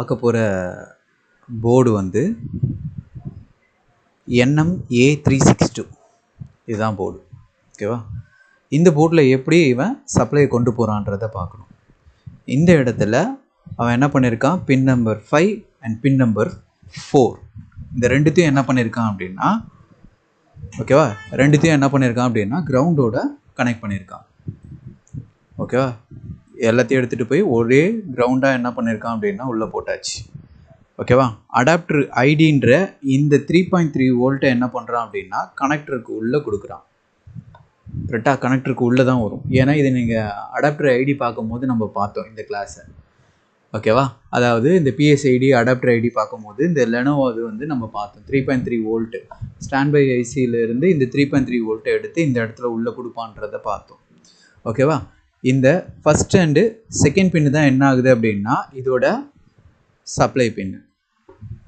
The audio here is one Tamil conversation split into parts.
பார்க்க போகிற போர்டு வந்து NMA362 இதுதான் போர்டு. ஓகேவா? இந்த போர்டில் எப்படி இவன் சப்ளையை கொண்டு போகிறான்றதை பார்க்கணும். இந்த இடத்துல அவன் என்ன பண்ணியிருக்கான், பின் நம்பர் 5 அண்ட் பின் நம்பர் 4 இந்த ரெண்டுத்தையும் என்ன பண்ணியிருக்கான் அப்படின்னா, ஓகேவா, ரெண்டுத்தையும் என்ன பண்ணியிருக்கான் அப்படின்னா கிரவுண்டோட கனெக்ட் பண்ணியிருக்கான். ஓகேவா, எல்லாத்தையும் எடுத்துகிட்டு போய் ஒரே கிரவுண்டாக என்ன பண்ணியிருக்கான் அப்படின்னா உள்ளே போட்டாச்சு. ஓகேவா, அடாப்டர் ஐடின்ற இந்த 3.3 வோல்ட்டை என்ன பண்ணுறான் அப்படின்னா கனெக்டருக்கு உள்ளே கொடுக்குறான். கரெக்டாக கனெக்டருக்கு உள்ளே தான் வரும். ஏன்னா இதை நீங்கள் அடாப்டர் ஐடி பார்க்கும்போது நம்ம பார்த்தோம் இந்த கிளாஸை. ஓகேவா, அதாவது இந்த பிஎஸ்ஐடி அடாப்டர் ஐடி பார்க்கும்போது இந்த லெனோவோ அது வந்து நம்ம பார்த்தோம் 3.3 வோல்ட்டு ஸ்டாண்ட் பை ஐசியிலேருந்து இந்த 3.3 வோல்ட்டை எடுத்து இந்த இடத்துல உள்ளே கொடுப்பான்றதை பார்த்தோம். ஓகேவா, இந்த ஃபஸ்ட் அண்டு செகண்ட் பின்னு தான் என்ன ஆகுது அப்படின்னா இதோட சப்ளை பின்னு.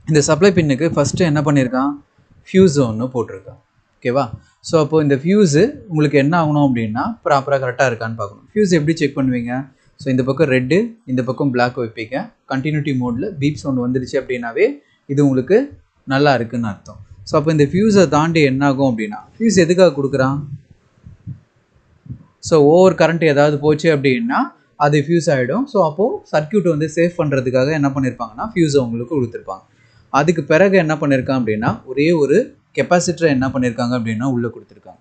இந்த சப்ளை பின்னுக்கு ஃபஸ்ட்டு என்ன பண்ணியிருக்கான், ஃபியூஸ் ஒன்று போட்டிருக்கான். ஓகேவா, ஸோ அப்போது இந்த ஃபியூஸு உங்களுக்கு என்ன ஆகணும் அப்படின்னா ப்ராப்பராக கரெக்டாக இருக்கான்னு பார்க்கணும். ஃபியூஸ் எப்படி செக் பண்ணுவீங்க, ஸோ இந்த பக்கம் ரெட்டு இந்த பக்கம் பிளாக் வைப்பீங்க. கண்டினியூட்டி மோடில் பீப் சவுண்ட் வந்துடுச்சு அப்படின்னாவே இது உங்களுக்கு நல்லா இருக்குன்னு அர்த்தம். ஸோ அப்போ இந்த ஃபியூஸை தாண்டி என்ன ஆகும் அப்படின்னா, ஃபியூஸ் எதுக்காக கொடுக்குறான், ஸோ ஓவர் கரண்ட் ஏதாவது போச்சு அப்படின்னா அது ஃபியூஸ் ஆகிடும். ஸோ அப்போது சர்க்கியூட்டை வந்து சேஃப் பண்ணுறதுக்காக என்ன பண்ணியிருப்பாங்கன்னா ஃபியூஸை உங்களுக்கு கொடுத்துருப்பாங்க. அதுக்கு பிறகு என்ன பண்ணியிருக்கான் அப்படின்னா ஒரே ஒரு கெப்பாசிட்டரை என்ன பண்ணியிருக்காங்க அப்படின்னா உள்ளே கொடுத்துருக்காங்க.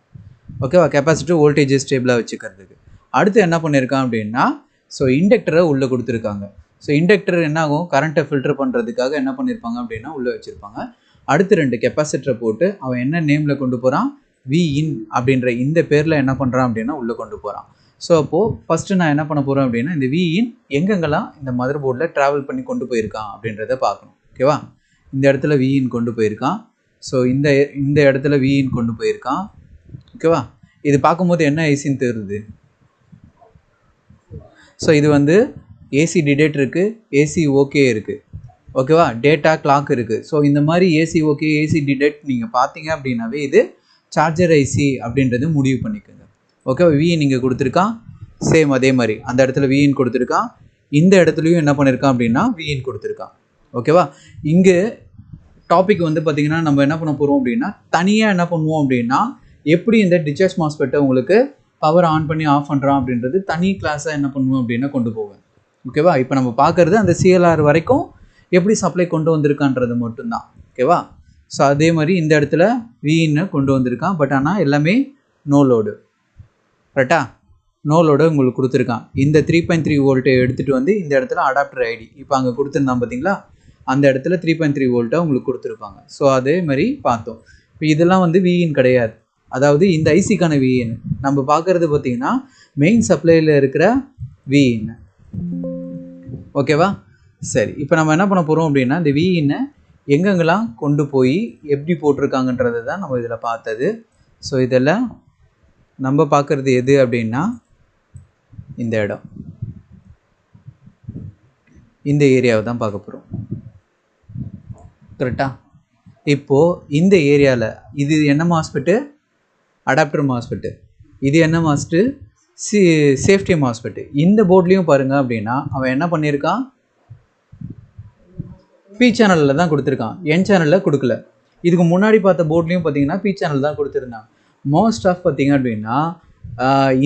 ஓகேவா, கெப்பாசிட்டர் வோல்டேஜ் ஸ்டேபிளாக வச்சுக்கிறதுக்கு. அடுத்து என்ன பண்ணியிருக்கான் அப்படின்னா ஸோ இண்டக்டரை உள்ளே கொடுத்துருக்காங்க. ஸோ இண்டக்டர் என்ன ஆகும், கரண்ட்டை ஃபில்டர் பண்ணுறதுக்காக என்ன பண்ணியிருப்பாங்க அப்படின்னா உள்ளே வச்சுருப்பாங்க. அடுத்து 2 கெப்பாசிட்டரை போட்டு அவன் என்ன நேமில் கொண்டு போகிறான், Vin அப்படின்ற இந்த பேரில் என்ன பண்ணுறான் அப்படின்னா உள்ளே கொண்டு போகிறான். ஸோ அப்போது ஃபஸ்ட்டு நான் என்ன பண்ண போகிறேன் அப்படின்னா இந்த Vin எங்கெங்கெல்லாம் இந்த மதர் போர்டில் ட்ராவல் பண்ணி கொண்டு போயிருக்கான் அப்படின்றத பார்க்கணும். ஓகேவா, இந்த இடத்துல Vin கொண்டு போயிருக்கான். ஸோ இந்த இடத்துல Vin கொண்டு போயிருக்கான். ஓகேவா, இது பார்க்கும்போது என்ன ஐசின்னு தெரியுது. ஸோ இது வந்து ஏசி டிடெக்ட் இருக்குது, ஏசி ஓகே இருக்குது. ஓகேவா, டேட்டா கிளாக் இருக்குது. ஸோ இந்த மாதிரி ஏசி ஓகே ஏசி டிடெக்ட் நீங்கள் பார்த்தீங்க அப்படின்னாவே இது சார்ஜர் ஐசி அப்படின்றது முடிவு பண்ணிக்கோங்க. ஓகேவா, Vin இங்கே கொடுத்துருக்கான், சேம் அதே மாதிரி அந்த இடத்துல Vin கொடுத்துருக்கான். இந்த இடத்துலையும் என்ன பண்ணியிருக்கான் அப்படின்னா Vin கொடுத்துருக்கான். ஓகேவா, இங்கே டாபிக் வந்து பார்த்திங்கன்னா நம்ம என்ன பண்ண போகிறோம் அப்படின்னா தனியாக என்ன பண்ணுவோம் அப்படின்னா எப்படி இந்த டிஸ்சார்ஜ் மாஸ்பெட்டை உங்களுக்கு பவர் ஆன் பண்ணி ஆஃப் பண்ணுறான் அப்படின்றது தனி கிளாஸாக என்ன பண்ணுவோம் அப்படின்னா கொண்டு போவேன். ஓகேவா, இப்போ நம்ம பார்க்குறது அந்த CLR வரைக்கும் எப்படி சப்ளை கொண்டு வந்திருக்கான்றது மட்டும்தான். ஓகேவா, ஸோ அதே மாதிரி இந்த இடத்துல Vin கொண்டு வந்திருக்கான். பட் ஆனால் எல்லாமே நோ லோடு. கரெக்டா, நோ லோடு உங்களுக்கு கொடுத்துருக்கான். இந்த 3.3 வோல்ட்டை எடுத்துகிட்டு வந்து இந்த இடத்துல அடாப்டர் ஐடி இப்போ அங்கே கொடுத்துருந்தான் பார்த்தீங்களா, அந்த இடத்துல 3.3 வோல்ட்டை உங்களுக்கு கொடுத்துருப்பாங்க. ஸோ அதே மாதிரி பார்த்தோம். இப்போ இதெல்லாம் வந்து Vin கிடையாது, அதாவது இந்த ஐசிக்கான Vin. நம்ம பார்க்குறது பார்த்திங்கன்னா மெயின் சப்ளையில் இருக்கிற Vin. ஓகேவா, சரி, இப்போ நம்ம என்ன பண்ண போகிறோம் அப்படின்னா இந்த Vin எங்கெங்கெல்லாம் கொண்டு போய் எப்படி போட்டிருக்காங்கன்றது தான் நம்ம இதில் பார்த்தது. ஸோ இதெல்லாம் நம்ம பார்க்குறது எது அப்படின்னா இந்த இடம், இந்த ஏரியாவை தான் பார்க்க போகிறோம். கரெக்டாக, இப்போது இந்த ஏரியாவில் இது என்ன மாஸ்பெட்டு, அடாப்டர் மாஸ்பெட்டு. இது என்ன மாஸ்பெட்டு, சேஃப்டி மாஸ்பெட்டு. இந்த போர்ட்லேயும் பாருங்கள் அப்படின்னா அவன் என்ன பண்ணியிருக்கான், பி சேனலில் தான் கொடுத்துருக்கான், என் சேனலில் கொடுக்கல. இதுக்கு முன்னாடி பார்த்த போர்ட்லேயும் பார்த்தீங்கன்னா பி சேனல் தான் கொடுத்துருந்தாங்க. மோஸ்ட் ஆஃப் பார்த்தீங்க அப்படின்னா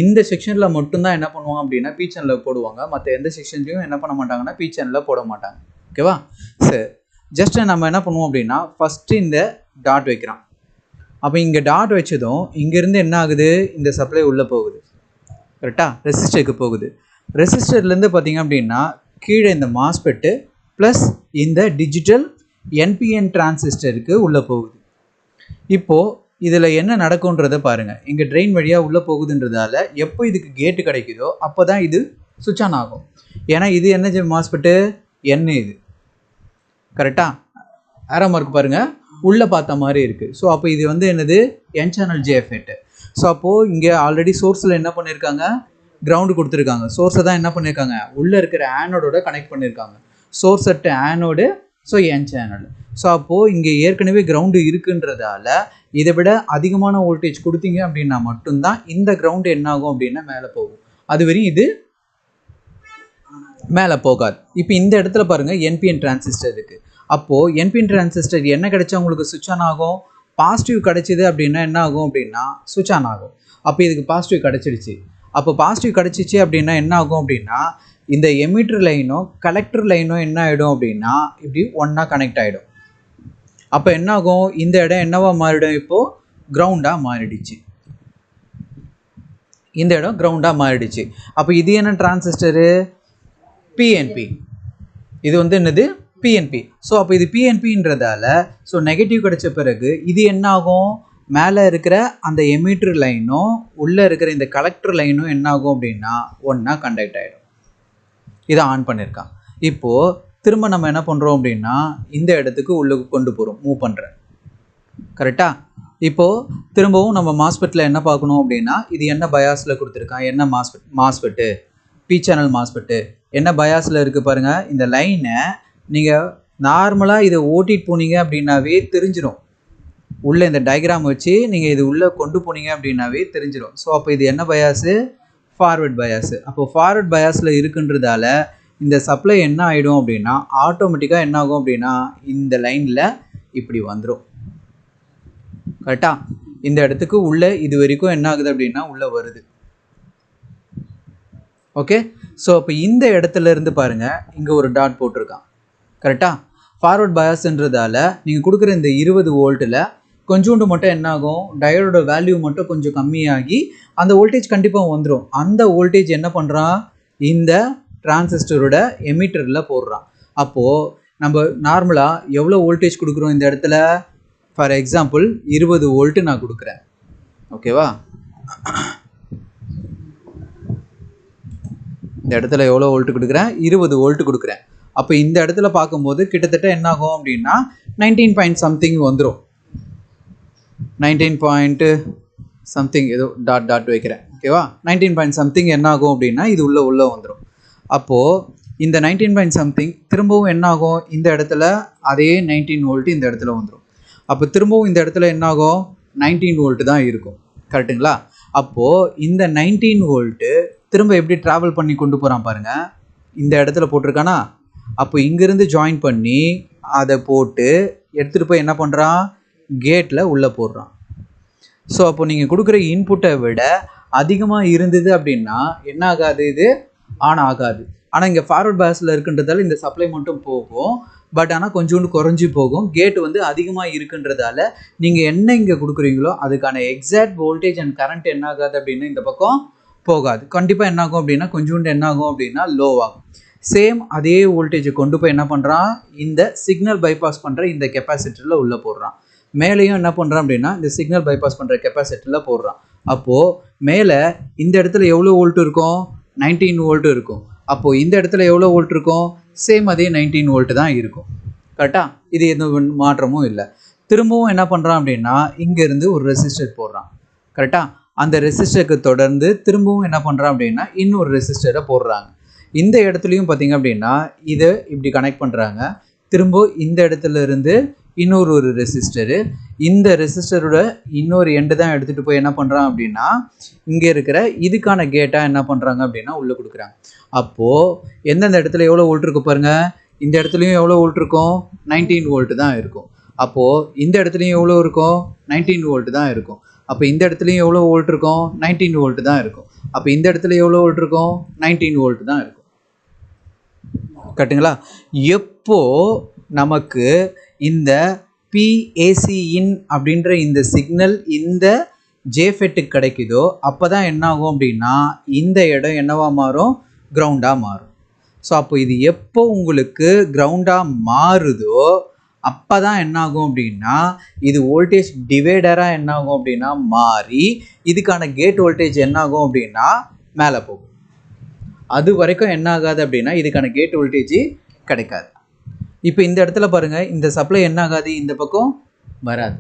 இந்த செக்ஷனில் மட்டும்தான் என்ன பண்ணுவாங்க அப்படின்னா பி சேனலில் போடுவாங்க. மற்ற எந்த செக்ஷன்லையும் என்ன பண்ண மாட்டாங்கன்னா பி சேனலில் போட மாட்டாங்க. ஓகேவா, சரி, ஜஸ்ட்டு நம்ம என்ன பண்ணுவோம் அப்படின்னா ஃபஸ்ட்டு இந்த டாட் வைக்கிறான். அப்போ இங்கே டாட் வச்சதும் இங்கேருந்து என்ன ஆகுது, இந்த சப்ளை உள்ளே போகுது. கரெக்டாக, ரெசிஸ்டருக்கு போகுது. ரெசிஸ்டர்லேருந்து பார்த்தீங்க அப்படின்னா கீழே இந்த மாஸ்பெட்டு ப்ளஸ் இந்த டிஜிட்டல் NPN டிரான்சிஸ்டருக்கு உள்ளே போகுது. இப்போது இதில் என்ன நடக்கும்ன்றதை பாருங்கள். இங்கே ட்ரெயின் வழியாக உள்ளே போகுதுன்றதால எப்போ இதுக்கு கேட்டு கிடைக்குதோ அப்போ தான் இது சுவிட்ச் ஆன் ஆகும். ஏன்னா இது என்ன மாஸ்பெட்டு, என்ன இது கரெக்டாக ஆரோ மார்க் பாருங்கள் உள்ளே பார்த்த மாதிரி இருக்குது. ஸோ அப்போ இது வந்து என்னது, என் சேனல் JFET. ஸோ அப்போது இங்கே ஆல்ரெடி சோர்ஸில் என்ன பண்ணியிருக்காங்க, கிரவுண்டு கொடுத்துருக்காங்க. சோர்ஸை தான் என்ன பண்ணியிருக்காங்க உள்ளே இருக்கிற ஆனோடோட கனெக்ட் பண்ணியிருக்காங்க. Source at anode, so N channel. So அப்போது இங்கே ஏற்கனவே கிரவுண்டு இருக்குன்றதால இதை விட அதிகமான வோல்டேஜ் கொடுத்தீங்க அப்படின்னா மட்டும்தான் இந்த கிரவுண்டு என்ன ஆகும் அப்படின்னா மேலே போகும். அது வரையும் இது மேலே போகாது. இப்போ இந்த இடத்துல பாருங்கள் என்பிஎன் டிரான்சிஸ்டர் இருக்குது. அப்போது என்பிஎன் டிரான்சிஸ்டர் என்ன கிடைச்சா உங்களுக்கு சுவிட்ச் ஆன் ஆகும்? பாசிட்டிவ் கிடைச்சிது அப்படின்னா என்ன ஆகும் அப்படின்னா சுவிட்ச் ஆன் ஆகும். அப்போ இதுக்கு பாசிட்டிவ் கிடச்சிடுச்சு. அப்போ பாசிட்டிவ் கிடச்சிச்சு அப்படின்னா என்ன ஆகும் அப்படின்னா இந்த எமிட்டர் லைனும் கலெக்டர் லைனும் என்ன ஆகிடும் அப்படின்னா இப்படி ஒன்றா கனெக்ட் ஆகிடும். அப்போ என்ன ஆகும்? இந்த இடம் என்னவா மாறிடும்? இப்போது கிரவுண்டாக மாறிடுச்சு. இந்த இடம் கிரவுண்டாக மாறிடுச்சு. அப்போ இது என்ன டிரான்சிஸ்டரு? பிஎன்பி. இது வந்து என்னது? பிஎன்பி. ஸோ அப்போ இது பிஎன்பின்றதால ஸோ நெகட்டிவ் கிடைச்ச பிறகு இது என்ன ஆகும்? மேலே இருக்கிற அந்த எமிட்டர் லைனும் உள்ளே இருக்கிற இந்த கலெக்டர் லைனும் என்ன ஆகும் அப்படின்னா ஒன்றா கண்டக்ட் ஆகிடும். இதை ஆன் பண்ணியிருக்கான். இப்போது திரும்ப நம்ம என்ன பண்ணுறோம் அப்படின்னா இந்த இடத்துக்கு உள்ளே கொண்டு போகிறோம், மூவ் பண்ணுறேன். கரெக்டாக? இப்போது திரும்பவும் நம்ம மாஸ்பெட்டில் என்ன பார்க்கணும் அப்படின்னா இது என்ன பயாஸில் கொடுத்துருக்கான், என்ன மாஸ்பெட்டு பி சேனல் மாஸ்பெட்டு என்ன பயாஸில் இருக்குது பாருங்கள். இந்த லைனை நீங்கள் நார்மலாக இதை ஓட்டிட்டு போனீங்க அப்படின்னாவே தெரிஞ்சிடும். உள்ளே இந்த டயக்ராம் வச்சு நீங்கள் இது உள்ளே கொண்டு போனீங்க அப்படின்னாவே தெரிஞ்சிடும். ஸோ அப்போ இது என்ன பயாஸு? Forward bias. அப்போ ஃபார்வர்ட் பயாஸில் இருக்குன்றதால இந்த சப்ளை என்ன ஆகிடும் அப்படின்னா ஆட்டோமேட்டிக்காக என்ன ஆகும் அப்படின்னா இந்த லைனில் இப்படி வந்துடும். கரெக்டாக? இந்த இடத்துக்கு உள்ளே இது வரைக்கும் என்ன ஆகுது அப்படின்னா உள்ளே வருது. ஓகே. ஸோ அப்போ இந்த இடத்துல இருந்து பாருங்கள், இங்கே ஒரு டாட் போட்டிருக்கான். கரெக்டாக? ஃபார்வர்ட் பயாஸ்ன்றதால நீங்கள் கொடுக்குற இந்த 20 வோல்ட்டில் கொஞ்சோண்டு மட்டும் என்ன ஆகும்? டயோடோட வேல்யூ மட்டும் கொஞ்சம் கம்மியாகி அந்த வோல்டேஜ் கண்டிப்பாக வந்துடும். அந்த வோல்டேஜ் என்ன பண்ணுறான்? இந்த டிரான்சிஸ்டரோட எமிட்டரில் போடுறான். அப்போது நம்ம நார்மலாக எவ்வளோ வோல்டேஜ் கொடுக்குறோம் இந்த இடத்துல? ஃபார் எக்ஸாம்பிள் 20 வோல்ட்டு நான் கொடுக்குறேன். ஓகேவா? இந்த இடத்துல எவ்வளோ வோல்ட்டு கொடுக்குறேன்? 20 வோல்ட்டு கொடுக்குறேன். அப்போ இந்த இடத்துல பார்க்கும்போது கிட்டத்தட்ட என்ன ஆகும் அப்படின்னா 19 பாயிண்ட் சம்திங் வந்துடும். 19 பாயிண்ட் சம்திங் ஏதோ டாட் வைக்கிறேன். ஓகேவா? 19 பாயிண்ட் சம்திங் என்ன ஆகும் அப்படின்னா இது உள்ளே வந்துடும். அப்போது இந்த 19 பாயிண்ட் சம்திங் திரும்பவும் என்ன ஆகும்? இந்த இடத்துல அதே 19 வோல்ட்டு இந்த இடத்துல வந்துடும். அப்போ திரும்பவும் இந்த இடத்துல என்ன ஆகும்? 19 வோல்ட்டு தான் இருக்கும். கரெக்டுங்களா? அப்போது இந்த 19 வோல்ட்டு திரும்ப எப்படி ட்ராவல் பண்ணி கொண்டு போகிறான் பாருங்கள். இந்த இடத்துல போட்டிருக்கானா? அப்போ இங்கேருந்து ஜாயின் பண்ணி அதை போட்டு எடுத்துகிட்டு போய் என்ன பண்ணுறான்? கேட்டில் உள்ளே போடுறான். ஸோ அப்போ நீங்கள் கொடுக்குற இன்புட்டை விட அதிகமாக இருந்தது அப்படின்னா என்ன ஆகாது? இது ஆன் ஆகாது. ஆனால் இங்கே ஃபார்வர்ட் பயாஸில் இருக்குன்றதால இந்த சப்ளை மட்டும் போகும். பட் ஆனால் கொஞ்சோண்டு குறைஞ்சி போகும். கேட்டு வந்து அதிகமாக இருக்குன்றதால நீங்கள் என்ன இங்கே கொடுக்குறீங்களோ அதுக்கான எக்ஸாக்ட் வோல்டேஜ் அண்ட் கரண்ட் என்ன ஆகாது அப்படின்னா இந்த பக்கம் போகாது. கண்டிப்பாக என்ன ஆகும் அப்படின்னா கொஞ்சோண்டு என்ன ஆகும் அப்படின்னா லோ ஆகும். சேம் அதே வோல்டேஜை கொண்டு போய் என்ன பண்ணுறான்? இந்த சிக்னல் பைபாஸ் பண்ணுற இந்த கெப்பாசிட்டரில் உள்ளே போடுறான். மேலேயும் என்ன பண்ணுறான் அப்படின்னா இந்த சிக்னல் பைபாஸ் பண்ணுற கெப்பாசிட்டரில் போடுறான். அப்போது மேலே இந்த இடத்துல எவ்வளோ வோல்ட் இருக்கும்? 19 வோல்ட்டு இருக்கும். அப்போது இந்த இடத்துல எவ்வளோ வோல்ட் இருக்கும்? சேம் அதே 19 வோல்ட்டு தான் இருக்கும். கரெக்டாக? இது எந்த மாற்றமும் இல்லை. திரும்பவும் என்ன பண்ணுறான் அப்படின்னா இங்கேருந்து ஒரு ரெசிஸ்டர் போடுறான். கரெக்டாக? அந்த ரெசிஸ்டருக்கு தொடர்ந்து திரும்பவும் என்ன பண்ணுறான் அப்படின்னா இன்னொரு ரெசிஸ்டரை போடுறாங்க. இந்த இடத்துலையும் பார்த்தீங்க அப்படின்னா இதை இப்படி கனெக்ட் பண்ணுறாங்க. திரும்ப இந்த இடத்துல இருந்து இன்னொரு ரெசிஸ்டரு, இந்த ரெசிஸ்டரோட இன்னொரு எண்டு தான் எடுத்துகிட்டு போய் என்ன பண்ணுறான் அப்படின்னா இங்கே இருக்கிற இதுக்கான கேட்டாக என்ன பண்ணுறாங்க அப்படின்னா உள்ளே கொடுக்குறாங்க. அப்போது எந்தெந்த இடத்துல எவ்வளோ வோல்ட் இருக்கும் பாருங்கள். இந்த இடத்துலையும் எவ்வளோ வோல்ட் இருக்கும்? 19 வோல்ட்டு தான் இருக்கும். அப்போது இந்த இடத்துலையும் எவ்வளோ இருக்கும்? 19 வோல்ட்டு தான் இருக்கும். அப்போ இந்த இடத்துலையும் எவ்வளோ வோல்ட் இருக்கும்? 19 வோல்ட்டு தான் இருக்கும். அப்போ இந்த இடத்துல எவ்வளோ வோல்ட் இருக்கும்? 19 வோல்ட்டு தான் இருக்கும். கரெக்டுங்களா? எப்போ நமக்கு இந்த பிஏசிஇன் அப்படின்ற இந்த சிக்னல் இந்த ஜேஃபெட்டுக்கு கிடைக்குதோ அப்போ தான் என்ன ஆகும் அப்படின்னா இந்த இடம் என்னவா மாறும்? கிரவுண்டாக மாறும். ஸோ அப்போ இது எப்போ உங்களுக்கு கிரவுண்டாக மாறுதோ அப்போ தான் என்ன ஆகும் அப்படின்னா இது வோல்டேஜ் டிவைடராக என்ன ஆகும் அப்படின்னா மாறி இதுக்கான கேட் வோல்டேஜ் என்ன ஆகும் அப்படின்னா மேலே போகும். அது வரைக்கும் என்ன ஆகாது அப்படின்னா இதுக்கான கேட் வோல்டேஜ் கிடைக்காது. இப்போ இந்த இடத்துல பாருங்கள், இந்த சப்ளை என்ன ஆகாது? இந்த பக்கம் வராது.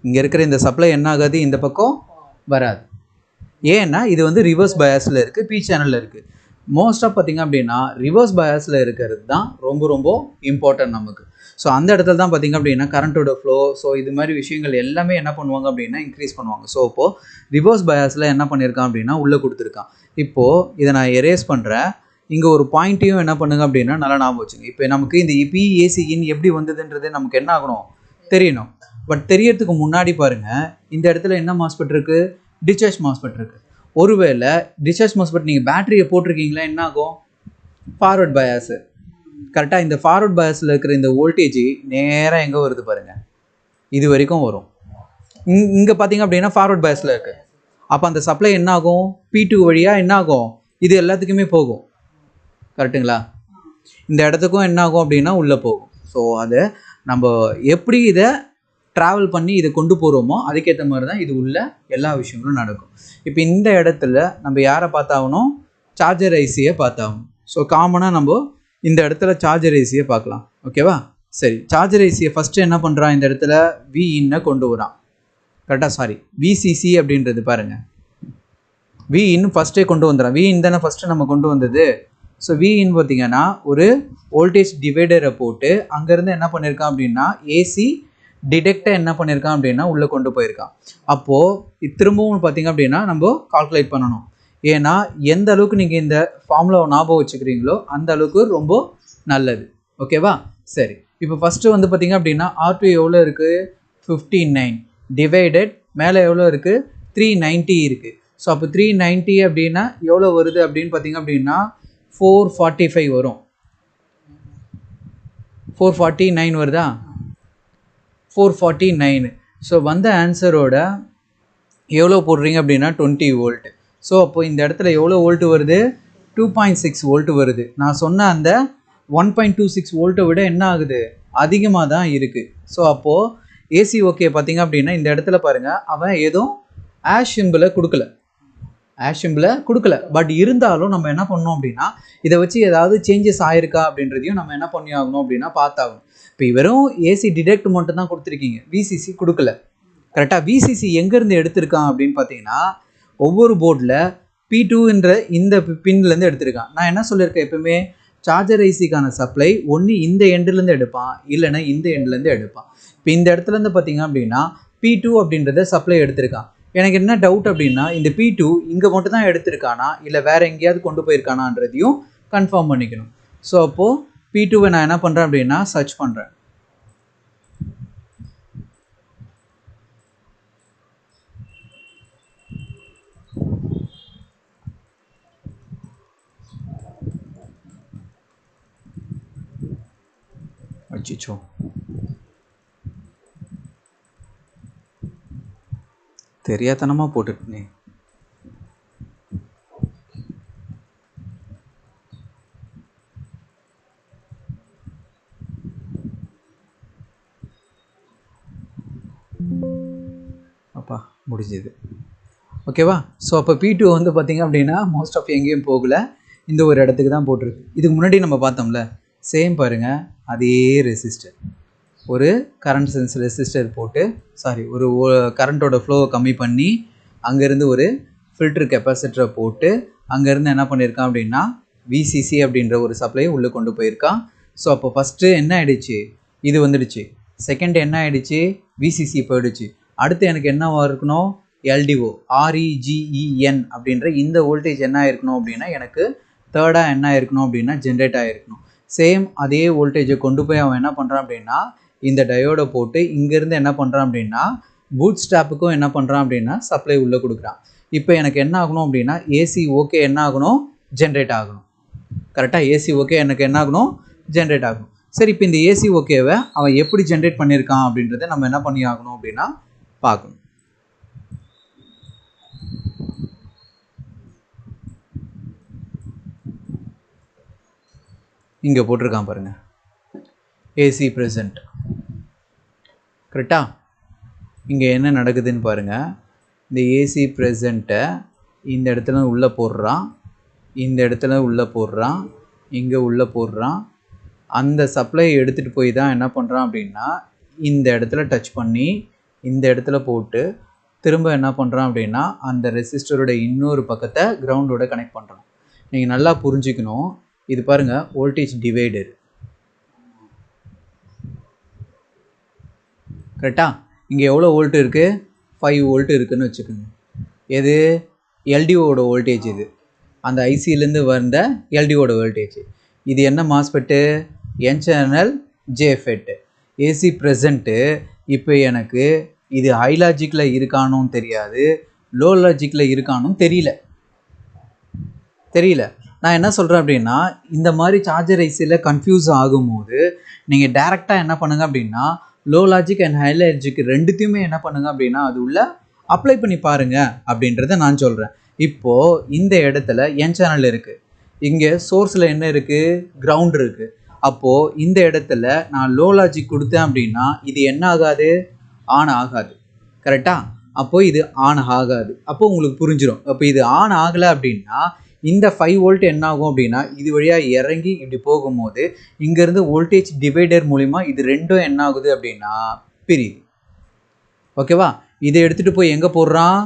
இங்கே இருக்கிற இந்த சப்ளை என்ன ஆகாது? இந்த பக்கம் வராது. ஏன்னா இது வந்து ரிவர்ஸ் பயாஸில் இருக்குது, பி சேனலில் இருக்குது. மோஸ்ட்டாக பார்த்திங்க அப்படின்னா ரிவர்ஸ் பயாஸில் இருக்கிறது தான் ரொம்ப ரொம்ப இம்பார்ட்டன்ட் நமக்கு. ஸோ அந்த இடத்துல தான் பார்த்திங்க அப்படின்னா கரண்ட்டோட ஃப்ளோ, ஸோ இது மாதிரி விஷயங்கள் எல்லாமே என்ன பண்ணுவாங்க அப்படின்னா இன்க்ரீஸ் பண்ணுவாங்க. ஸோ இப்போது ரிவர்ஸ் பயாஸில் என்ன பண்ணியிருக்கான் அப்படின்னா உள்ளே கொடுத்துருக்கான். இப்போது இதை நான் எரேஸ் பண்ணுறேன். இங்கே ஒரு பாயிண்ட்டையும் என்ன பண்ணுங்க அப்படின்னா நல்லா ஞாபகம் வச்சுங்க. இப்போ நமக்கு இந்த பிஏசி இன் எப்படி வந்ததுன்றது நமக்கு என்ன ஆகணும் தெரியணும். பட் தெரியறதுக்கு முன்னாடி பாருங்கள், இந்த இடத்துல என்ன மாஸ்பெட் இருக்குது, டிஸ்சார்ஜ் மாஸ்பெட் இருக்குது. ஒருவேளை டிஸ்சார்ஜ் மாஸ்பெட் நீங்கள் பேட்டரியை போட்டிருக்கீங்களா, என்ன ஆகும், ஃபார்வர்ட் பயாஸு. கரெக்டாக இந்த ஃபார்வர்ட் பயாஸில் இருக்கிற இந்த வோல்டேஜ் நேராக எங்கே வருது பாருங்கள், இது வரைக்கும் வரும். இங்கே பார்த்தீங்க அப்படின்னா ஃபார்வர்ட் பயாஸில் இருக்குது. அப்போ அந்த சப்ளை என்ன ஆகும், P2 வழியாக என்ன ஆகும், இது எல்லாத்துக்குமே போகும். கரெக்டுங்களா? இந்த இடத்துக்கும் என்ன ஆகும் அப்படின்னா உள்ளே போகும். ஸோ அதை நம்ம எப்படி இதை ட்ராவல் பண்ணி இதை கொண்டு போகிறோமோ அதுக்கேற்ற மாதிரி தான் இது உள்ள எல்லா விஷயங்களும் நடக்கும். இப்போ இந்த இடத்துல நம்ம யாரை பார்த்தாகணும், சார்ஜர் ஐசியை பார்த்தாகணும். ஸோ காமனாக நம்ம இந்த இடத்துல சார்ஜர் ஐசியை பார்க்கலாம். ஓகேவா? சரி, சார்ஜர் ஐசியை ஃபஸ்ட்டு என்ன பண்ணுறான், இந்த இடத்துல Vin கொண்டு வரான். கரெக்டாக, சாரி, VCC அப்படின்றது பாருங்கள், Vin ஃபஸ்ட்டே கொண்டு வந்துடுறான். Vin தானே ஃபஸ்ட்டு நம்ம கொண்டு வந்தது. ஸோ Vin பார்த்திங்கன்னா ஒரு வோல்டேஜ் டிவைடரை போட்டு அங்கேருந்து என்ன பண்ணியிருக்கான் அப்படின்னா ஏசி டிடெக்டை என்ன பண்ணியிருக்கான் அப்படின்னா உள்ளே கொண்டு போயிருக்கான். அப்போது திரும்பவும் பார்த்திங்க அப்படின்னா நம்ம கால்குலேட் பண்ணணும். ஏன்னா எந்த அளவுக்கு நீங்கள் இந்த ஃபார்முலாவை ஞாபகம் வச்சுக்கிறீங்களோ அந்த அளவுக்கு ரொம்ப நல்லது. ஓகேவா? சரி, இப்போ ஃபஸ்ட்டு வந்து பார்த்திங்க அப்படின்னா R2 எவ்வளோ இருக்குது, 59 டிவைடட் மேலே எவ்வளோ இருக்குது, 390 இருக்குது. ஸோ அப்போ 390 அப்படின்னா எவ்வளோ வருது அப்படின்னு பார்த்திங்க அப்படின்னா 445 வரும். 449 வருதா, 449. ஸோ வந்த ஆன்சரோட எவ்வளோ போடுறீங்க அப்படின்னா 20 வோல்ட். ஸோ அப்போது இந்த இடத்துல எவ்வளோ வோல்ட்டு வருது, 2.6 வோல்ட்டு வருது. நான் சொன்ன அந்த 1.26 வோல்ட்டை விட என்ன ஆகுது, அதிகமாக தான் இருக்குது. ஸோ அப்போது ஏசி ஓகே பார்த்தீங்க அப்படின்னா இந்த இடத்துல பாருங்கள், அவன் எதுவும் ஆஷ் சிம்பிளை கொடுக்கல. பட் இருந்தாலும் நம்ம என்ன பண்ணோம் அப்படின்னா இதை வச்சு ஏதாவது சேஞ்சஸ் ஆயிருக்கா அப்படின்றதையும் நம்ம என்ன பண்ணி ஆகணும் அப்படின்னா பார்த்தாகணும். இப்போ வெறும் ஏசி டிடெக்ட் மட்டும் தான் கொடுத்துருக்கீங்க, VCC கொடுக்கல. கரெக்டாக, VCC எங்கேருந்து எடுத்திருக்கான் அப்படின்னு பார்த்தீங்கன்னா ஒவ்வொரு போர்டில் P2ன்ற இந்த பின்லேருந்து எடுத்திருக்கான். நான் என்ன சொல்லியிருக்கேன், எப்பவுமே சார்ஜர் ஐசிக்கான சப்ளை ஒன்று இந்த எண்டுலேருந்து எடுப்பான், இல்லைன்னா இந்த எண்டுலேருந்து எடுப்பான். இப்போ இந்த இடத்துலேருந்து பார்த்தீங்க அப்படின்னா P2 அப்படின்றத சப்ளை எடுத்திருக்கான். எனக்கு என்ன டவுட் அப்படின்னா இந்த P2 இங்கே மட்டும் தான் எடுத்திருக்கானா இல்லை வேறு எங்கேயாவது கொண்டு போயிருக்கானான்றதையும் கன்ஃபார்ம் பண்ணிக்கணும். ஸோ அப்போது P2வை நான் என்ன பண்ணுறேன் அப்படின்னா சர்ச் பண்ணுறேன். அச்சோ, தெரியாதனமாக போட்டுட்டேனே. அப்பா முடிஞ்சது. ஓகேவா? ஸோ அப்போ P2 வந்து பார்த்திங்க அப்படின்னா மோஸ்ட் ஆஃப் எங்கேயும் போகலை, இந்த ஒரு இடத்துக்கு தான் போட்டிருக்கு. இதுக்கு முன்னாடி நம்ம பார்த்தோம்ல, சேம் பாருங்கள், அதே ரெசிஸ்டர், ஒரு கரண்ட் சென்ஸ் ரெசிஸ்டர் போட்டு, சாரி, ஒரு கரண்ட்டோட ஃப்ளோவை கம்மி பண்ணி அங்கேருந்து ஒரு ஃபில்ட்ரு கெப்பாசிட்டரை போட்டு அங்கேருந்து என்ன பண்ணியிருக்கான் அப்படின்னா VCC அப்படின்ற ஒரு சப்ளையை உள்ளே கொண்டு போயிருக்கான். ஸோ அப்போ ஃபஸ்ட்டு என்ன ஆகிடுச்சு, இது வந்துடுச்சு. செகண்ட் என்ன ஆகிடுச்சு, VCC போயிடுச்சு. அடுத்து எனக்கு என்னவா இருக்கணும், LDO REGEN அப்படின்ற இந்த வோல்டேஜ் என்ன ஆயிருக்கணும் அப்படின்னா எனக்கு தேர்டாக என்ன ஆயிருக்கணும் அப்படின்னா ஜென்ரேட் ஆகிருக்கணும். சேம் அதே வோல்டேஜை கொண்டு போய் அவன் என்ன பண்ணுறான் அப்படின்னா இந்த டயோடை போட்டு இங்கேருந்து என்ன பண்ணுறான் அப்படின்னா பூட் ஸ்டாப்புக்கும் என்ன பண்ணுறான் அப்படின்னா சப்ளை உள்ளே கொடுக்குறான். இப்போ எனக்கு என்ன ஆகணும் அப்படின்னா ஏசி ஓகே என்ன ஆகணும், ஜென்ரேட் ஆகணும். கரெக்டாக, ஏசி ஓகே எனக்கு என்ன ஆகணும், ஜென்ரேட் ஆகணும். சரி, இப்போ இந்த ஏசி ஓகேவை அவன் எப்படி ஜென்ரேட் பண்ணியிருக்கான் அப்படின்றத நம்ம என்ன பண்ணி ஆகணும் அப்படின்னா பார்க்கணும். இங்கே போட்டிருக்கான் பாருங்கள், ஏசி ப்ரெசன்ட். கரெக்டாக, இங்கே என்ன நடக்குதுன்னு பாருங்கள். இந்த ஏசி ப்ரெசண்ட்டை இந்த இடத்துல உள்ளே போடுறான், இந்த இடத்துல உள்ளே போடுறான், இங்கே உள்ளே போடுறான். அந்த சப்ளையை எடுத்துகிட்டு போய் தான் என்ன பண்ணுறான் அப்படின்னா இந்த இடத்துல டச் பண்ணி இந்த இடத்துல போட்டு திரும்ப என்ன பண்ணுறான் அப்படின்னா அந்த ரெசிஸ்டரோட இன்னொரு பக்கத்தை கிரவுண்டோட கனெக்ட் பண்ணுறான். நீங்கள் நல்லா புரிஞ்சுக்கணும். இது பாருங்கள், வோல்டேஜ் டிவைடர். கரெக்டாக, இங்கே எவ்வளோ வோல்ட் இருக்குது, 5 வோல்ட் இருக்குதுன்னு வச்சுக்கோங்க. எது, LDOவோட வோல்டேஜ் இது. அந்த ஐசியிலேருந்து வந்த எல்டிஓட வோல்டேஜ். இது என்ன MOSFET? N channel JFET. AC present. இப்போ எனக்கு இது ஹை லாஜிக்கில் இருக்கானும் தெரியாது, லோ லாஜிக்கில் இருக்கானும் தெரியல. நான் என்ன சொல்கிறேன் அப்படின்னா, இந்த மாதிரி சார்ஜர் ஐசியில் கன்ஃபியூஸ் ஆகும்போது நீங்கள் டேரெக்டாக என்ன பண்ணுங்கள் அப்படின்னா, low logic and high logic ரெண்டுத்தையுமே என்ன பண்ணுங்கள் அப்படின்னா அது உள்ள அப்ளை பண்ணி பாருங்கள் அப்படின்றத நான் சொல்கிறேன். இப்போது இந்த இடத்துல என் சேனல் இருக்குது, இங்கே சோர்ஸில் என்ன இருக்குது? கிரவுண்ட் இருக்குது. அப்போது இந்த இடத்துல நான் லோ லாஜிக் கொடுத்தேன் அப்படின்னா இது என்ன ஆகாது? ஆன் ஆகாது. கரெக்டாக? அப்போது இது ஆன் ஆகாது. அப்போது உங்களுக்கு புரிஞ்சிடும். அப்போ இது ஆன் ஆகலை அப்படின்னா இந்த 5 வோல்ட் என்ன ஆகும் அப்படின்னா இது வழியாக இறங்கி இப்படி போகும்போது இங்கேருந்து வோல்டேஜ் டிவைடர் மூலிமா இது ரெண்டும் என்ன ஆகுது அப்படின்னா பிரியுது. ஓகேவா? இதை எடுத்துகிட்டு போய் எங்கே போடுறான்?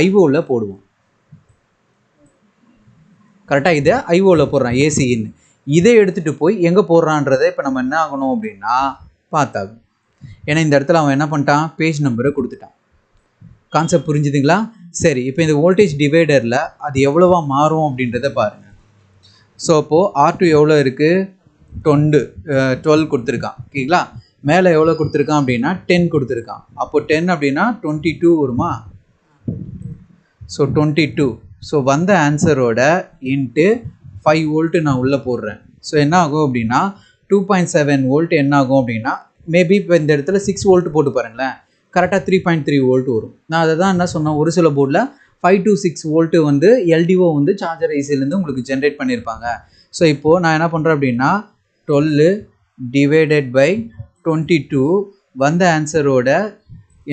ஐஓவில் போடுவோம். கரெக்டாக? இதை ஐஓவில் போடுறான் ஏசின்னு. இதை எடுத்துகிட்டு போய் எங்கே போடுறான்றதை இப்போ நம்ம என்ன ஆகணும் அப்படின்னா பார்த்தாகும். ஏன்னா இந்த இடத்துல அவன் என்ன பண்ணிட்டான்? பேஜ் நம்பரை கொடுத்துட்டான். கான்செப்ட் புரிஞ்சுதுங்களா? சரி, இப்போ இந்த வோல்டேஜ் டிவைடரில் அது எவ்வளோவா மாறும் அப்படின்றத பாருங்கள். ஸோ அப்போது R2 எவ்வளோ இருக்குது? 12 கொடுத்துருக்கான். ஓகேங்களா? மேலே எவ்வளோ கொடுத்துருக்கான் அப்படின்னா 10 கொடுத்துருக்கான். அப்போ 10 அப்படின்னா 22 வருமா? ஸோ 22. ஸோ வந்த ஆன்சரோட இன்ட்டு 5 வோல்ட்டு நான் உள்ளே போடுறேன். ஸோ என்ன ஆகும் அப்படின்னா 2.7 வோல்ட் என்ன ஆகும் அப்படின்னா மேபி இப்போ இந்த இடத்துல 6 வோல்ட் போட்டு பாருங்களேன், கரெக்டாக 3.3 வோல்ட் வரும். நான் அதை தான் என்ன சொன்னேன், ஒரு சில போர்டில் 5 to 6 வோல்ட்டு வந்து எல்டிஓ வந்து சார்ஜர் ஐசிலேருந்து உங்களுக்கு ஜென்ரேட் பண்ணியிருப்பாங்க. ஸோ இப்போது நான் என்ன பண்ணுறேன் அப்படின்னா 12 டிவைடட் பை 22 வந்த ஆன்சரோட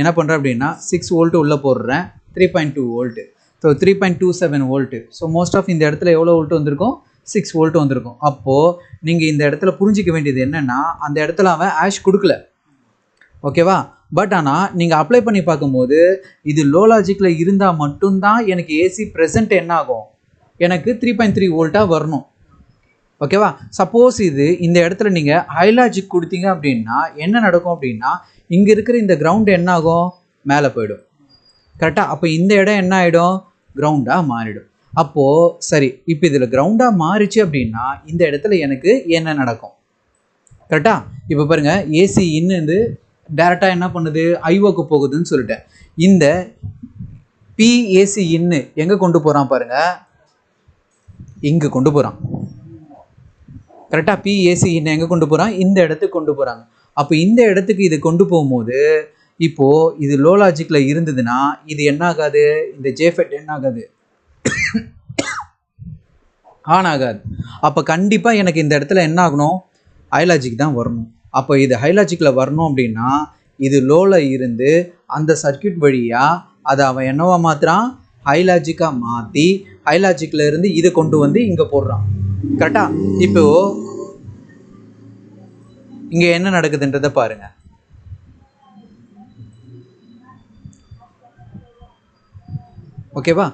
என்ன பண்ணுறேன் அப்படின்னா 6 வோல்ட்டு உள்ளே போடுறேன், 3.2 volt. So 3.27 volt. So most of இந்த இடத்துல எவ்வளோ வோல்ட்டு வந்திருக்கும்? 6 வோல்ட்டு வந்திருக்கும். அப்போது நீங்கள் இந்த இடத்துல புரிஞ்சிக்க வேண்டியது என்னென்னா அந்த இடத்துல அவன் ஆஷ் கொடுக்கல. ஓகேவா? பட் ஆனால் நீங்கள் அப்ளை பண்ணி பார்க்கும்போது இது லோ லாஜிக்கில் இருந்தால் மட்டும்தான் எனக்கு ஏசி ப்ரெசென்ட் என்ன ஆகும்? எனக்கு 3.3 வோல்ட்டாக வரணும். ஓகேவா? சப்போஸ் இது இந்த இடத்துல நீங்கள் ஹை லாஜிக் கொடுத்தீங்க அப்படின்னா என்ன நடக்கும் அப்படின்னா இங்கே இருக்கிற இந்த கிரவுண்ட் என்ன ஆகும்? மேலே போயிடும். கரெக்டாக? அப்போ இந்த இடம் என்ன ஆகிடும்? கிரவுண்டாக மாறிடும். அப்போது சரி, இப்போ இதில் கிரவுண்டாக மாறிச்சு அப்படின்னா இந்த இடத்துல எனக்கு என்ன நடக்கும்? கரெக்டாக? இப்போ பாருங்கள், ஏசி இன்னு டேரெக்டாக என்ன பண்ணுது? ஐஓக்கு போகுதுன்னு சொல்லிட்டேன். இந்த பிஏசி இன்னு எங்கே கொண்டு போகிறான் பாருங்கள், இங்கே கொண்டு போகிறான். கரெக்டாக? பிஏசி இன்னு எங்கே கொண்டு போகிறான்? இந்த இடத்துக்கு கொண்டு போகிறாங்க. அப்போ இந்த இடத்துக்கு இது கொண்டு போகும்போது இப்போது இது லோ லாஜிக்கில் இருந்ததுன்னா இது என்ன ஆகாது? இந்த ஜேஃபெட் என்ன ஆகாது? ஆன் ஆகாது. அப்போ கண்டிப்பாக எனக்கு இந்த இடத்துல என்ன ஆகணும்? ஹை லாஜிக் தான் வரணும். அப்போ இது ஹை லாஜிக்கில் வரணும் அப்படின்னா இது லோவில் இருந்து அந்த சர்க்கியூட் வழியாக அதை அவன் என்னவா மாற்றுறான்? ஹை லாஜிக்காக மாற்றி ஹை லாஜிக்கில் இருந்து இதை கொண்டு வந்து இங்கே போடுறான். கரெக்டாக? இப்போது இங்கே என்ன நடக்குதுன்றதை பாருங்கள். ஓகேவா?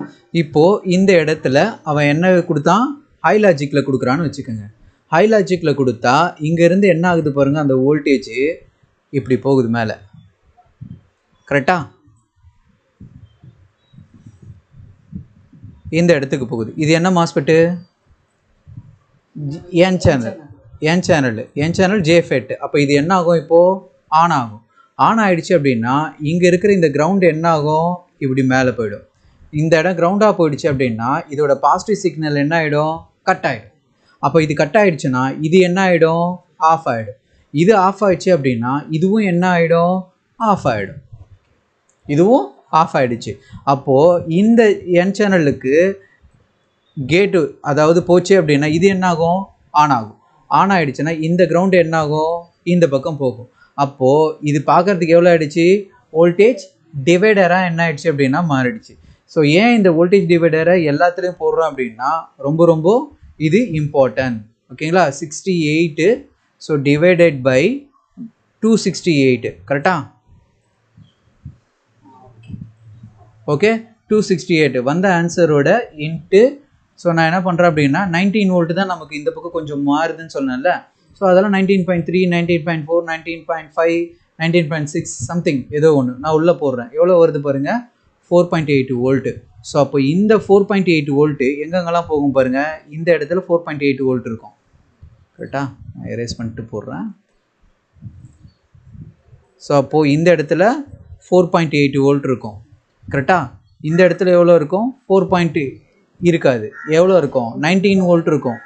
இப்போது இந்த இடத்துல அவன் என்ன கொடுத்தான்? ஹை லாஜிக்கில் கொடுக்குறான்னு வச்சுக்கோங்க. ஹை லாஜிக்கில் கொடுத்தா இங்கேருந்து என்ன ஆகுது பாருங்கள், அந்த வோல்டேஜ் இப்படி போகுது மேலே. கரெக்டாக? இந்த இடத்துக்கு போகுது. இது என்ன மாஸ்பெட்டு? N channel JFET. அப்போ இது என்ன ஆகும்? இப்போது ஆன் ஆகும். ஆன் ஆகிடுச்சு அப்படின்னா இங்கே இருக்கிற இந்த கிரவுண்டு என்ன ஆகும்? இப்படி மேலே போயிடும். இந்த இடம் கிரவுண்டாக போயிடுச்சு அப்படின்னா இதோட பாசிட்டிவ் சிக்னல் என்ன ஆகிடும்? கட் ஆகிடும். அப்போ இது கட் ஆகிடுச்சுன்னா இது என்ன ஆகிடும்? ஆஃப் ஆகிடும். இது ஆஃப் ஆகிடுச்சு அப்படின்னா இதுவும் என்ன ஆகிடும்? ஆஃப் ஆகிடும். இதுவும் ஆஃப் ஆகிடுச்சு. அப்போது இந்த என் சேனலுக்கு கேட்டு அதாவது போச்சு அப்படின்னா இது என்ன ஆகும்? ஆன் ஆகும். ஆன் ஆகிடுச்சுன்னா இந்த கிரவுண்டு என்ன ஆகும்? இந்த பக்கம் போகும். அப்போது இது பார்க்குறதுக்கு எவ்வளோ ஆகிடுச்சு? வோல்டேஜ் டிவைடராக என்ன ஆகிடுச்சு அப்படின்னா மாறிடுச்சு. ஸோ ஏன் இந்த வோல்டேஜ் டிவைடரை எல்லாத்துலேயும் போடுறோம் அப்படின்னா ரொம்ப இது இம்பார்ட்டன்ட். ஓகேங்களா? 68. So divided by 268. கரெக்டாக? ஓகே, 268 வந்த ஆன்சரோட இன்ட்டு. ஸோ நான் என்ன பண்ணுறேன் அப்படின்னா 19 வோல்ட்டு தான் நமக்கு இந்த பக்கம் கொஞ்சம் மாறுதுன்னு சொன்னேன்ல. ஸோ அதெல்லாம் 19.3, 19.4, 19.5, 19.6 சம்திங் ஏதோ ஒன்று நான் உள்ளே போடுறேன். எவ்வளோ வருது பாருங்கள்? 4.8 வோல்ட்டு. ஸோ அப்போ இந்த 4.8 வோல்ட்டு எங்கெங்கெல்லாம் போகும் பாருங்கள், இந்த இடத்துல 4.8 வோல்ட் இருக்கும். கரெக்டாக நான் எரேஸ் பண்ணிட்டு போடுறேன். ஸோ அப்போது இந்த இடத்துல 4.8 வோல்ட் இருக்கும். கரெக்டாக இந்த இடத்துல எவ்வளோ இருக்கும், 4.8 இருக்காது. எவ்வளோ இருக்கும், 19 வோல்ட் இருக்கும்.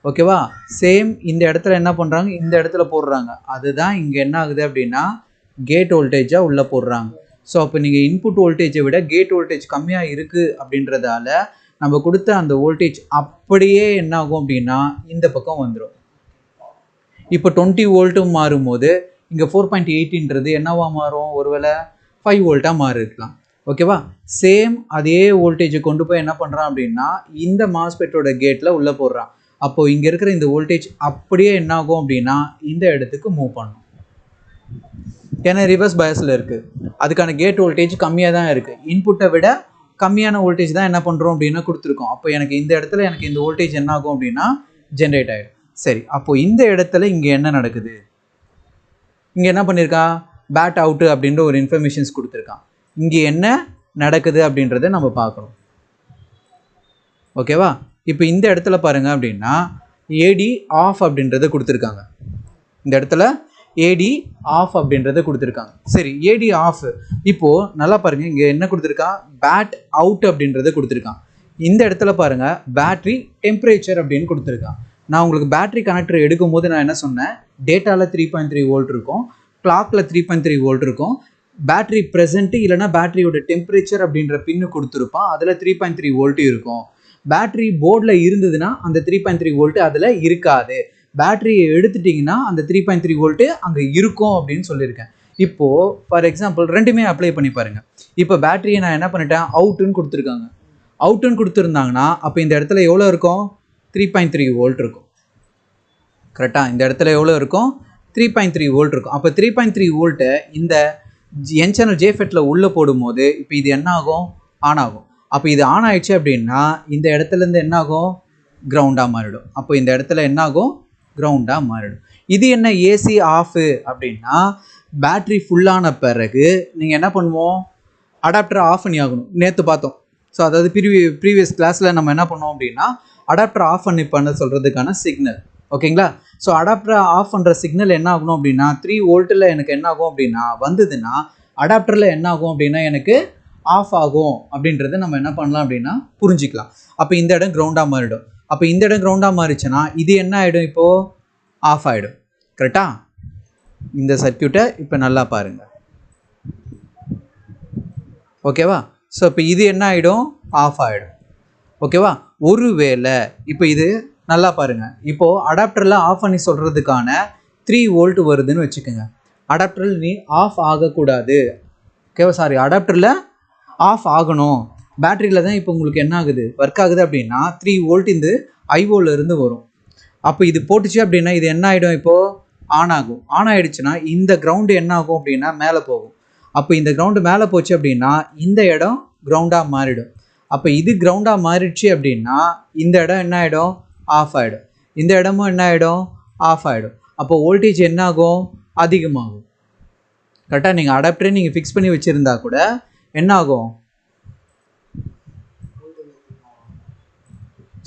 ஓகேவா? சேம் இந்த இடத்துல என்ன பண்ணுறாங்க, இந்த இடத்துல போடுறாங்க. அதுதான் இங்கே என்ன ஆகுது அப்படின்னா கேட் வோல்டேஜாக உள்ளே போடுறாங்க. ஸோ அப்போ நீங்கள் இன்புட் வோல்டேஜை விட கேட் வோல்டேஜ் கம்மியாக இருக்குது அப்படின்றதால நம்ம கொடுத்த அந்த வோல்டேஜ் அப்படியே என்ன ஆகும் அப்படின்னா இந்த பக்கம் வந்துடும். இப்போ 20 வோல்ட்டும் மாறும்போது இங்கே 4.8ன்றது என்னவா மாறும், ஒருவேளை 5 வோல்ட்டாக மாறி இருக்கலாம். ஓகேவா? சேம் அதே வோல்டேஜை கொண்டு போய் என்ன பண்ணுறான் அப்படின்னா இந்த மாஸ்பெட்டோட கேட்டில் உள்ளே போடுறான். அப்போது இங்கே இருக்கிற இந்த வோல்டேஜ் அப்படியே என்ன ஆகும் அப்படின்னா இந்த இடத்துக்கு மூவ் பண்ணும். ஏன்னா ரிவர்ஸ் பயாஸில் இருக்குது, அதுக்கான கேட் வோல்டேஜ் கம்மியாக தான் இருக்குது. இன்புட்டை விட கம்மியான வோல்டேஜ் தான் என்ன பண்ணுறோம் அப்படின்னா கொடுத்துருக்கோம். அப்போ எனக்கு இந்த இடத்துல எனக்கு இந்த வோல்டேஜ் என்ன ஆகும் அப்படின்னா ஜென்ரேட் ஆகிடும். சரி, அப்போது இந்த இடத்துல இங்கே என்ன நடக்குது, இங்கே என்ன பண்ணியிருக்கான், பேட் அவுட்டு அப்படின்ற ஒரு இன்ஃபர்மேஷன்ஸ் கொடுத்துருக்கான். இங்கே என்ன நடக்குது அப்படின்றத நம்ம பார்க்கணும். ஓகேவா? இப்போ இந்த இடத்துல பாருங்கள் அப்படின்னா ஏடி ஆஃப் அப்படின்றத கொடுத்துருக்காங்க. இந்த இடத்துல ஏடி ஆஃப் அப்படின்றத கொடுத்துருக்காங்க. சரி, ஏடி ஆஃப். இப்போது நல்லா பாருங்கள், இங்கே என்ன கொடுத்துருக்கான், பேட் அவுட் அப்படின்றத கொடுத்துருக்கான். இந்த இடத்துல பாருங்கள் பேட்ரி டெம்பரேச்சர் அப்படின்னு கொடுத்துருக்கான். நான் உங்களுக்கு பேட்ரி கனெக்டர் எடுக்கும் போது நான் என்ன சொன்னேன், டேட்டாவில் 3.3 வோல்ட் இருக்கும், கிளாக்கில் 3.3 வோல்ட் இருக்கும், பேட்ரி ப்ரெசென்ட்டு இல்லைனா பேட்டரியோட டெம்பரேச்சர் அப்படின்ற பின்னு கொடுத்துருப்பான், அதில் 3.3 வோல்ட்டு இருக்கும். பேட்ரி போர்டில் இருந்ததுன்னா அந்த 3.3 வோல்ட்டு அதில் இருக்காது. பேட்டரியை எடுத்துட்டிங்கன்னா அந்த 3.3 வோல்ட்டு அங்கே இருக்கும் அப்படின்னு சொல்லியிருக்கேன். இப்போது ஃபார் எக்ஸாம்பிள் ரெண்டுமே அப்ளை பண்ணி பாருங்கள். இப்போ பேட்டரியை நான் என்ன பண்ணிட்டேன், அவுட்டுன்னு கொடுத்துருக்காங்க. அவுட்டுன்னு கொடுத்துருந்தாங்கன்னா அப்போ இந்த இடத்துல எவ்வளோ இருக்கும், 3.3 வோல்ட் இருக்கும். கரெக்டாக இந்த இடத்துல எவ்வளோ இருக்கும், 3.3 வோல்ட் இருக்கும். அப்போ 3.3 வோல்ட்டை இந்த என் சேனல் ஜேஃபெட்டில் உள்ளே போடும்போது இப்போ இது என்ன ஆகும், ஆன் ஆகும். அப்போ இது ஆன் ஆயிடுச்சு அப்படின்னா இந்த இடத்துலேருந்து என்ன ஆகும், கிரவுண்டாக மாறிடும். அப்போ இந்த இடத்துல என்ன ஆகும், கிரவுண்டாக மாறிடும். இது என்ன ஏசி ஆஃபு அப்படின்னா பேட்ரி ஃபுல்லான பிறகு நீங்கள் என்ன பண்ணுவோம், அடாப்டரை ஆஃப் பண்ணி ஆகணும். நேற்று பார்த்தோம். ஸோ அதாவது ப்ரீவியஸ் கிளாஸில் நம்ம என்ன பண்ணோம் அப்படின்னா அடாப்டரை ஆஃப் பண்ண சொல்கிறதுக்கான சிக்னல். ஓகேங்களா? ஸோ அடாப்டரை ஆஃப் பண்ணுற சிக்னல் என்ன ஆகணும் அப்படின்னா 3 வோல்ட்டில் எனக்கு என்ன ஆகும் அப்படின்னா வந்ததுன்னா அடாப்டரில் என்ன ஆகும் அப்படின்னா எனக்கு ஆஃப் ஆகும் அப்படின்றத நம்ம என்ன பண்ணலாம் அப்படின்னா புரிஞ்சிக்கலாம். அப்போ இந்த இடம் கிரவுண்டாக மாறிடும். அப்போ இந்த இடம் கிரவுண்டாக மாறிச்சுன்னா இது என்ன ஆகிடும், இப்போது ஆஃப் ஆகிடும். கரெக்டாக? இந்த சர்க்யூட்டை இப்போ நல்லா பாருங்கள். ஓகேவா? ஸோ இப்போ இது என்ன ஆகிடும், ஆஃப் ஆகிடும். ஓகேவா? ஒருவேளை இப்போ இது நல்லா பாருங்கள், இப்போது அடாப்டரில் ஆஃப் பண்ணி சொல்கிறதுக்கான 3 வோல்ட் வருதுன்னு வச்சுக்கோங்க. அடாப்டரில் நீ ஆஃப் ஆகக்கூடாது. ஓகேவா? சாரி, அடாப்டரில் ஆஃப் ஆகணும். பேட்டரியில் தான் இப்போ உங்களுக்கு என்ன ஆகுது, ஒர்க் ஆகுது அப்படின்னா 3 வோல்ட் இந்த ஐஓலேருந்து வரும். அப்போ இது போட்டுச்சு அப்படின்னா இது என்ன ஆகிடும், இப்போது ஆன் ஆகும். ஆன் ஆகிடுச்சுன்னா இந்த கிரவுண்டு என்ன ஆகும் அப்படின்னா மேலே போகும். அப்போ இந்த கிரவுண்டு மேலே போச்சு அப்படின்னா இந்த இடம் கிரவுண்டாக மாறிடும். அப்போ இது கிரவுண்டாக மாறிடுச்சு அப்படின்னா இந்த இடம் என்ன ஆகிடும், ஆஃப் ஆகிடும். இந்த இடமும் என்ன ஆகிடும், ஆஃப் ஆகிடும். அப்போ வோல்டேஜ் என்ன ஆகும், அதிகமாகும். கரெக்டாக? நீங்கள் அடாப்டரே நீங்கள் ஃபிக்ஸ் பண்ணி வச்சுருந்தா கூட என்ன ஆகும்,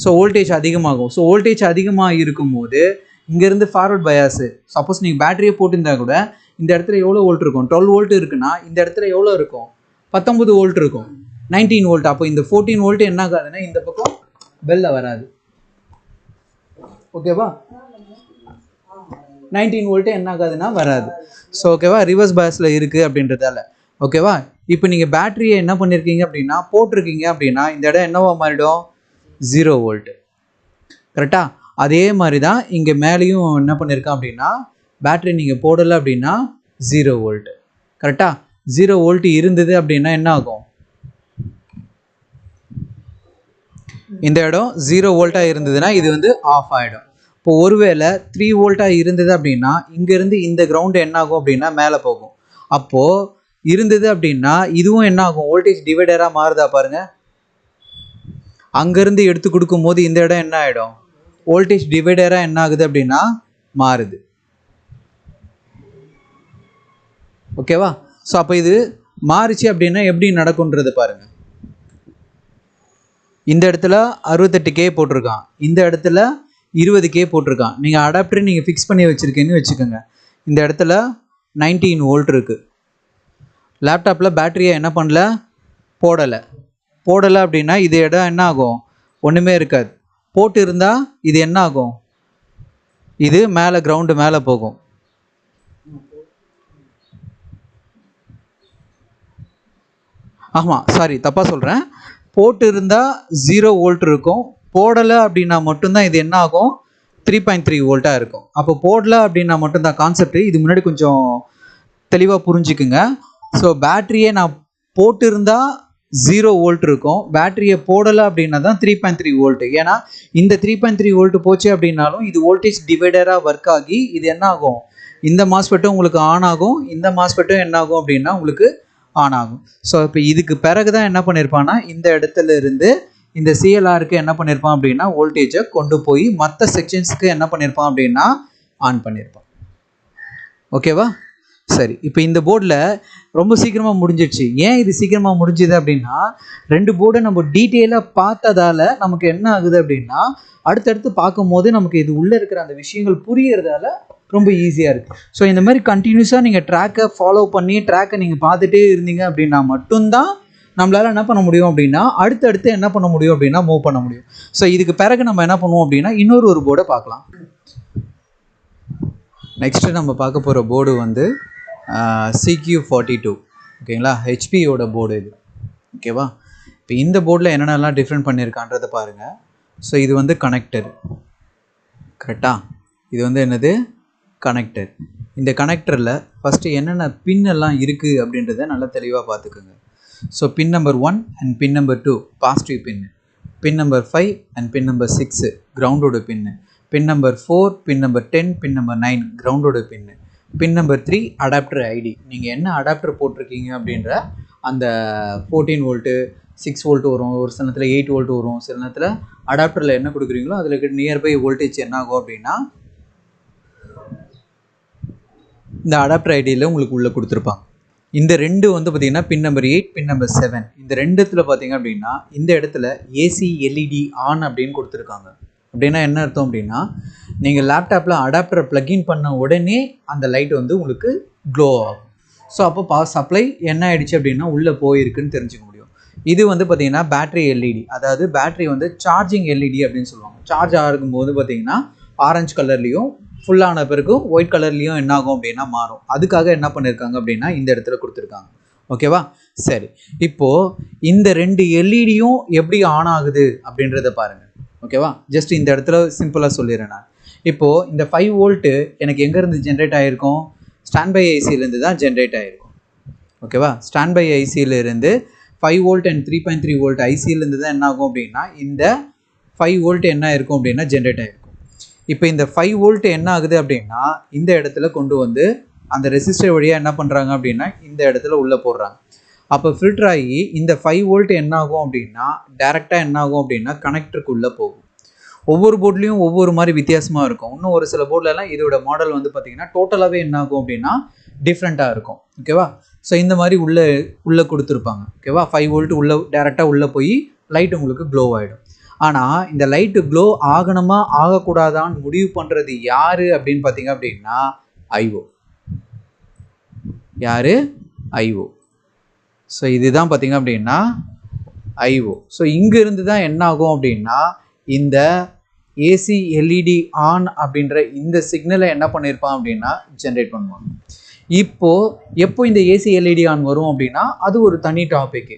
ஸோ வோல்டேஜ் அதிகமாகும். ஸோ வோல்டேஜ் அதிகமாக இருக்கும்போது இங்கேருந்து ஃபார்வர்ட் பயாஸு, சப்போஸ் நீங்கள் பேட்டரியை போட்டிருந்தா கூட இந்த இடத்துல எவ்வளோ வோல்ட் இருக்கும், 12 வோல்ட் இருக்குன்னா இந்த இடத்துல எவ்வளோ இருக்கும், 19 வோல்ட் இருக்கும், 19 வோல்ட். அப்போ இந்த 14 வோல்ட் என்ன ஆகாதுன்னா இந்த பக்கம் பெல்ல வராது. ஓகேவா? 19 வோல்ட்டு என்ன ஆகாதுன்னா வராது. ஸோ ஓகேவா, ரிவர்ஸ் பயாஸில் இருக்குது அப்படின்றதால. ஓகேவா? இப்போ நீங்கள் பேட்டரியை என்ன பண்ணியிருக்கீங்க அப்படின்னா போட்டிருக்கீங்க அப்படின்னா இந்த இடம் என்னவா மாறிடும், 0 வோல்ட்டு. கரெக்டாக? அதே மாதிரி தான் இங்கே மேலேயும் என்ன பண்ணியிருக்கேன் அப்படின்னா பேட்டரி நீங்கள் போடலை அப்படின்னா 0 வோல்ட்டு. கரெக்டாக? 0 வோல்ட் இருந்தது அப்படின்னா என்ன ஆகும், இந்த இடம் 0 வோல்ட்டாக இருந்ததுன்னா இது வந்து ஆஃப் ஆகிடும். இப்போ ஒருவேளை 3 வோல்ட்டாக இருந்தது அப்படின்னா இங்கேருந்து இந்த கிரவுண்டு என்ன ஆகும் அப்படின்னா மேலே போகும். அப்போது இருந்தது அப்படின்னா இதுவும் என்ன ஆகும், வோல்டேஜ் டிவைடராக மாறுதா பாருங்கள். அங்கேருந்து எடுத்து கொடுக்கும்போது இந்த இடம் என்ன ஆகிடும், வோல்டேஜ் டிவைடராக என்ன ஆகுது அப்படின்னா மாறுது. ஓகேவா? ஸோ அப்போ இது மாறிச்சு அப்படின்னா எப்படி நடக்கும்ன்றது பாருங்கள். இந்த இடத்துல 68K போட்டிருக்கான், இந்த இடத்துல 20K போட்டிருக்கான். நீங்கள் அடாப்டர் நீங்கள் ஃபிக்ஸ் பண்ணி வச்சுருக்கீங்கன்னு வச்சுக்கோங்க. இந்த இடத்துல 19 வோல்ட் இருக்குது. லேப்டாப்பில் பேட்டரியை என்ன பண்ணல, போடலை அப்படின்னா இது இடம் என்ன ஆகும், ஒன்றுமே இருக்காது. போட்டு இருந்தால் இது என்ன ஆகும், இது மேலே கிரவுண்டு மேலே போகும். ஆமாம், சாரி தப்பாக சொல்கிறேன். போட்டு இருந்தால் 0 வோல்ட் இருக்கும், போடலை அப்படின்னா மட்டும்தான் இது என்ன ஆகும், 3.3 வோல்ட்டாக இருக்கும். அப்போ போடலை அப்படின்னா மட்டும்தான் கான்செப்ட். இது முன்னாடி கொஞ்சம் தெளிவாக புரிஞ்சுக்குங்க. ஸோ பேட்டரியை நான் போட்டு இருந்தால் 0 வோல்ட் இருக்கும், பேட்டரியை போடலை அப்படின்னா தான் 3.3 வோல்ட். ஏன்னா இந்த 3.3 வோல்ட் போச்சு அப்படின்னாலும் இது வோல்டேஜ் டிவைடராக ஒர்க் ஆகி இது என்ன ஆகும், இந்த மாஸ்பெட்டும் உங்களுக்கு ஆன் ஆகும், இந்த மாஸ்பெட்டும் என்ன ஆகும் அப்படின்னா உங்களுக்கு ஆன் ஆகும். ஸோ இப்போ இதுக்கு பிறகு தான் என்ன பண்ணியிருப்பான்னா இந்த இடத்துல இருந்து இந்த சிஎல்ஆருக்கு என்ன பண்ணியிருப்பான் அப்படின்னா வோல்டேஜை கொண்டு போய் மற்ற செக்ஷன்ஸுக்கு என்ன பண்ணியிருப்பான் அப்படின்னா ஆன் பண்ணியிருப்பான். ஓகேவா? சரி, இப்போ இந்த போர்டில் ரொம்ப சீக்கிரமாக முடிஞ்சிடுச்சு. ஏன் இது சீக்கிரமாக முடிஞ்சுது அப்படின்னா 2 போர்டை நம்ம டீட்டெயிலாக பார்த்ததால நமக்கு என்ன ஆகுது அப்படின்னா அடுத்தடுத்து பார்க்கும்போது நமக்கு இது உள்ளே இருக்கிற அந்த விஷயங்கள் புரியறதால ரொம்ப ஈஸியாக இருக்குது. ஸோ இந்த மாதிரி கண்டினியூஸாக நீங்கள் ட்ராக்கை ஃபாலோ பண்ணி ட்ராக்கை நீங்கள் பார்த்துட்டே இருந்தீங்க அப்படின்னா மட்டும்தான் நம்மளால் என்ன பண்ண முடியும் அப்படின்னா அடுத்தடுத்து என்ன பண்ண முடியும் அப்படின்னா மூவ் பண்ண முடியும். ஸோ இதுக்கு பிறகு நம்ம என்ன பண்ணுவோம் அப்படின்னா ஒரு போர்டை பார்க்கலாம். நெக்ஸ்ட்டு நம்ம பார்க்க போகிற போர்டு வந்து CQ42. ஓகேங்களா? ஹெச்பியோட போர்டு இது. ஓகேவா? இப்போ இந்த போர்டில் என்னென்னலாம் டிஃப்ரெண்ட் பண்ணியிருக்கான்றதை பாருங்கள். ஸோ இது வந்து கனெக்டர், கரெக்டாக? இது வந்து என்னது, கனெக்டர். இந்த கனெக்டரில் ஃபஸ்ட்டு என்னென்ன பின் எல்லாம் இருக்குது அப்படின்றத நல்லா தெளிவாக பார்த்துக்குங்க. So pin number 1 and pin number 2 positive pin, pin number 5 and pin number 6 கிரவுண்டோட pin, pin number 4, pin number 10, pin number 9 கிரவுண்டோட pin, pin number 3 adapter ID. நீங்கள் என்ன அடாப்டர் போட்டிருக்கீங்க அப்படின்ற அந்த 14 வோல்ட்டு 6 வோல்ட் வரும், ஒரு சில நேரத்தில் 8 வோல்ட் வரும், சில நேரத்தில் அடாப்டரில் என்ன கொடுக்குறீங்களோ அதில் இருக்க நியர்பை வோல்டேஜ் என்ன ஆகும் அப்படின்னா இந்த அடாப்டர் ஐடியில் உங்களுக்கு உள்ளே கொடுத்துருப்பாங்க. இந்த 2 வந்து பார்த்திங்கன்னா பின் நம்பர் 8, பின் நம்பர் 7. இந்த 2த்துல பார்த்திங்க அப்படின்னா இந்த இடத்துல ஏசி எல்இடி ஆன் அப்படின்னு கொடுத்துருக்காங்க. அப்படின்னா என்ன அர்த்தம் அப்படின்னா நீங்கள் லேப்டாப்பில் அடாப்டரை ப்ளக்இன் பண்ண உடனே அந்த லைட் வந்து உங்களுக்கு க்ளோ ஆகும். ஸோ அப்போ பவர் சப்ளை என்ன ஆகிடுச்சு அப்படின்னா உள்ளே போயிருக்குன்னு தெரிஞ்சுக்க முடியும். இது வந்து பார்த்திங்கன்னா பேட்ரி எல்இடி, அதாவது பேட்ரி வந்து சார்ஜிங் எல்இடி அப்படின்னு சொல்லுவாங்க. சார்ஜ் ஆகும்போது பார்த்திங்கன்னா ஆரஞ்சு கலர்லேயும் ஃபுல்லான பிறகு ஒயிட் கலர்லேயும் என்ன ஆகும் அப்படின்னா மாறும். அதுக்காக என்ன பண்ணியிருக்காங்க அப்படின்னா இந்த இடத்துல கொடுத்துருக்காங்க. ஓகேவா? சரி, இப்போது இந்த 2 எல்இடியும் எப்படி ஆன் ஆகுது அப்படின்றத பாருங்கள். ஓகேவா? ஜஸ்ட் இந்த இடத்துல சிம்பிளாக சொல்லிடுறேன் நான். இப்போது இந்த 5 வோல்ட்டு எனக்கு எங்கேருந்து ஜென்ரேட் ஆகிருக்கும், ஸ்டாண்ட்பை ஐசியிலேருந்து தான் ஜென்ரேட் ஆகிருக்கும். ஓகேவா? ஸ்டாண்ட்பை ஐசியிலேருந்து 5 வோல்ட் அண்ட் 3.3 வோல்ட் ஐசியிலேருந்து தான் என்ன ஆகும் அப்படின்னா இந்த 5 வோல்ட் என்ன ஆயிருக்கும் அப்படின்னா ஜென்ரேட் ஆகிருக்கும். இப்போ இந்த 5 வோல்ட் என்ன ஆகுது அப்படின்னா இந்த இடத்துல கொண்டு வந்து அந்த ரெசிஸ்டர் வழியாக என்ன பண்ணுறாங்க அப்படின்னா இந்த இடத்துல உள்ளே போடுறாங்க. அப்போ ஃபில்டர் ஆகி இந்த 5 வோல்ட் என்ன ஆகும் அப்படின்னா டேரெக்டாக என்ன ஆகும் அப்படின்னா கனெக்டருக்குள்ளே போகும். ஒவ்வொரு போர்ட்லேயும் ஒவ்வொரு மாதிரி வித்தியாசமாக இருக்கும். இன்னும் ஒரு சில போர்ட்லலாம் இதோட மாடல் வந்து பார்த்திங்கன்னா டோட்டலாகவே என்ன ஆகும் அப்படின்னா டிஃப்ரெண்ட்டாக இருக்கும். ஓகேவா? ஸோ இந்த மாதிரி உள்ளே கொடுத்துருப்பாங்க. ஓகேவா? 5 வோல்ட் உள்ளே டேரெக்டாக உள்ளே போய் லைட் உங்களுக்கு க்ளோ ஆகிடும். ஆனால் இந்த லைட்டு க்ளோ ஆகணுமா ஆகக்கூடாதான்னு முடிவு பண்ணுறது யார் அப்படின்னு பார்த்தீங்க அப்படின்னா ஐஓ. யார்? ஐஓ. ஸோ இதுதான் பார்த்தீங்க அப்படின்னா ஐஓ. ஸோ இங்கேருந்து தான் என்ன ஆகும் அப்படின்னா இந்த ஏசி எல்இடி ஆன் அப்படின்ற இந்த சிக்னலை என்ன பண்ணியிருப்பான் அப்படின்னா ஜென்ரேட் பண்ணுவாங்க. எப்போ இந்த ஏசி எல்இடி ஆன் வரும் அப்படின்னா அது ஒரு தனி டாபிக்.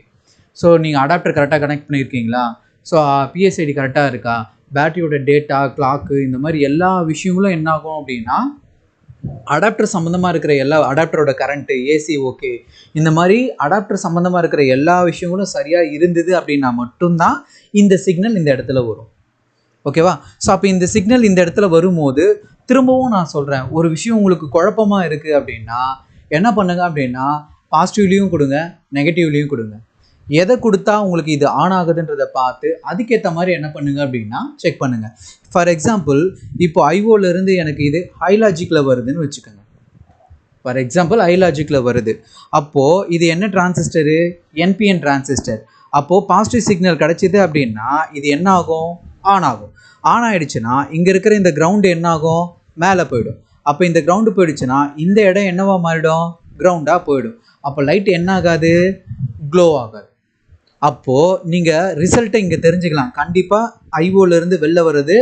ஸோ நீங்கள் அடாப்டர் கரெக்டாக கனெக்ட் பண்ணியிருக்கீங்களா, ஸோ பிஎஸ்ஐடி கரெக்டாக இருக்கா, பேட்டரியோட டேட்டா, கிளாக்கு, இந்த மாதிரி எல்லா விஷயங்களும் என்ன ஆகும் அப்படின்னா அடாப்டர் சம்மந்தமாக இருக்கிற எல்லா அடாப்டரோட கரண்ட்டு, ஏசி ஓகே, இந்த மாதிரி அடாப்டர் சம்மந்தமாக இருக்கிற எல்லா விஷயங்களும் சரியாக இருந்தது அப்படின்னா மட்டும்தான் இந்த சிக்னல் இந்த இடத்துல வரும். ஓகேவா? ஸோ அப்போ இந்த சிக்னல் இந்த இடத்துல வரும்போது திரும்பவும் நான் சொல்கிறேன், ஒரு விஷயம் உங்களுக்கு குழப்பமாக இருக்குது அப்படின்னா என்ன பண்ணுங்க அப்படின்னா பாசிட்டிவ்லேயும் கொடுங்க, நெகட்டிவ்லேயும் கொடுங்க. எதை கொடுத்தா உங்களுக்கு இது ஆன் ஆகுதுன்றதை பார்த்து அதுக்கேற்ற மாதிரி என்ன பண்ணுங்க அப்படின்னா செக் பண்ணுங்கள். ஃபார் எக்ஸாம்பிள் இப்போ ஐஓலேருந்து எனக்கு இது ஹைலாஜிக்கில் வருதுன்னு வச்சுக்கோங்க. ஃபார் எக்ஸாம்பிள் ஹைலாஜிக்கில் வருது. அப்போது இது என்ன டிரான்சிஸ்டரு? NPN transistor. அப்போது பாசிட்டிவ் சிக்னல் கிடச்சிது அப்படின்னா இது என்ன ஆகும்? ஆன் ஆகும். ஆன் ஆகிடுச்சுன்னா இங்கே இருக்கிற இந்த கிரவுண்டு என்ன ஆகும்? மேலே போயிடும். அப்போ இந்த கிரவுண்டு போயிடுச்சுன்னா இந்த இடம் என்னவா மாறிடும்? கிரவுண்டாக போயிடும். அப்போ லைட் என்ன ஆகாது? க்ளோ ஆகாது. அப்போது நீங்கள் ரிசல்ட்டை இங்கே தெரிஞ்சுக்கலாம். கண்டிப்பாக ஐஓலேருந்து வெளில வர்றது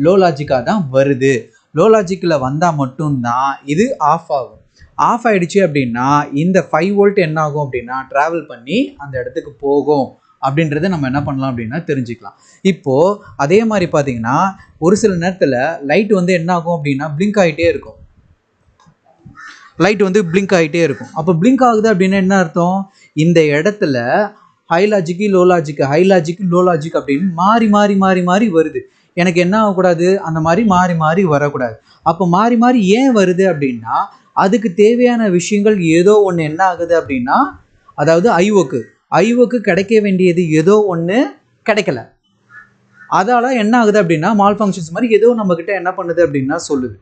லோ லாஜிக்காக தான் வருது. லோ லாஜிக்கில் வந்தால் மட்டும்தான் இது ஆஃப் ஆகும். ஆஃப் ஆகிடுச்சு அப்படின்னா இந்த 5 வோல்ட் என்ன ஆகும் அப்படின்னா ட்ராவல் பண்ணி அந்த இடத்துக்கு போகும் அப்படின்றத நம்ம என்ன பண்ணலாம் அப்படின்னா தெரிஞ்சுக்கலாம். இப்போது அதே மாதிரி பார்த்தீங்கன்னா ஒரு சில நேரத்தில் லைட் வந்து என்ன ஆகும் அப்படின்னா பிளிங்க் ஆகிட்டே இருக்கும். லைட் வந்து பிளிங்க் ஆகிட்டே இருக்கும். அப்போ பிளிங்க் ஆகுது அப்படின்னா என்ன அர்த்தம்? இந்த இடத்துல high logic low logic, high logic low logic அப்படின்னு மாறி மாறி மாறி மாறி வருது. எனக்கு என்ன ஆகக்கூடாது? அந்த மாதிரி மாறி மாறி வரக்கூடாது. அப்போ மாறி மாறி ஏன் வருது அப்படின்னா அதுக்கு தேவையான விஷயங்கள் ஏதோ ஒன்று என்ன ஆகுது அப்படின்னா, அதாவது ஐஓக்கு கிடைக்க வேண்டியது ஏதோ ஒன்று கிடைக்கல. அதால் என்ன ஆகுது அப்படின்னா மால் ஃபங்க்ஷன்ஸ் மாதிரி ஏதோ நம்மக்கிட்ட என்ன பண்ணுது அப்படின்னா சொல்லுது.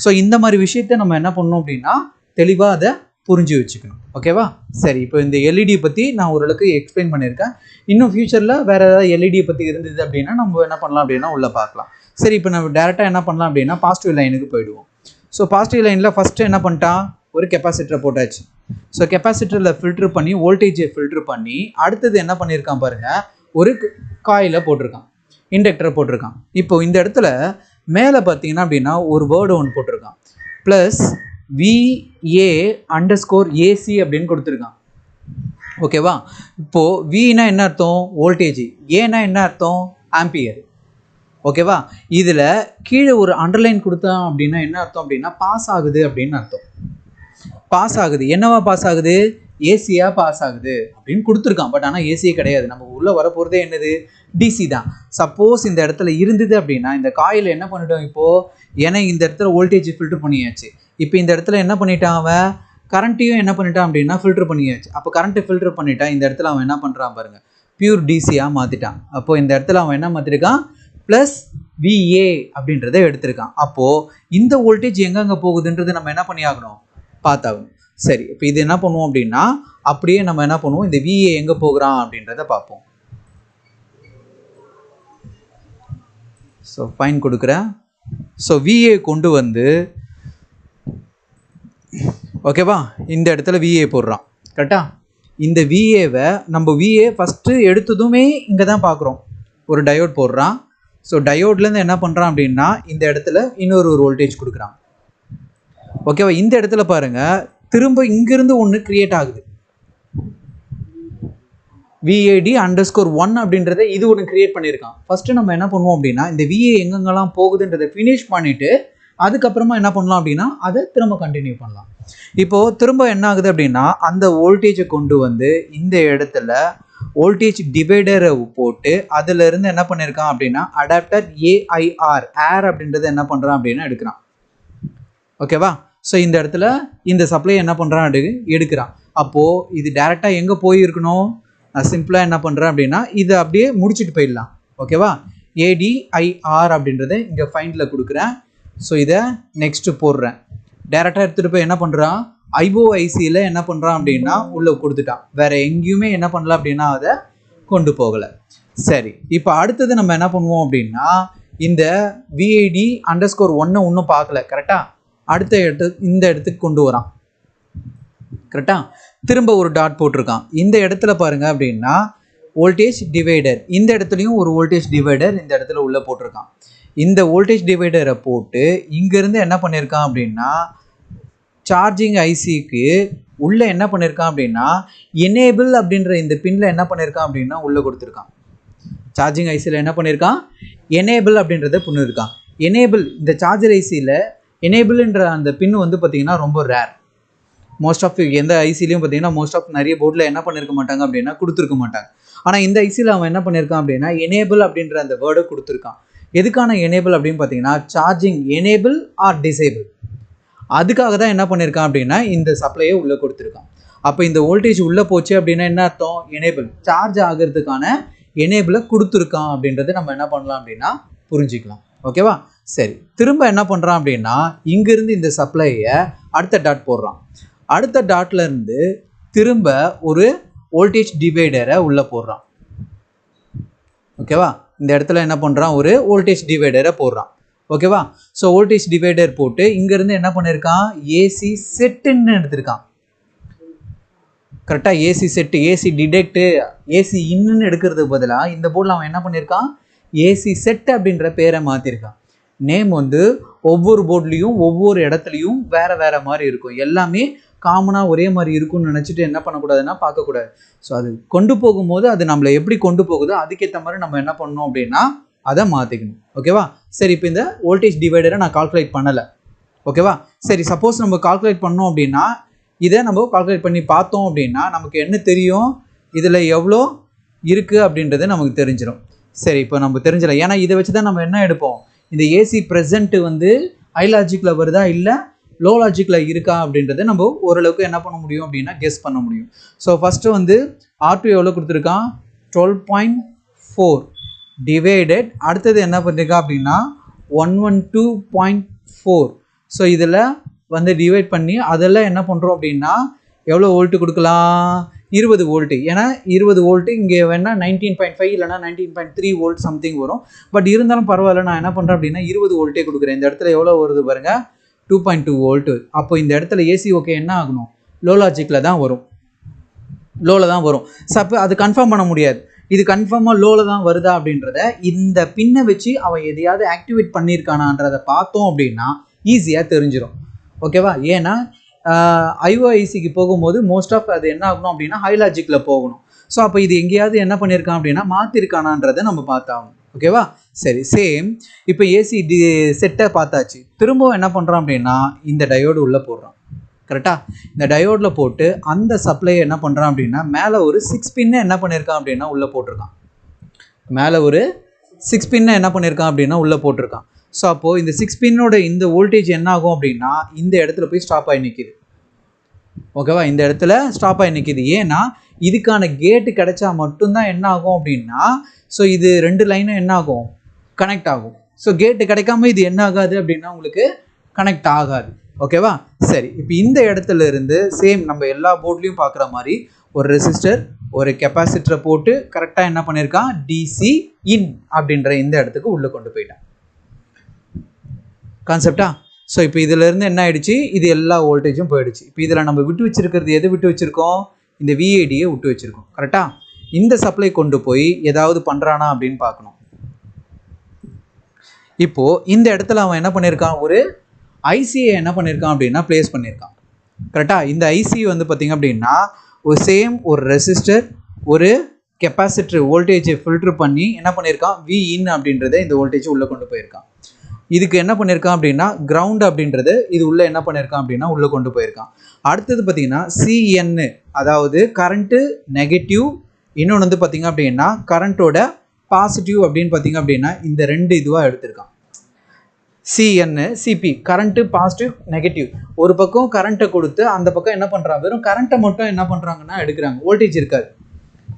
ஸோ இந்த மாதிரி விஷயத்த நம்ம என்ன பண்ணணும் அப்படின்னா தெளிவாக அதை புரிஞ்சு வச்சுக்கணும். ஓகேவா? சரி, இப்போ இந்த எல்இடி பற்றி நான் ஓரளவுக்கு எக்ஸ்பிளைன் பண்ணியிருக்கேன். இன்னும் ஃபியூச்சரில் வேறு ஏதாவது எல்இடியை பற்றி இருந்தது அப்படின்னா நம்ம என்ன பண்ணலாம் அப்படின்னா உள்ளே பார்க்கலாம். சரி, இப்போ நம்ம டேரெக்டாக என்ன பண்ணலாம் அப்படின்னா பாசிட்டிவ் லைனுக்கு போயிடுவோம். ஸோ பாசிட்டிவ் லைனில் ஃபஸ்ட்டு என்ன பண்ணிட்டான்? ஒரு கெப்பாசிட்டரை போட்டாச்சு. ஸோ கெப்பாசிட்டரில் ஃபில்ட்ரு பண்ணி வோல்டேஜை ஃபில்ட்ரு பண்ணி அடுத்தது என்ன பண்ணியிருக்கான் பாருங்கள், ஒரு காயிலை போட்டிருக்கான், இண்டக்டரை போட்டிருக்கான். இப்போ இந்த இடத்துல மேலே பார்த்தீங்கன்னா அப்படின்னா ஒரு வேர்டு ஒன்று போட்டிருக்கான், ப்ளஸ் VA_AC அப்படின்னு கொடுத்துருக்கான். ஓகேவா? இப்போது Vனா என்ன அர்த்தம்? வோல்டேஜ். ஏன்னா என்ன அர்த்தம்? ஆம்பியர். ஓகேவா? இதில் கீழே ஒரு அண்டர்லைன் கொடுத்தான் அப்படின்னா என்ன அர்த்தம் அப்படின்னா பாஸ் ஆகுது அப்படின்னு அர்த்தம். பாஸ் ஆகுது. என்னவா பாஸ் ஆகுது? ஏசியாக பாஸ் ஆகுது அப்படின்னு கொடுத்துருக்கான். பட் ஆனால் ஏசியே கிடையாது. நம்ம உள்ளே வரப்போகிறதே என்னது? டிசி தான். சப்போஸ் இந்த இடத்துல இருந்தது அப்படின்னா இந்த காயில் என்ன பண்ணிட்டோம் இப்போது? ஏன்னா இந்த இடத்துல வோல்டேஜ் ஃபில்டர் பண்ணியாச்சு. இப்போ இந்த இடத்துல என்ன பண்ணிட்டான் அவன்? கரண்ட்டையும் என்ன பண்ணிட்டான் அப்படின்னா ஃபில்டர் பண்ணியாச்சு. அப்போ கரண்ட்டை ஃபில்டர் பண்ணிட்டான். இந்த இடத்துல அவன் என்ன பண்ணுறான் பாருங்கள், பியூர் டிசியாக மாற்றிட்டான். அப்போது இந்த இடத்துல அவன் என்ன மாற்றிருக்கான்? ப்ளஸ் VA அப்படின்றத எடுத்திருக்கான். அப்போது இந்த வோல்டேஜ் எங்கெங்கே போகுதுன்றது நம்ம என்ன பண்ணி ஆகணும்? பார்த்தாகணும். சரி, இப்போ இது என்ன பண்ணுவோம் அப்படின்னா அப்படியே நம்ம என்ன பண்ணுவோம், இந்த VA எங்கே போகிறான் அப்படின்றத பார்ப்போம். ஸோ ஃபைன் கொடுக்குறேன். ஸோ VA கொண்டு வந்து ஓகேவா இந்த இடத்துல VA போடுறான். கரெக்டாக? இந்த VAவை நம்ம VA ஃபஸ்ட்டு எடுத்ததுமே இங்கே தான் பார்க்குறோம். ஒரு டயோட் போடுறான். ஸோ டயோட்லேருந்து என்ன பண்ணுறான் அப்படின்னா இந்த இடத்துல இன்னொரு வோல்டேஜ் கொடுக்குறான். ஓகேவா? இந்த இடத்துல பாருங்கள், திரும்ப இங்கிருந்து ஒன்று க்ரியேட் ஆகுது. VAD_1 அப்படின்றத இது ஒன்று க்ரியேட் பண்ணியிருக்கான். ஃபஸ்ட்டு நம்ம என்ன பண்ணுவோம் அப்படின்னா இந்த VA எங்கெங்கெல்லாம் போகுதுன்றதை ஃபினிஷ் பண்ணிவிட்டு அதுக்கப்புறமா என்ன பண்ணலாம் அப்படின்னா அதை திரும்ப கண்டினியூ பண்ணலாம். இப்போது திரும்ப என்ன ஆகுது அப்படின்னா அந்த வோல்டேஜை கொண்டு வந்து இந்த இடத்துல வோல்டேஜ் டிவைடரை போட்டு அதிலிருந்து என்ன பண்ணியிருக்கான் அப்படின்னா அடாப்டர் ஏர் அப்படின்றத என்ன பண்ணுறான் அப்படின்னா எடுக்கிறான். ஓகேவா? ஸோ இந்த இடத்துல இந்த சப்ளை என்ன பண்ணுறான் எடுக்கிறான். அப்போது இது டேரெக்டாக எங்கே போயிருக்கணும்? நான் சிம்பிளாக என்ன பண்ணுறேன் அப்படின்னா இதை அப்படியே முடிச்சுட்டு போயிடலாம். ஓகேவா? ADIR அப்படின்றத இங்கே ஃபைண்டில் கொடுக்குறேன். ஸோ இதை நெக்ஸ்ட்டு போடுறேன். டேரெக்டாக எடுத்துகிட்டு போய் என்ன பண்ணுறான்? IOICயில் என்ன பண்ணுறான் அப்படின்னா உள்ளே கொடுத்துட்டான். வேறு எங்கேயுமே என்ன பண்ணல அப்படின்னா அதை கொண்டு போகலை. சரி, இப்போ அடுத்தது நம்ம என்ன பண்ணுவோம் அப்படின்னா இந்த VAD_1 ஒன்றும் பார்க்கல. கரெக்டாக? அடுத்த இந்த இடத்துக்கு கொண்டு வரான். கரெக்டாக? திரும்ப ஒரு டாட் போட்டிருக்கான். இந்த இடத்துல பாருங்கள் அப்படின்னா வோல்டேஜ் டிவைடர், இந்த இடத்துலையும் ஒரு வோல்டேஜ் டிவைடர் இந்த இடத்துல உள்ளே போட்டிருக்கான். இந்த வோல்டேஜ் டிவைடரை போட்டு இங்கேருந்து என்ன பண்ணியிருக்கான் அப்படின்னா சார்ஜிங் ஐசிக்கு உள்ளே என்ன பண்ணியிருக்கான் அப்படின்னா எனேபிள் அப்படின்ற இந்த பின்னில் என்ன பண்ணியிருக்கான் அப்படின்னா உள்ளே கொடுத்துருக்கான். சார்ஜிங் ஐசியில் என்ன பண்ணியிருக்கான்? எனேபிள் அப்படின்றத பண்ணியிருக்கான். எனேபிள் இந்த சார்ஜர் ஐசியில் எனேபிள்ன்ற அந்த பின் வந்து பார்த்திங்கன்னா ரொம்ப ரேர். மோஸ்ட் ஆஃப் எந்த ஐசிலையும் பார்த்தீங்கன்னா மோஸ்ட் ஆஃப் நிறைய போர்டில் என்ன பண்ணியிருக்க மாட்டாங்க அப்படின்னா கொடுத்துருக்க மாட்டாங்க. ஆனால் இந்த ஐசியில் அவன் என்ன பண்ணியிருக்கான் அப்படின்னா எனேபிள் அப்படின்ற அந்த வேர்டை கொடுத்துருக்கான். எதுக்கான எனேபிள் அப்படின்னு பார்த்தீங்கன்னா சார்ஜிங் எனேபிள் ஆர் டிசேபிள், அதுக்காக தான் என்ன பண்ணியிருக்கான் அப்படின்னா இந்த சப்ளையை உள்ளே கொடுத்துருக்கான். அப்போ இந்த வோல்டேஜ் உள்ளே போச்சு அப்படின்னா என்ன அர்த்தம்? எனேபிள், சார்ஜ் ஆகிறதுக்கான எனேபிளை கொடுத்துருக்கான் அப்படின்றத நம்ம என்ன பண்ணலாம் அப்படின்னா புரிஞ்சிக்கலாம். ஓகேவா? சரி, திரும்ப என்ன பண்ணுறான் அப்படின்னா இங்கேருந்து இந்த சப்ளையை அடுத்த டாட் போடுறான். அடுத்த டாட்லேருந்து திரும்ப ஒரு வோல்டேஜ் டிவைடரை உள்ளே போடுறான். ஓகேவா? இந்த இடத்துல என்ன பண்ணுறான், ஒரு வோல்டேஜ் டிவைடரை போடுறான். ஓகேவா? ஸோ வோல்டேஜ் டிவைடர் போட்டு இங்கேருந்து என்ன பண்ணியிருக்கான், ஏசி செட்டுன்னு எடுத்திருக்கான். கரெக்டாக ஏசி செட்டு, ஏசி டிடெக்டு, ஏசி இன்னுன்னு எடுக்கிறதுக்கு பதிலாக இந்த போர்டில் அவன் என்ன பண்ணியிருக்கான், ஏசி செட் அப்படின்ற பேரை மாற்றிருக்கான். நேம் வந்து ஒவ்வொரு போர்ட்லேயும் ஒவ்வொரு இடத்துலையும் வேறு வேறு மாதிரி இருக்கும். எல்லாமே காமனாக ஒரே மாதிரி இருக்கும்னு நினச்சிட்டு என்ன பண்ணக்கூடாதுன்னா பார்க்கக்கூடாது. ஸோ அது கொண்டு போகும்போது அது நம்மளை எப்படி கொண்டு போகுதோ அதுக்கேற்ற மாதிரி நம்ம என்ன பண்ணணும் அப்படின்னா அதை மாற்றிக்கணும். ஓகேவா? சரி, இப்போ இந்த வோல்டேஜ் டிவைடரை நான் கால்குலேட் பண்ணலை. ஓகேவா? சரி, சப்போஸ் நம்ம கால்குலேட் பண்ணோம் அப்படின்னா இதை நம்ம கால்குலேட் பண்ணி பார்த்தோம் அப்படின்னா நமக்கு என்ன தெரியும், இதில் எவ்வளோ இருக்குது அப்படின்றது நமக்கு தெரிஞ்சிடும். சரி, இப்போ நம்ம தெரிஞ்சிடலாம். ஏன்னா இதை வச்சு தான் நம்ம என்ன எடுப்போம், இந்த ஏசி ப்ரெசென்ட் வந்து ஹை லாஜிக்கில் வருதா இல்லை லோ லாஜிக்கில் இருக்கா அப்படின்றத நம்ம ஓரளவுக்கு என்ன பண்ண முடியும் அப்படின்னா கெஸ் பண்ண முடியும். ஸோ ஃபஸ்ட்டு வந்து R2 எவ்வளோ கொடுத்துருக்கான், 12.4 டிவைடட், அடுத்தது என்ன பண்ணிருக்கா அப்படின்னா 112.4. ஸோ இதில் வந்து டிவைட் பண்ணி அதெல்லாம் என்ன பண்ணுறோம் அப்படின்னா எவ்வளோ வோல்ட்டு கொடுக்கலாம், 20 வோல்ட்டு. ஏன்னா 20 வோல்ட்டு இங்கே வேணால் 19.5 இல்லைனா 19.3 வோல்ட் சம்திங் வரும். பட் இருந்தாலும் பரவாயில்ல, நான் என்ன பண்ணுறேன் அப்படின்னா 20 வோல்ட்டே கொடுக்குறேன். இந்த இடத்துல எவ்வளோ வருது பாருங்கள், 2.2 வோல்ட்டு. அப்போ இந்த இடத்துல ஏசி ஓகே என்ன ஆகணும், லோ லாஜிக்கில் தான் வரும், லோவில் தான் வரும். ஸோ அப்போ அது கன்ஃபார்ம் பண்ண முடியாது, இது கன்ஃபார்மாக லோவில் தான் வருதா அப்படின்றத இந்த பின்னை வச்சு அவன் எதையாவது ஆக்டிவேட் பண்ணியிருக்கானான்றதை பார்த்தோம் அப்படின்னா ஈஸியாக தெரிஞ்சிடும். ஓகேவா? ஏன்னா ஐஓஐசிக்கு போகும்போது மோஸ்ட் ஆஃப் அது என்ன ஆகணும் அப்படின்னா ஹை லாஜிக்கில் போகணும். ஸோ அப்போ இது எங்கேயாவது என்ன பண்ணியிருக்கான் அப்படின்னா மாற்றிருக்கானான்றதை நம்ம பார்த்தாகணும். ஓகேவா? சரி, சேம் இப்போ ஏசி செட்டை பார்த்தாச்சு. திரும்பவும் என்ன பண்ணுறான் அப்படின்னா இந்த டயோடு உள்ளே போடுறான். கரெக்டாக இந்த டயோடில் போட்டு அந்த சப்ளையை என்ன பண்ணுறான் அப்படின்னா மேலே ஒரு 6 பின்னை என்ன பண்ணியிருக்கான் அப்படின்னா உள்ளே போட்டிருக்கான். மேலே ஒரு 6 பின்னை என்ன பண்ணியிருக்கான் அப்படின்னா உள்ளே போட்டிருக்கான். ஸோ அப்போது இந்த 6 பின்னோட இந்த வோல்டேஜ் என்ன ஆகும் அப்படின்னா இந்த இடத்துல போய் ஸ்டாப் ஆகி நிற்கிது. ஓகேவா? இந்த இடத்துல ஸ்டாப் ஆகி நிற்கிது. ஏன்னா இதுக்கான கேட்டு கிடைச்சா மட்டும்தான் என்ன ஆகும் அப்படின்னா ஸோ இது 2 லைனும் என்ன ஆகும், கனெக்ட் ஆகும். ஸோ கேட்டு கிடைக்காம இது என்ன ஆகாது அப்படின்னா உங்களுக்கு கனெக்ட் ஆகாது. ஓகேவா? சரி, இப்போ இந்த இடத்துல இருந்து சேம் நம்ம எல்லா போர்ட்லேயும் பார்க்குற மாதிரி ஒரு ரெசிஸ்டர் ஒரு கெப்பாசிட்டரை போட்டு கரெக்டாக என்ன பண்ணியிருக்கான், டிசி இன் அப்படின்ற இந்த இடத்துக்கு உள்ளே கொண்டு போயிட்டான். கான்செப்டா? ஸோ இப்போ இதிலேருந்து என்ன ஆயிடுச்சு, இது எல்லா வோல்டேஜும் போயிடுச்சு. இப்போ இதில் நம்ம விட்டு வச்சிருக்கிறது எது விட்டு வச்சுருக்கோம், இந்த விஏடியை விட்டு வச்சுருக்கோம். கரெக்டாக இந்த சப்ளை கொண்டு போய் ஏதாவது பண்ணுறானா அப்படின்னு பார்க்கணும். இப்போது இந்த இடத்துல அவன் என்ன பண்ணியிருக்கான், ஒரு ஐசியை என்ன பண்ணியிருக்கான் அப்படின்னா ப்ளேஸ் பண்ணியிருக்கான். கரெக்டாக இந்த ஐசி வந்து பார்த்திங்க அப்படின்னா ஒரு சேம் ஒரு ரெசிஸ்டர் ஒரு கெப்பாசிட்டர் வோல்டேஜை ஃபில்டர் பண்ணி என்ன பண்ணியிருக்கான், வி இன் அப்படின்றத இந்த வோல்டேஜ் உள்ளே கொண்டு போயிருக்கான். இதுக்கு என்ன பண்ணியிருக்கான் அப்படின்னா கிரவுண்ட் அப்படின்றது இது உள்ளே என்ன பண்ணியிருக்கான் அப்படின்னா உள்ளே கொண்டு போயிருக்கான். அடுத்தது பார்த்திங்கன்னா சிஎன்னு, அதாவது கரண்ட்டு நெகட்டிவ், இன்னொன்று வந்து பார்த்திங்க அப்படின்னா கரண்ட்டோட பாசிட்டிவ் அப்படின்னு பார்த்திங்க அப்படின்னா இந்த 2 இதுவாக எடுத்திருக்கான். சிஎன்னு சிபி, கரண்ட்டு பாசிட்டிவ் நெகட்டிவ். ஒரு பக்கம் கரண்ட்டை கொடுத்து அந்த பக்கம் என்ன பண்ணுறாங்க, வெறும் கரண்ட்டை மட்டும் என்ன பண்ணுறாங்கன்னா எடுக்கிறாங்க, வோல்டேஜ் இருக்காது.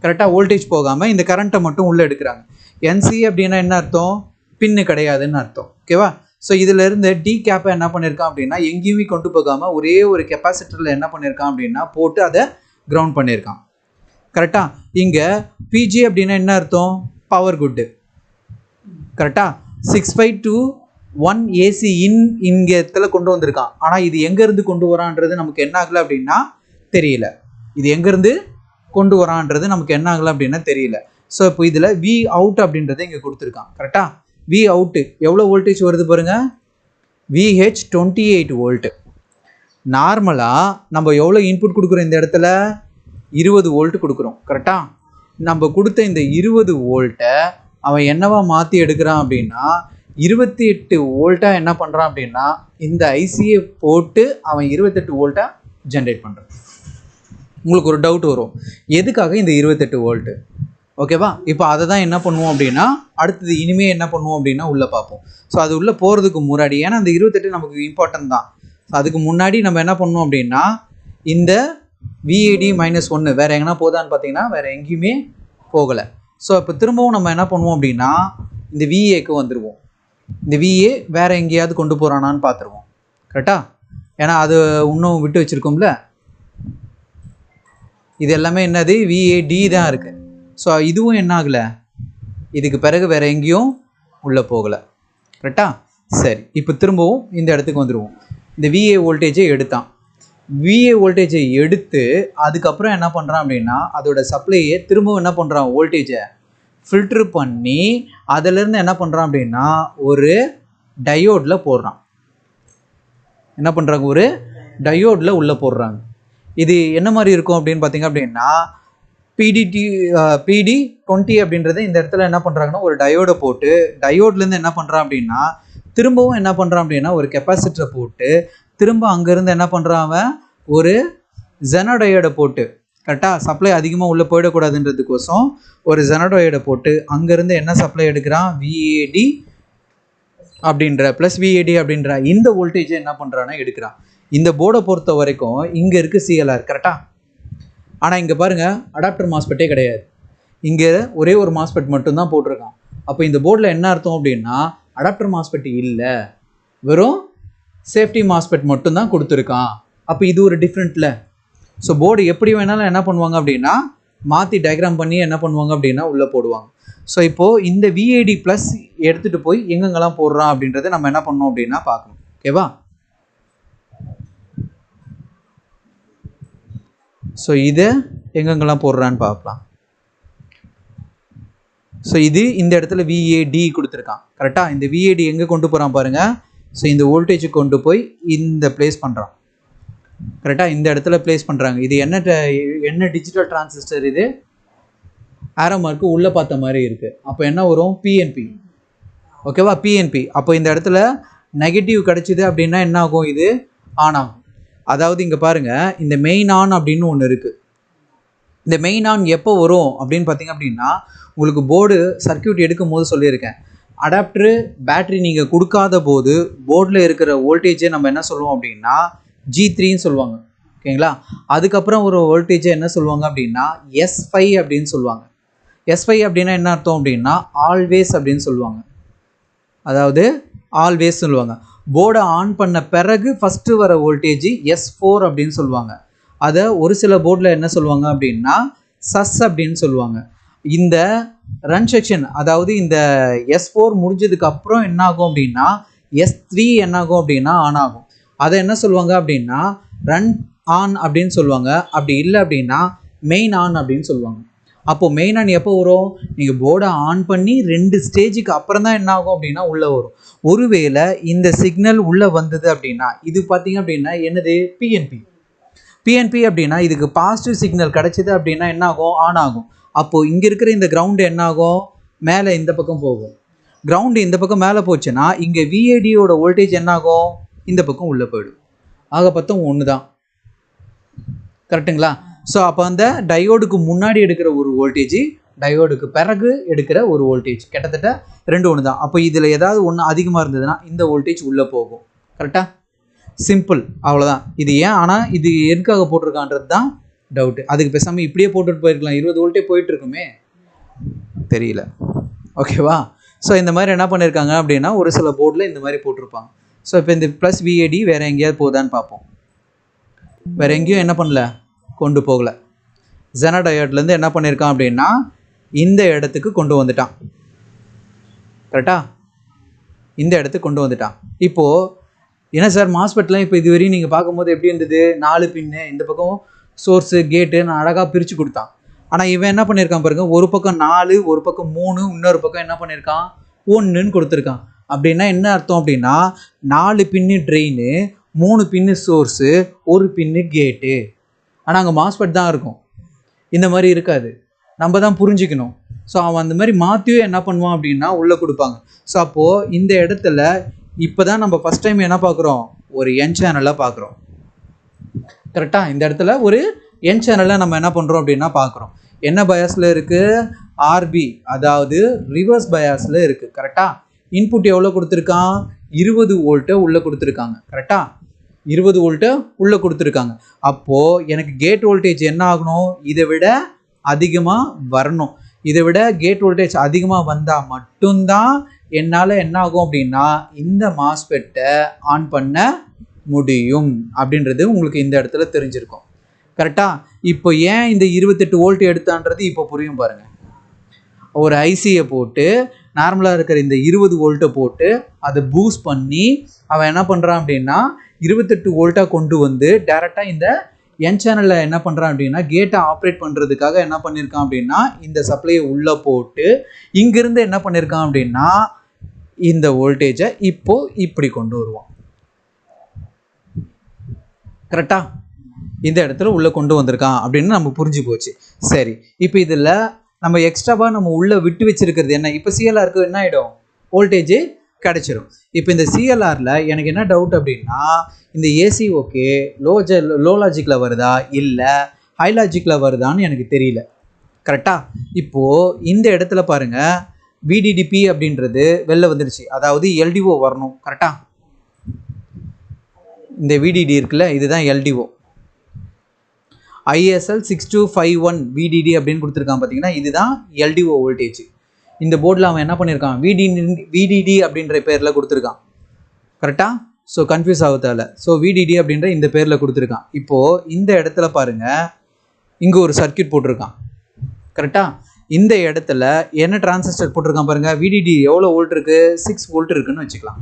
கரெக்டாக வோல்டேஜ் போகாமல் இந்த கரண்ட்டை மட்டும் உள்ளே எடுக்கிறாங்க. என்சி அப்படின்னா என்ன அர்த்தம், பின்னு கிடையாதுன்னு அர்த்தம். ஓகேவா? ஸோ இதிலேருந்து டி கேப்பை என்ன பண்ணியிருக்கான் அப்படின்னா எங்கேயுமே கொண்டு போகாமல் ஒரே ஒரு கெப்பாசிட்டரில் என்ன பண்ணியிருக்கான் அப்படின்னா போட்டு அதை கிரவுண்ட் பண்ணியிருக்கான். கரெக்டாக இங்கே பிஜி அப்படின்னா என்ன அர்த்தம், பவர் குட்டு. கரெக்டாக 6.521 ஏசி இங்கே இடத்துல கொண்டு வந்திருக்கான். ஆனால் இது எங்கேருந்து கொண்டு வரான்றது நமக்கு என்ன ஆகலை அப்படின்னா தெரியல. இது எங்கேருந்து கொண்டு வரான்றது நமக்கு என்ன ஆகலை அப்படின்னா தெரியல. ஸோ இப்போ இதில் வி அவுட் அப்படின்றத இங்கே கொடுத்துருக்கான். கரெக்டாக வி அவுட்டு எவ்வளோ வோல்டேஜ் வருது பாருங்கள், VH 28 வோல்ட்டு. நார்மலாக நம்ம எவ்வளோ இன்புட் கொடுக்குறோம், இந்த இடத்துல 20 வோல்ட்டு கொடுக்குறோம். கரெக்டாக நம்ம கொடுத்த இந்த 20 வோல்ட்டை அவன் என்னவா மாற்றி எடுக்கிறான் அப்படின்னா 28 வோல்ட்டாக என்ன பண்ணுறான் அப்படின்னா இந்த ஐசியை போட்டு அவன் 28 வோல்ட்டாக ஜென்ரேட் பண்ணுறான். உங்களுக்கு ஒரு டவுட் வரும், எதுக்காக இந்த 28 வோல்ட்டு? ஓகேவா? இப்போ அதை தான் என்ன பண்ணுவோம் அப்படின்னா அடுத்தது இனிமேல் என்ன பண்ணுவோம் அப்படின்னா உள்ளே பார்ப்போம். ஸோ அது உள்ளே போகிறதுக்கு முன்னாடி, ஏன்னா அந்த 28 நமக்கு இம்பார்ட்டன்ட் தான். ஸோ அதுக்கு முன்னாடி நம்ம என்ன பண்ணுவோம் அப்படின்னா இந்த விஏடி -1 வேறு எங்கன்னா போதான்னு பார்த்தீங்கன்னா வேறு எங்கேயுமே போகலை. ஸோ இப்போ திரும்பவும் நம்ம என்ன பண்ணுவோம் அப்படின்னா இந்த விஏக்கு வந்துடுவோம். இந்த விஏ வேறு எங்கேயாவது கொண்டு போகிறானான்னு பார்த்துருவோம். கரெக்டாக? ஏன்னா அது இன்னும் விட்டு வச்சுருக்கோம்ல, இது எல்லாமே என்னது, விஏடி தான் இருக்குது. ஸோ இதுவும் என்ன ஆகலை, இதுக்கு பிறகு வேறு எங்கேயும் உள்ளே போகலை. கரெக்டாக? சரி, இப்போ திரும்பவும் இந்த இடத்துக்கு வந்துடுவோம். இந்த விஏ வோல்டேஜை எடுத்தான். விஏ வோல்டேஜை எடுத்து அதுக்கப்புறம் என்ன பண்ணுறான் அப்படின்னா அதோட சப்ளையை திரும்பவும் என்ன பண்ணுறான், வோல்டேஜை ஃபில்ட்ரு பண்ணி அதிலேருந்து என்ன பண்ணுறான் அப்படின்னா ஒரு டயோடில் போடுறான். என்ன பண்ணுறாங்க, ஒரு டயோடில் உள்ளே போடுறாங்க. இது என்ன மாதிரி இருக்கும் அப்படின்னு பார்த்தீங்க அப்படின்னா PD20 அப்படின்றத இந்த இடத்துல என்ன பண்ணுறாங்கன்னா ஒரு டயோடை போட்டு டயோட்லேருந்து என்ன பண்ணுறான் அப்படின்னா திரும்பவும் என்ன பண்ணுறான் அப்படின்னா ஒரு கெப்பாசிட்டரை போட்டு திரும்ப அங்கேருந்து என்ன பண்ணுறான் அவன் ஒரு ஜெனடயோடை போட்டு, கரெக்டாக சப்ளை அதிகமாக உள்ளே போயிடக்கூடாதுன்றதுக்கோசம் ஒரு ஜெனடயோடை போட்டு அங்கேருந்து என்ன சப்ளை எடுக்கிறான், VAD அப்படின்ற ப்ளஸ் VAD அப்படின்ற இந்த வோல்டேஜை என்ன பண்ணுறான்னா எடுக்கிறான். இந்த போர்டை பொறுத்த வரைக்கும் இங்கே இருக்குது CLR, கரெக்டாக? ஆனால் இங்கே பாருங்கள் அடாப்டர் மாஸ்பெட்டே கிடையாது. இங்கே ஒரே ஒரு மாஸ்பெட் மட்டும்தான் போட்டிருக்கான். அப்போ இந்த போர்டில் என்ன அர்த்தம் அப்படின்னா அடாப்டர் மாஸ்பெட் இல்லை, வெறும் சேஃப்டி மாஸ்பெட் மட்டும்தான் கொடுத்துருக்கான். அப்போ இது ஒரு டிஃப்ரெண்ட்டில். ஸோ போர்டு எப்படி வேணாலும் என்ன பண்ணுவாங்க அப்படின்னா மாற்றி டயக்ராம் பண்ணி என்ன பண்ணுவாங்க அப்படின்னா உள்ளே போடுவாங்க. ஸோ இப்போது இந்த VAD ப்ளஸ் எடுத்துகிட்டு போய் எங்கெங்கெல்லாம் போடுறான் அப்படின்றத நம்ம என்ன பண்ணோம் அப்படின்னா பார்க்கணும். ஓகேவா? ஸோ இதை எங்கெங்கெல்லாம் போடுறான்னு பார்க்கலாம். ஸோ இது இந்த இடத்துல VAD கொடுத்துருக்கான், கரெக்டாக? இந்த VAD எங்கே கொண்டு போகிறான் பாருங்கள். ஸோ இந்த வோல்டேஜை கொண்டு போய் இந்த பிளேஸ் பண்ணுறான், கரெக்டாக? இந்த இடத்துல பிளேஸ் பண்ணுறாங்க. இது என்ன டிஜிட்டல் டிரான்சிஸ்டர், இது ஆரோ மார்க்கு உள்ளே பார்த்த மாதிரி இருக்குது. அப்போ என்ன வரும், PNP. ஓகேவா? PNP. அப்போ இந்த இடத்துல நெகட்டிவ் கிடச்சிது அப்படின்னா என்ன ஆகும், இது ஆன் ஆகும். அதாவது இங்கே பாருங்கள், இந்த மெயின் ஆன் அப்படின்னு ஒன்று இருக்குது. இந்த மெயின் ஆன் எப்போ வரும் அப்படின்னு பார்த்தீங்க அப்படின்னா உங்களுக்கு போர்டு சர்க்கியூட் எடுக்கும் போது சொல்லியிருக்கேன். அடாப்டரு பேட்ரி நீங்கள் கொடுக்காத போது போர்டில் இருக்கிற வோல்டேஜை நம்ம என்ன சொல்லுவோம் அப்படின்னா G3ன்னு சொல்லுவாங்க. ஓகேங்களா? அதுக்கப்புறம் ஒரு வோல்டேஜை என்ன சொல்லுவாங்க அப்படின்னா S5 அப்படின்னு சொல்லுவாங்க. S5 அப்படின்னா என்ன அர்த்தம் அப்படின்னா ஆல்வேஸ் அப்படின்னு சொல்லுவாங்க. அதாவது ஆல்வேஸ் சொல்லுவாங்க. போர்டை ஆன் பண்ண பிறகு ஃபஸ்ட்டு வர வோல்டேஜ் S4 அப்படின்னு சொல்லுவாங்க. அதை ஒரு சில போர்டில் என்ன சொல்லுவாங்க அப்படின்னா சஸ் அப்படின்னு சொல்லுவாங்க. இந்த ரன் செக்ஷன், அதாவது இந்த S4 முடிஞ்சதுக்கு அப்புறம் என்ன ஆகும் அப்படின்னா S3 என்ன ஆகும் அப்படின்னா ஆன் ஆகும். அதை என்ன சொல்லுவாங்க அப்படின்னா ரன் ஆன் அப்படின்னு சொல்லுவாங்க. அப்படி இல்லை அப்படின்னா மெயின் ஆன் அப்படின்னு சொல்லுவாங்க. அப்போது மெயின் ஆன் எப்போ வரும், நீங்கள் போர்டை ஆன் பண்ணி 2 ஸ்டேஜுக்கு அப்புறம் தான் என்ன ஆகும் அப்படின்னா உள்ளே வரும். ஒருவேளை இந்த சிக்னல் உள்ளே வந்தது அப்படின்னா இது பார்த்தீங்க அப்படின்னா என்னது, PNP அப்படின்னா இதுக்கு பாசிட்டிவ் சிக்னல் கிடச்சிது அப்படின்னா என்ன ஆகும், ஆன் ஆகும். அப்போது இங்கே இருக்கிற இந்த கிரவுண்டு என்ன ஆகும், மேலே இந்த பக்கம் போகும். கிரவுண்டு இந்த பக்கம் மேலே போச்சுன்னா இங்கே VADயோட வோல்டேஜ் என்ன ஆகும், இந்த பக்கம் உள்ளே போயிடும். ஆக பத்தம் ஒன்று தான், கரெக்டுங்களா? ஸோ அப்போ அந்த டயோடுக்கு முன்னாடி எடுக்கிற ஒரு வோல்டேஜ், டயோடுக்கு பிறகு எடுக்கிற ஒரு வோல்டேஜ் கிட்டத்தட்ட 2 ஒன்று தான். அப்போ இதில் ஏதாவது ஒன்று அதிகமாக இருந்ததுன்னா இந்த வோல்டேஜ் உள்ளே போகும். கரெக்டாக? சிம்பிள், அவ்வளோதான். இது ஏன் ஆனால் இது எதுக்காக போட்டிருக்கான்றது தான் டவுட்டு. அதுக்கு பேசாமல் இப்படியே போட்டுட்டு போயிருக்கலாம், 20 வோல்ட்டே போயிட்டுருக்குமே, தெரியல. ஓகேவா? ஸோ இந்த மாதிரி என்ன பண்ணியிருக்காங்க அப்படின்னா ஒரு சில போர்டில் இந்த மாதிரி போட்டிருப்பாங்க. ஸோ இப்போ இந்த ப்ளஸ் VAD வேறு எங்கேயாவது போதான்னு பார்ப்போம். வேறு எங்கேயும் என்ன பண்ணல, கொண்டு போகலை. ஜெனடயோட்லேருந்து என்ன பண்ணியிருக்கான் அப்படின்னா இந்த இடத்துக்கு கொண்டு வந்துட்டான். கரெக்டாக? இந்த இடத்துக்கு கொண்டு வந்துட்டான். இப்போது என்ன சார் மாஸ்பெட்லாம் இப்போ இதுவரையும் நீங்கள் பார்க்கும்போது எப்படி இருந்தது, 4 பின்னு, இந்த பக்கம் சோர்ஸு கேட்டு நான் அழகாக பிரித்து கொடுத்தான். ஆனால் இவன் என்ன பண்ணியிருக்கான் பாருங்கள், ஒரு பக்கம் 4, ஒரு பக்கம் 3, இன்னொரு பக்கம் என்ன பண்ணியிருக்கான் 1ன்னு கொடுத்துருக்கான். அப்படின்னா என்ன அர்த்தம் அப்படின்னா 4 பின்னு ட்ரெயினு, 3 பின்னு சோர்ஸு, 1 பின்னு கேட்டு. ஆனால் அங்கே மாஸ்பெட் தான் இருக்கும், இந்த மாதிரி இருக்காது. நம்ம தான் புரிஞ்சுக்கணும். ஸோ அவன் அந்த மாதிரி மாற்றியும் என்ன பண்ணுவான் அப்படின்னா உள்ளே கொடுப்பாங்க. ஸோ அப்போது இந்த இடத்துல இப்போ தான் நம்ம ஃபஸ்ட் டைம் என்ன பார்க்குறோம், ஒரு N சேனலாக பார்க்குறோம். கரெக்டாக? இந்த இடத்துல ஒரு N சேனலை நம்ம என்ன பண்ணுறோம் அப்படின்னா பார்க்குறோம். என்ன பயாஸில் இருக்குது, RB, அதாவது ரிவர்ஸ் பயாஸில் இருக்குது. கரெக்டாக? இன்புட் எவ்வளோ கொடுத்துருக்கான், 20 வோல்ட்டை உள்ளே கொடுத்துருக்காங்க. கரெக்டாக? 20 வோல்ட்டை உள்ளே கொடுத்துருக்காங்க. அப்போது எனக்கு கேட் வோல்டேஜ் என்ன ஆகணும், இதை விட அதிகமாக வரணும். இதை விட கேட் வோல்டேஜ் அதிகமாக வந்தால் மட்டும்தான் என்னால் என்ன ஆகும் அப்படின்னா இந்த மாஸ்பெட்டை ஆன் பண்ண முடியும் அப்படின்றது உங்களுக்கு இந்த இடத்துல தெரிஞ்சிருக்கும். கரெக்டாக? இப்போ ஏன் இந்த 28 வோல்ட் எடுத்தான்றது இப்போ புரியும் பாருங்கள். ஒரு ஐசியை போட்டு நார்மலாக இருக்கிற இந்த 20 வோல்ட்டை போட்டு அதை பூஸ்ட் பண்ணி அவன் என்ன பண்ணுறான் அப்படின்னா 28 வோல்ட்டாக கொண்டு வந்து டேரெக்டாக இந்த என் சேனலில் என்ன பண்ணுறான் அப்படின்னா கேட்டை ஆப்ரேட் பண்ணுறதுக்காக என்ன பண்ணியிருக்கான் அப்படின்னா இந்த சப்ளையை உள்ளே போட்டு இங்கிருந்து என்ன பண்ணியிருக்கான் அப்படின்னா இந்த வோல்டேஜை இப்போ இப்படி கொண்டு வருவான். கரெக்டா? இந்த இடத்துல உள்ளே கொண்டு வந்திருக்கான் அப்படின்னு நம்ம புரிஞ்சு போச்சு. சரி, இப்போ இதில் நம்ம எக்ஸ்ட்ராவாக நம்ம உள்ளே விட்டு வச்சிருக்கிறது என்ன? இப்போ சிஎல்ஆருக்கு என்ன ஆகிடும்? வோல்டேஜ் கிடச்சிடும். இப்போ இந்த சிஎல்ஆரில் எனக்கு என்ன டவுட் அப்படின்னா இந்த ஏசி ஓகே லோ லாஜிக்கில் வருதா இல்லை ஹை லாஜிக்கில் வருதான்னு எனக்கு தெரியல. கரெக்டாக? இப்போது இந்த இடத்துல பாருங்கள் விடிடிபி அப்படின்றது வெளில வந்துடுச்சு, அதாவது எல்டிஓ வரணும். கரெக்டாக? இந்த விடிடி இருக்குல்ல, இதுதான் எல்டிஓ. ISL 6251 VDD அப்படின்னு கொடுத்துருக்கான் பார்த்தீங்கன்னா, இதுதான் எல்டிஓ வோல்டேஜ். இந்த போர்டில் அவன் என்ன பண்ணியிருக்கான்? VDD அப்படின்ற பேரில் கொடுத்துருக்கான். கரெக்டாக? ஸோ கன்ஃபியூஸ் ஆகுதால. ஸோ VDD அப்படின்ற இந்த பேரில் கொடுத்துருக்கான். இப்போது இந்த இடத்துல பாருங்கள், இங்கே ஒரு சர்க்கியூட் போட்டிருக்கான். கரெக்டாக? இந்த இடத்துல என்ன டிரான்சிஸ்டர் போட்டிருக்கான் பாருங்கள். VDD எவ்வளோ வோல்ட் இருக்குது? 6 வோல்ட் இருக்குதுன்னு வச்சுக்கலாம்.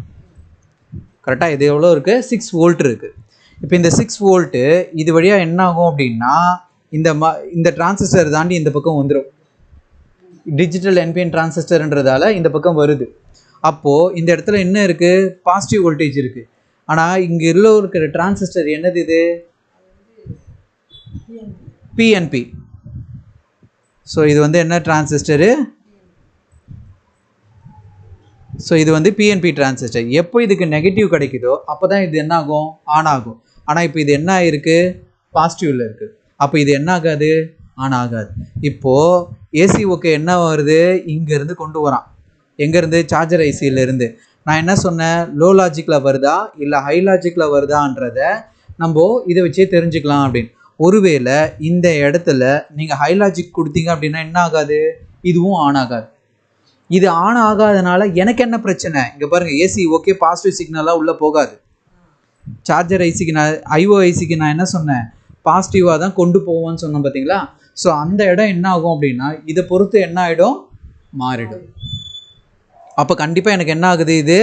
கரெக்டாக? இது எவ்வளோ இருக்குது? 6 வோல்ட் இருக்குது. இப்போ இந்த 6 வோல்ட்டு இது வழியாக என்ன ஆகும் அப்படின்னா இந்த டிரான்சிஸ்டர் தாண்டி இந்த பக்கம் வந்துடும். டிஜிட்டல் என்பிஎன் டிரான்சிஸ்டர்ன்றதால இந்த பக்கம் வருது. அப்போது இந்த இடத்துல என்ன இருக்குது? பாசிட்டிவ் வோல்டேஜ் இருக்குது. ஆனால் இங்கே இருக்கிற டிரான்சிஸ்டர் என்னது? இது பிஎன்பி. ஸோ இது வந்து என்ன டிரான்சிஸ்டரு? ஸோ இது வந்து பிஎன்பி டிரான்சிஸ்டர். எப்போ இதுக்கு நெகட்டிவ் கிடைக்குதோ அப்போ தான் இது என்ன ஆகும்? ஆன் ஆகும். ஆனால் இப்போ இது என்ன ஆகிருக்கு? பாசிட்டிவில் இருக்குது. அப்போ இது என்ன ஆகாது? ஆன் ஆகாது. இப்போது ஏசி ஓகே என்ன வருது? இங்கேருந்து கொண்டு வரான். எங்கேருந்து? சார்ஜர் ஐசியிலேருந்து. நான் என்ன சொன்னேன்? லோ லாஜிக்கில் வருதா இல்லை ஹை லாஜிக்கில் வருதான்றதை நம்ம இதை வச்சே தெரிஞ்சுக்கலாம் அப்படின்னு. ஒருவேளை இந்த இடத்துல நீங்கள் ஹை லாஜிக் கொடுத்தீங்க அப்படின்னா என்ன ஆகாது? இதுவும் ஆன் ஆகாது. இது ஆன் ஆகாதனால எனக்கு என்ன பிரச்சனை? இங்கே பாருங்கள், ஏசி ஓகே பாசிட்டிவ் சிக்னலாக உள்ளே போகாது. சார்ஜர் ஐசிக்கு ஐஓ ஐசிக்கு நான் என்ன சொன்னேன்? பாசிட்டிவாக தான் கொண்டு போவோன்னு சொன்னேன் பார்த்தீங்களா? ஸோ அந்த இடம் என்ன ஆகும் அப்படின்னா இதை பொறுத்து என்ன ஆகிடும்? மாறிடும். அப்போ கண்டிப்பாக எனக்கு என்ன ஆகுது? இது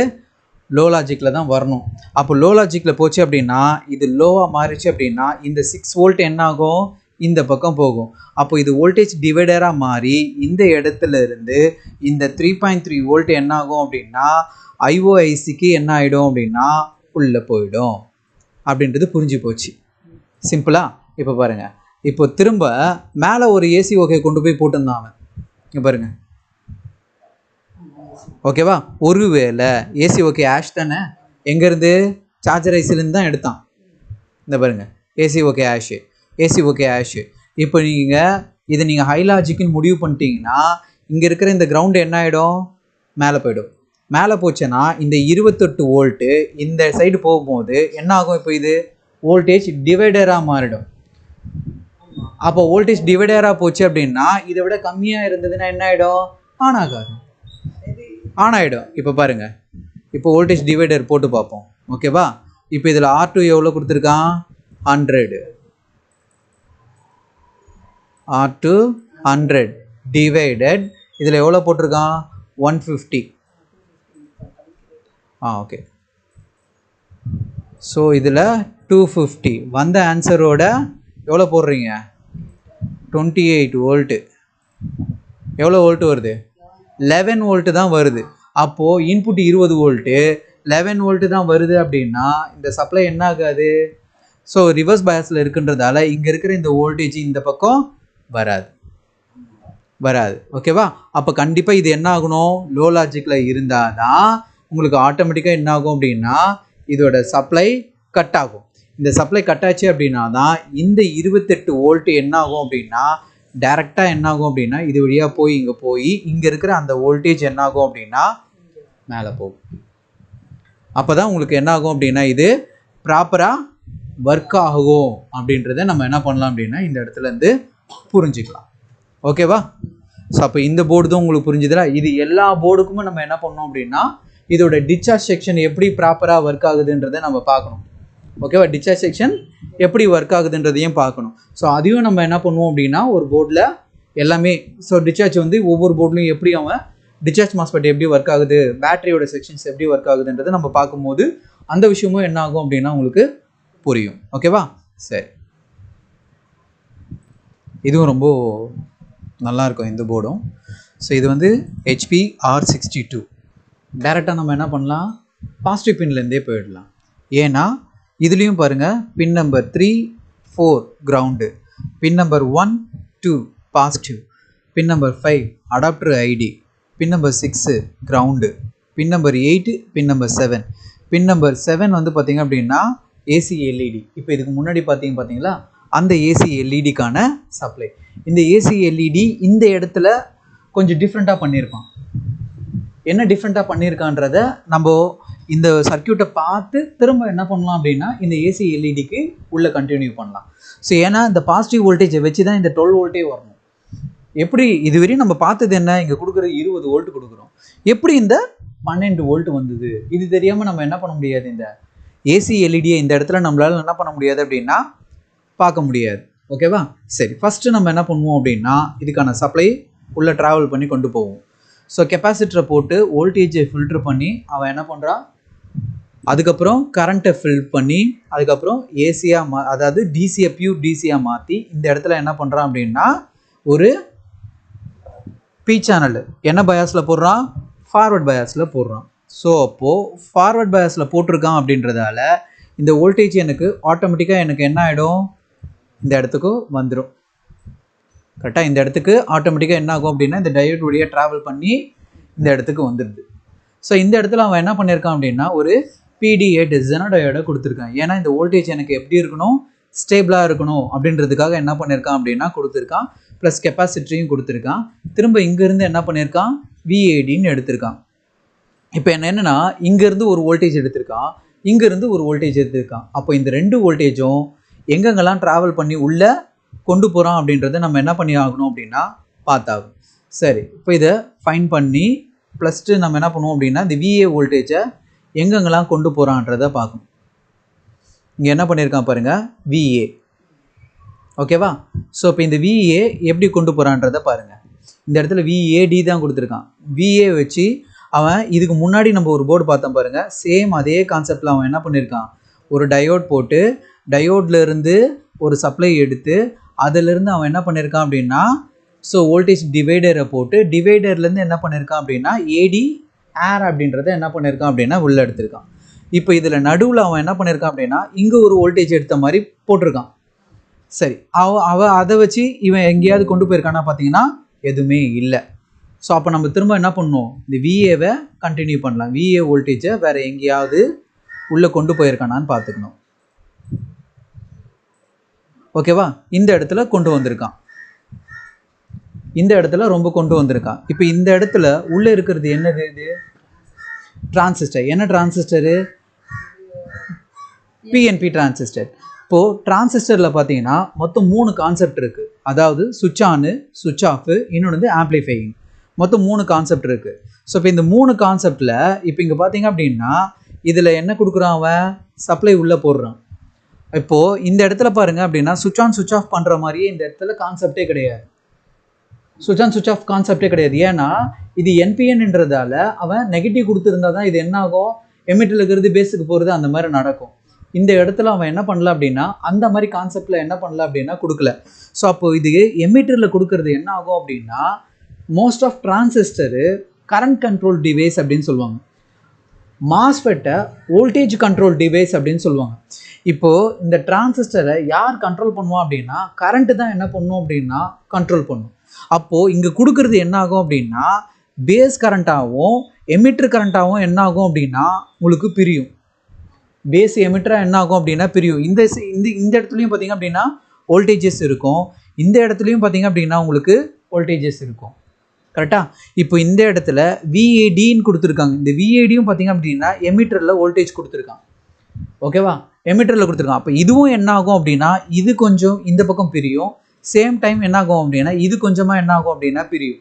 லோ லாஜிக்கில் தான் வரணும். அப்போ லோ லாஜிக்கில் போச்சு அப்படின்னா இது லோவாக மாறிச்சு அப்படின்னா இந்த 6 வோல்ட் என்ன ஆகும்? இந்த பக்கம் போகும். அப்போ இது வோல்டேஜ் டிவைடராக மாறி இந்த இடத்துல இருந்து இந்த 3.3 வோல்ட் என்ன ஆகும் அப்படின்னா ஐஓஐசிக்கு என்ன ஆகிடும் அப்படின்னா உள்ளே போயிடும் அப்படின்றது புரிஞ்சு போச்சு. சிம்பிளா? இப்போ பாருங்கள், இப்போ திரும்ப மேலே ஒரு ஏசி ஓகே கொண்டு போய் போட்டுருந்தான் அவன். இங்கே பாருங்கள், ஓகேவா? ஒருவேளை ஏசி ஓகே ஆஷ் தானே, எங்கேருந்து? சார்ஜர் ஐசிலேருந்து தான் எடுத்தான். இந்த பாருங்கள், ஏசி ஓகே ஆஷு. இப்போ இதை நீங்கள் ஹை லாஜிக்குன்னு முடிவு பண்ணிட்டீங்கன்னா இங்கே இருக்கிற இந்த கிரவுண்டு என்ன ஆகிடும்? மேலே போயிடும். மேலே போச்சுன்னா இந்த 28 வோல்ட்டு இந்த சைடு போகும்போது என்ன ஆகும்? இப்போ இது வோல்டேஜ் டிவைடராக மாறிடும். அப்போ வோல்டேஜ் டிவைடராக போச்சு அப்படின்னா இதை விட கம்மியாக இருந்ததுன்னா என்ன ஆகிடும்? ஆன் ஆகாது. ஆன் ஆகிடும். இப்போ பாருங்கள், இப்போ வோல்டேஜ் டிவைடர் போட்டு பார்ப்போம். ஓகேவா? இப்போ இதில் R2 எவ்வளோ கொடுத்துருக்கான்? 100. R2 100 டிவைடட் இதில் எவ்வளோ போட்டிருக்கான்? 150. ஓகே. ஸோ இதில் 250 வந்த ஆன்சரோட எவ்வளோ போடுறீங்க? 28 வோல்ட்டு. எவ்வளோ வோல்ட்டு வருது? 11 வோல்ட்டு தான் வருது. அப்போது இன்புட் 20 வோல்ட்டு 11 வோல்ட்டு தான் வருது அப்படின்னா இந்த சப்ளை என்ன ஆகாது? ஸோ ரிவர்ஸ் பயாஸில் இருக்குன்றதால இங்கே இருக்கிற இந்த வோல்டேஜ் இந்த பக்கம் வராது. ஓகேவா? அப்போ கண்டிப்பாக இது என்ன ஆகணும்? லோ லாஜிக்கில் இருந்தால் தான் உங்களுக்கு ஆட்டோமேட்டிக்காக என்ன ஆகும் அப்படின்னா இதோட சப்ளை கட் ஆகும். இந்த சப்ளை கட் ஆச்சு அப்படின்னா தான் இந்த 28 வோல்ட்டு என்ன ஆகும் அப்படின்னா டைரெக்டாக என்ன ஆகும் அப்படின்னா இது வழியாக போய் இங்கே இருக்கிற அந்த வோல்டேஜ் என்ன ஆகும் அப்படின்னா மேலே போகும். அப்போ தான் உங்களுக்கு என்ன ஆகும் அப்படின்னா இது ப்ராப்பராக ஒர்க் ஆகும் அப்படின்றத நம்ம என்ன பண்ணலாம் அப்படின்னா இந்த இடத்துலேருந்து புரிஞ்சுக்கலாம். ஓகேவா? ஸோ அப்போ இந்த போர்டு தான் உங்களுக்கு புரிஞ்சுதுல. இது எல்லா போர்டுக்குமே நம்ம என்ன பண்ணோம் அப்படின்னா இதோட டிஸ்சார்ஜ் செக்ஷன் எப்படி ப்ராப்பராக ஒர்க் ஆகுதுன்றதை நம்ம பார்க்கணும். ஓகேவா? டிஸ்சார்ஜ் செக்ஷன் எப்படி ஒர்க் ஆகுதுன்றதையும் பார்க்கணும். ஸோ அதையும் நம்ம என்ன பண்ணுவோம் அப்படின்னா ஒரு போர்டில் எல்லாமே. ஸோ டிஸ்சார்ஜ் வந்து ஒவ்வொரு போர்ட்லையும் எப்படி அவன் டிஸ்சார்ஜ் மாஸ்பெட் எப்படி ஒர்க் ஆகுது, பேட்டரியோட செக்ஷன்ஸ் எப்படி ஒர்க் ஆகுதுன்றதை நம்ம பார்க்கும்போது அந்த விஷயமும் என்ன ஆகும் அப்படின்னா உங்களுக்கு புரியும். ஓகேவா? சரி, இதுவும் ரொம்ப நல்லாயிருக்கும் இந்த போர்டும். ஸோ இது வந்து ஹெச்பி R62. டைரெக்டாக நம்ம என்ன பண்ணலாம், பாசிட்டிவ் பின்லேருந்தே போயிடலாம். ஏன்னா இதுலேயும் பாருங்கள், பின் நம்பர் 3, 4 கிரவுண்டு, பின் நம்பர் 1, 2 பாசிட்டிவ், பின் நம்பர் 5 அடாப்டர் ஐடி, பின் நம்பர் 6 கிரவுண்டு, பின் நம்பர் 8, பின் நம்பர் 7. பின் நம்பர் 7 வந்து பார்த்திங்க அப்படின்னா ஏசி எல்இடி. இப்போ இதுக்கு முன்னாடி பார்த்தீங்களா அந்த ஏசி எல்இடிக்கான சப்ளை. இந்த ஏசி எல்இடி இந்த இடத்துல கொஞ்சம் டிஃப்ரெண்ட்டாக பண்ணியிருப்பான். என்ன டிஃப்ரெண்ட்டாக பண்ணியிருக்கான்றத நம்ம இந்த சர்க்கியூட்டை பார்த்து திரும்ப என்ன பண்ணலாம் அப்படின்னா இந்த ஏசி எல்இடிக்கு உள்ளே கண்டினியூ பண்ணலாம். ஸோ ஏன்னா இந்த பாசிட்டிவ் வோல்டேஜை வச்சு தான் இந்த 12 வோல்ட்டே வரணும். எப்படி இதுவரையும் நம்ம பார்த்தது என்ன, இங்கே கொடுக்குற 20 வோல்ட் கொடுக்குறோம், எப்படி இந்த 12 வோல்ட் வந்தது இது தெரியாமல் நம்ம என்ன பண்ண முடியாது. இந்த ஏசி எல்இடியை இந்த இடத்துல நம்மளால் என்ன பண்ண முடியாது அப்படின்னா பார்க்க முடியாது. ஓகேவா? சரி, ஃபஸ்ட்டு நம்ம என்ன பண்ணுவோம் அப்படின்னா இதுக்கான சப்ளை உள்ளே ட்ராவல் பண்ணி கொண்டு போவோம். ஸோ கெப்பாசிட்டரை போட்டு வோல்டேஜை ஃபில்ட்ரு பண்ணி அவன் என்ன பண்ணுறான், அதுக்கப்புறம் கரண்ட்டை ஃபில் பண்ணி அதுக்கப்புறம் ஏசியாக அதாவது டிசியை பியூர் டிசியாக மாற்றி இந்த இடத்துல என்ன பண்ணுறான் அப்படின்னா ஒரு பி சேனல் என்ன பயாஸில் போடுறான், ஃபார்வர்ட் பயாஸில் போடுறான். ஸோ அப்போது ஃபார்வர்ட் பயாஸில் போட்டிருக்கான் அப்படின்றதால இந்த வோல்டேஜ் எனக்கு ஆட்டோமேட்டிக்காக எனக்கு என்ன ஆகிடும், இந்த இடத்துக்கு வந்துடும். கரெக்டாக இந்த இடத்துக்கு ஆட்டோமேட்டிக்காக என்ன ஆகும் அப்படின்னா இந்த டயோட் வழியாக ட்ராவல் பண்ணி இந்த இடத்துக்கு வந்துடுது. ஸோ இந்த இடத்துல அவன் என்ன பண்ணியிருக்கான் அப்படின்னா ஒரு PD8 ஜெனோடயோட கொடுத்துருக்கான். ஏன்னா இந்த வோல்டேஜ் எனக்கு எப்படி இருக்கணும், ஸ்டேபிளாக இருக்கணும் அப்படின்றதுக்காக என்ன பண்ணியிருக்கான் அப்படின்னா கொடுத்துருக்கான். ப்ளஸ் கெப்பாசிட்டரையும் கொடுத்துருக்கான். திரும்ப இங்கேருந்து என்ன பண்ணியிருக்கான், VADன்னு எடுத்திருக்கான். இப்போ என்னென்னா இங்கேருந்து ஒரு வோல்டேஜ் எடுத்திருக்கான், இங்கேருந்து ஒரு வோல்டேஜ் எடுத்திருக்கான். அப்போ இந்த 2 வோல்டேஜும் எங்கெங்கெல்லாம் ட்ராவல் பண்ணி உள்ளே கொண்டு போகிறான் அப்படின்றத நம்ம என்ன பண்ணி ஆகணும் அப்படின்னா பார்த்தாகும். சரி, இப்போ இதை ஃபைன் பண்ணி ப்ளஸ்ட்டு நம்ம என்ன பண்ணுவோம் அப்படின்னா இந்த VA வோல்டேஜை எங்கெங்கெல்லாம் கொண்டு போகிறான்றதை பார்க்கணும். இங்கே என்ன பண்ணியிருக்கான் பாருங்கள், VA. ஓகேவா? ஸோ இப்போ இந்த VA எப்படி கொண்டு போகிறான்றதை பாருங்கள். இந்த இடத்துல VAD தான் கொடுத்துருக்கான். VA வச்சு அவன் இதுக்கு முன்னாடி நம்ம ஒரு போர்டு பார்த்தோம் பாருங்கள், சேம் அதே கான்செப்டில் அவன் என்ன பண்ணியிருக்கான், ஒரு டயோட் போட்டு டயோட்லேருந்து ஒரு சப்ளை எடுத்து அதிலிருந்து அவன் என்ன பண்ணியிருக்கான் அப்படின்னா ஸோ வோல்டேஜ் டிவைடரை போட்டு டிவைடர்லேருந்து என்ன பண்ணியிருக்கான் அப்படின்னா ஏடி ஏர் அப்படின்றத என்ன பண்ணியிருக்கான் அப்படின்னா உள்ளே எடுத்திருக்கான். இப்போ இதில் நடுவில் அவன் என்ன பண்ணியிருக்கான் அப்படின்னா இங்கே ஒரு வோல்டேஜ் எடுத்த மாதிரி போட்டிருக்கான். சரி, அவன் அதை வச்சு இவன் எங்கேயாவது கொண்டு போயிருக்கானா பார்த்தீங்கன்னா எதுவுமே இல்லை. ஸோ அப்போ நம்ம திரும்ப என்ன பண்ணணும், இந்த VAவை கண்டினியூ பண்ணலாம். VA வோல்டேஜை வேறு எங்கேயாவது உள்ளே கொண்டு போயிருக்கானான்னு பார்த்துக்கணும். ஓகேவா? இந்த இடத்துல கொண்டு வந்திருக்கான், இந்த இடத்துல ரொம்ப கொண்டு வந்திருக்கான். இப்போ இந்த இடத்துல உள்ளே இருக்கிறது என்னது, இது டிரான்சிஸ்டர். என்ன டிரான்சிஸ்டரு, PNP டிரான்சிஸ்டர். இப்போது டிரான்சிஸ்டரில் பார்த்தீங்கன்னா மொத்தம் 3 கான்செப்ட் இருக்குது. அதாவது சுவிட்ச் ஆனு, சுவிட்ச் ஆஃபு, இன்னொன்று வந்து ஆம்ப்ளிஃபையிங். மொத்தம் 3 கான்செப்ட் இருக்குது. ஸோ இப்போ இந்த 3 கான்செப்டில் இப்போ இங்கே பார்த்தீங்க அப்படின்னா இதில் என்ன கொடுக்குறான், அவன் சப்ளை உள்ளே போடுறான். இப்போது இந்த இடத்துல பாருங்கள் அப்படின்னா சுவிட்ச் ஆன் சுவிட்ச் ஆஃப் பண்ணுற மாதிரியே இந்த இடத்துல கான்செப்டே கிடையாது. சுவிட்ச் ஆன் சுவிட்ச் ஆஃப் கான்செப்டே கிடையாது. ஏன்னா இது NPNன்றதால அவன் நெகட்டிவ் கொடுத்துருந்தா தான் இது என்ன ஆகும், எமிட்டரில் இருக்கிறது பேஸுக்கு போகிறது அந்த மாதிரி நடக்கும். இந்த இடத்துல அவன் என்ன பண்ணல அப்படின்னா அந்த மாதிரி கான்செப்டில் என்ன பண்ணல அப்படின்னா கொடுக்கல. ஸோ அப்போது இது எமிட்டரில் கொடுக்கறது என்ன ஆகும் அப்படின்னா most of transistor current control device அப்படின்னு சொல்லுவாங்க, மாஸ்ஃபெட்டை வோல்டேஜ் கண்ட்ரோல் டிவைஸ் அப்படின்னு சொல்லுவாங்க. இப்போது இந்த டிரான்சிஸ்டரை யார் கண்ட்ரோல் பண்ணுவோம் அப்படின்னா கரண்ட்டு தான் என்ன பண்ணும் அப்படின்னா கண்ட்ரோல் பண்ணும். அப்போது இங்கே கொடுக்குறது என்ன ஆகும் அப்படின்னா பேஸ் கரண்ட்டாகவும் எமிட்டர் கரண்ட்டாகவும் என்ன ஆகும் அப்படின்னா உங்களுக்கு பிரியும். பேஸ் எமிட்டராக என்ன ஆகும் அப்படின்னா பிரியும். இந்த இந்த இடத்துலையும் பார்த்திங்க அப்படின்னா வோல்டேஜஸ் இருக்கும், இந்த இடத்துலையும் பார்த்திங்க அப்படின்னா உங்களுக்கு வோல்டேஜஸ் இருக்கும். கரெக்டாக? இப்போ இந்த இடத்துல VADன்னு கொடுத்துருக்காங்க. இந்த VADயும் பார்த்திங்க அப்படின்னா எமிட்டரில் வோல்டேஜ் கொடுத்துருக்காங்க. ஓகேவா? எமிட்டரில் கொடுத்துருக்கான். அப்போ இதுவும் என்ன ஆகும் அப்படின்னா இது கொஞ்சம் இந்த பக்கம் பிரியும், சேம் டைம் என்ன ஆகும் அப்படின்னா இது கொஞ்சமாக என்ன ஆகும் அப்படின்னா பிரியும்.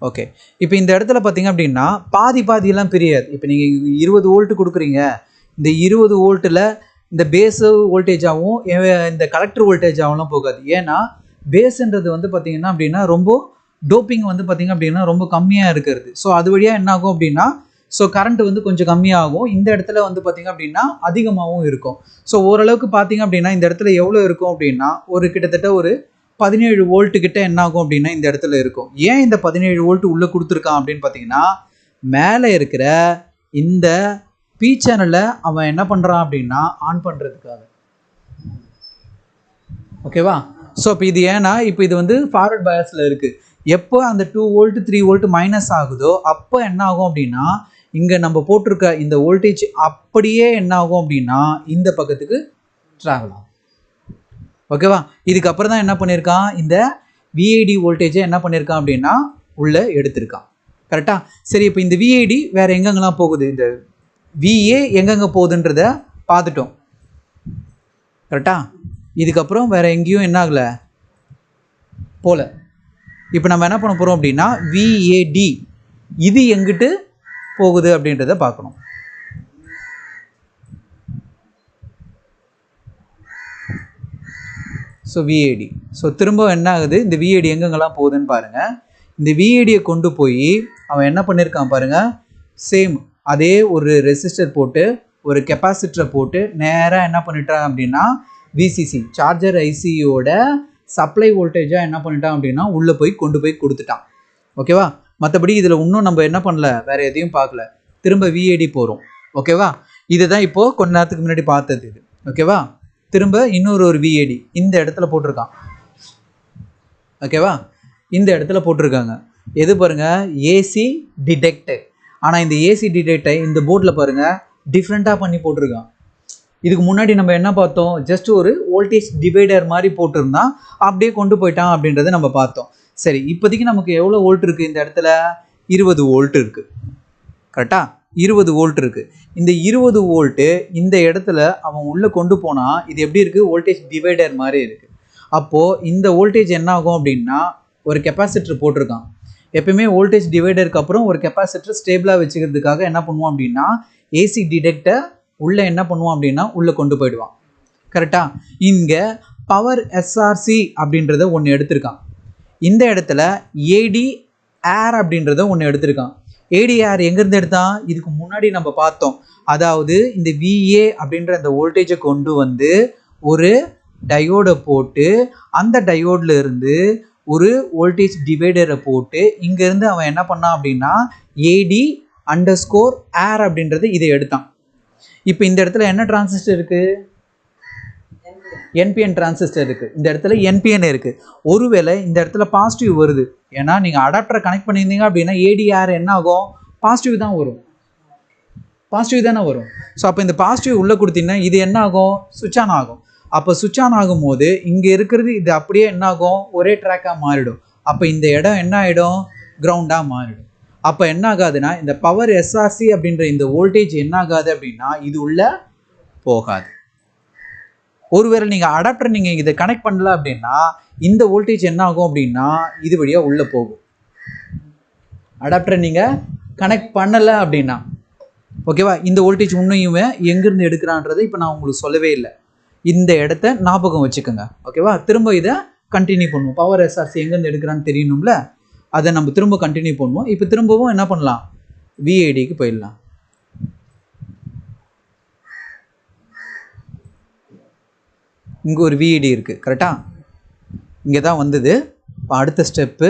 ஓகே, இப்போ இந்த இடத்துல பார்த்தீங்க அப்படின்னா பாதியெல்லாம் பிரியாது. இப்போ நீங்கள் 20 வோல்ட்டு கொடுக்குறீங்க, இந்த 20 வோல்ட்டில் இந்த பேஸ் வோல்டேஜாகவும் இந்த கலெக்டர் வோல்டேஜாகவும் போகாது. ஏன்னா பேஸ்ன்றது வந்து பார்த்திங்கன்னா அப்படின்னா ரொம்ப டோப்பிங் வந்து பார்த்திங்க அப்படின்னா ரொம்ப கம்மியாக இருக்கிறது. ஸோ அது வழியாக என்ன ஆகும் அப்படின்னா ஸோ கரண்ட் வந்து கொஞ்சம் கம்மியாகும். இந்த இடத்துல வந்து பார்த்திங்க அப்படின்னா அதிகமாகவும் இருக்கும். ஸோ ஓரளவுக்கு பார்த்திங்க அப்படின்னா இந்த இடத்துல எவ்வளோ இருக்கும் அப்படின்னா ஒரு கிட்டத்தட்ட ஒரு 17 வோல்ட்டு கிட்ட என்ன ஆகும் அப்படின்னா இந்த இடத்துல இருக்கும். ஏன் இந்த 17 வோல்ட் உள்ளே கொடுத்துருக்கான் அப்படின்னு பார்த்தீங்கன்னா மேலே இருக்கிற இந்த பி சேனலை அவன் என்ன பண்ணுறான் அப்படின்னா ஆன் பண்ணுறதுக்காக. ஓகேவா? ஸோ இப்போ இது ஏன்னா இப்போ இது வந்து ஃபார்வர்ட் பயாஸில் இருக்குது. எப்போ அந்த 2 வோல்ட் 3 வோல்ட் மைனஸ் ஆகுதோ அப்போ என்ன ஆகும் அப்படின்னா இங்கே நம்ம போட்டிருக்க இந்த வோல்டேஜ் அப்படியே என்ன ஆகும் அப்படின்னா இந்த பக்கத்துக்கு ட்ராவல் ஆகும். ஓகேவா? இதுக்கப்புறம் தான் என்ன பண்ணியிருக்கான் இந்த விஐடி வோல்டேஜை என்ன பண்ணியிருக்கான் அப்படின்னா உள்ளே எடுத்திருக்கான். கரெக்டாக? சரி, இப்போ இந்த விஐடி வேறு எங்கெங்கெல்லாம் போகுது, இந்த விஏ எங்கெங்கே போகுதுன்றத பார்த்துட்டோம். கரெக்டாக? இதுக்கப்புறம் வேறு எங்கேயும் என்ன ஆகலை போல. இப்போ நம்ம என்ன பண்ண போகிறோம் அப்படின்னா விஏடி இது எங்கிட்டு போகுது அப்படின்றத பார்க்கணும். ஸோ விஏடி ஸோ திரும்ப என்ன ஆகுது, இந்த விஏடி எங்கெங்கெல்லாம் போகுதுன்னு பாருங்கள். இந்த விஏடியை கொண்டு போய் அவன் என்ன பண்ணியிருக்கான் பாருங்கள், சேம் அதே ஒரு ரெசிஸ்டர் போட்டு ஒரு கெப்பாசிட்டரை போட்டு நேராக என்ன பண்ணிட்டான் அப்படின்னா விசிசி சார்ஜர் ஐசியோட சப்ளை வோல்டேஜாக என்ன பண்ணிட்டான் அப்படின்னா உள்ளே போய் கொண்டு போய் கொடுத்துட்டான். ஓகேவா? மற்றபடி இதில் இன்னும் நம்ம என்ன பண்ணல, வேறு எதையும் பார்க்கல. திரும்ப விஏடி போகிறோம். ஓகேவா? இதுதான் இப்போது கொஞ்ச நேரத்துக்கு முன்னாடி பார்த்தது இது. ஓகேவா? திரும்ப இன்னொரு விஏடி இந்த இடத்துல போட்டிருக்கான். ஓகேவா? இந்த இடத்துல போட்டிருக்காங்க. எது பாருங்கள், ஏசி டிடெக்டர். ஆனால் இந்த ஏசி டிடெக்டரை இந்த போர்டில் பாருங்கள் டிஃப்ரெண்ட்டாக பண்ணி போட்டிருக்கான். இதுக்கு முன்னாடி நம்ம என்ன பார்த்தோம், ஜஸ்ட் ஒரு வோல்டேஜ் டிவைடர் மாதிரி போட்டிருந்தான், அப்படியே கொண்டு போயிட்டான் அப்படின்றத நம்ம பார்த்தோம். சரி, இப்போதைக்கு நமக்கு எவ்வளோ வோல்ட் இருக்குது இந்த இடத்துல, 20 வோல்ட் இருக்குது. கரெக்டாக? 20 வோல்ட் இருக்குது. இந்த 20 வோல்ட்டு இந்த இடத்துல அவன் உள்ளே கொண்டு போனால் இது எப்படி இருக்குது, வோல்டேஜ் டிவைடர் மாதிரி இருக்குது. அப்போது இந்த வோல்டேஜ் என்ன ஆகும் அப்படின்னா ஒரு கெப்பாசிட்டர் போட்டிருக்கான். எப்பயுமே வோல்டேஜ் டிவைடருக்கு அப்புறம் ஒரு கெப்பாசிட்டர் ஸ்டேபிளாக வச்சுக்கிறதுக்காக என்ன பண்ணுவோம் அப்படின்னா ஏசி டிடெக்டர் உள்ளே என்ன பண்ணுவான் அப்படின்னா உள்ளே கொண்டு போயிடுவான். கரெக்டாக? இங்கே பவர் எஸ்ஆர்சி அப்படின்றத ஒன்று எடுத்திருக்கான். இந்த இடத்துல ஏடிஆர் அப்படின்றத ஒன்று எடுத்திருக்கான். ஏடிஆர் எங்கேருந்து எடுத்தான், இதுக்கு முன்னாடி நம்ம பார்த்தோம். அதாவது இந்த விஏ அப்படின்ற அந்த வோல்டேஜை கொண்டு வந்து ஒரு டயோடை போட்டு அந்த டயோடில் இருந்து ஒரு வோல்டேஜ் டிவைடரை போட்டு இங்கேருந்து அவன் என்ன பண்ணான் அப்படின்னா AD_R அப்படின்றது இதை எடுத்தான். இப்போ இந்த இடத்துல என்ன டிரான்சிஸ்டர் இருக்குது, என்பிஎன் டிரான்சிஸ்டர் இருக்குது. இந்த இடத்துல என்பிஎன் இருக்குது. ஒருவேளை இந்த இடத்துல பாசிட்டிவ் வருது, ஏன்னா நீங்கள் அடாப்டரை கனெக்ட் பண்ணியிருந்தீங்க அப்படின்னா ஏடிஆர் என்ன ஆகும், பாசிட்டிவ் தான் வரும். பாசிட்டிவ் தானே வரும். ஸோ அப்போ இந்த பாசிட்டிவ் உள்ளே கொடுத்தீங்கன்னா இது என்ன ஆகும், சுவிட்ச் ஆன் ஆகும். அப்போ சுவிட்ச் ஆன் ஆகும்போது இங்கே இருக்கிறது இது அப்படியே என்ன ஆகும், ஒரே ட்ராக்காக மாறிடும். அப்போ இந்த இடம் என்ன ஆகிடும், கிரவுண்டாக மாறிடும். அப்போ என்ன ஆகாதுன்னா இந்த பவர் எஸ்ஆர்சி அப்படின்ற இந்த வோல்டேஜ் என்ன ஆகாது அப்படின்னா இது உள்ளே போகாது. ஒருவேளை நீங்கள் அடாப்டர் நீங்கள் இதை கனெக்ட் பண்ணல அப்படின்னா இந்த வோல்டேஜ் என்ன ஆகும் அப்படின்னா இது வழியாக உள்ளே போகும். அடாப்டரை நீங்கள் கனெக்ட் பண்ணலை அப்படின்னா ஓகேவா, இந்த வோல்டேஜ் உண்மையுமே எங்கேருந்து எடுக்கிறான்றது இப்போ நான் உங்களுக்கு சொல்லவே இல்லை. இந்த இடத்த ஞாபகம் வச்சுக்கோங்க. ஓகேவா? திரும்ப இதை கண்டினியூ பண்ணுவோம். பவர் எஸ்ஆர்சி எங்கேருந்து எடுக்கிறான்னு தெரியணும்ல, அதை நம்ம திரும்ப கண்டினியூ பண்ணுவோம். இப்போ திரும்பவும் என்ன பண்ணலாம், விஏடிக்கு போயிடலாம். இங்கே ஒரு விஏடி இருக்குது. கரெக்டாக? இங்கே தான் வந்தது. இப்போ அடுத்த ஸ்டெப்பு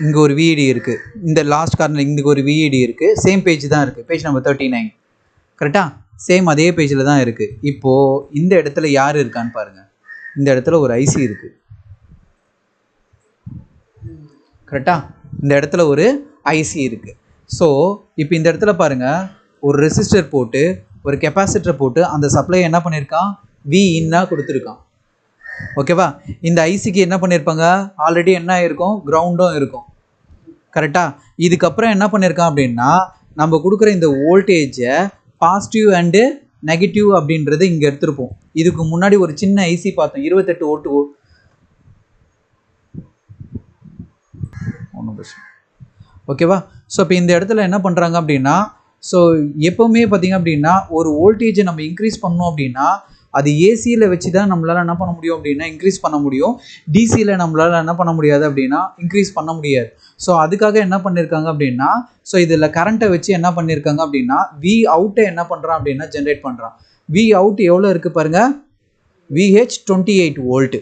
இங்கே ஒரு விஏடி இருக்குது. இந்த லாஸ்ட் கார்னர் இங்கே ஒரு விஏடி இருக்குது. சேம் பேஜ் தான் இருக்குது, பேஜ் நம்பர் 39. கரெக்டாக? சேம் அதே பேஜில் தான் இருக்குது. இப்போது இந்த இடத்துல யார் இருக்கான்னு பாருங்கள். இந்த இடத்துல ஒரு ஐசி இருக்குது. கரெக்டாக? இந்த இடத்துல ஒரு ஐசி இருக்குது. ஸோ இப்போ இந்த இடத்துல பாருங்கள் ஒரு ரெசிஸ்டர் போட்டு ஒரு கெப்பாசிட்டரை போட்டு அந்த சப்ளை என்ன பண்ணியிருக்கான், வி இன்னாக கொடுத்துருக்கான். ஓகேவா? இந்த ஐசிக்கு என்ன பண்ணியிருப்பாங்க, ஆல்ரெடி என்ன ஆகிருக்கும், கிரவுண்டும் இருக்கும். கரெக்டாக? இதுக்கப்புறம் என்ன பண்ணியிருக்கான் அப்படின்னா நம்ம கொடுக்குற இந்த வோல்டேஜை பாசிட்டிவ் அண்டு நெகட்டிவ் அப்படின்றது இங்கே எடுத்துருப்போம். இதுக்கு முன்னாடி ஒரு சின்ன ஐசி பார்த்தோம், 28 வோல்ட். ஒன்றும் பிரச்சனை. ஓகேவா? ஸோ இப்போ இந்த இடத்துல என்ன பண்ணுறாங்க அப்படின்னா ஸோ எப்போவுமே பார்த்திங்க அப்படின்னா ஒரு வோல்டேஜை நம்ம இன்க்ரீஸ் பண்ணோம் அப்படின்னா அது ஏசியில் வச்சு தான் நம்மளால் என்ன பண்ண முடியும் அப்படின்னா இன்க்ரீஸ் பண்ண முடியும். டிசியில் நம்மளால் என்ன பண்ண முடியாது அப்படின்னா இன்க்ரீஸ் பண்ண முடியாது. ஸோ அதுக்காக என்ன பண்ணியிருக்காங்க அப்படின்னா ஸோ இதில் கரண்ட்டை வச்சு என்ன பண்ணியிருக்காங்க அப்படின்னா வி அவுட்டை என்ன பண்ணுறான் அப்படின்னா ஜென்ரேட் பண்ணுறான். வி அவுட் எவ்வளோ இருக்குது பாருங்கள், VH 28 வோல்ட்டு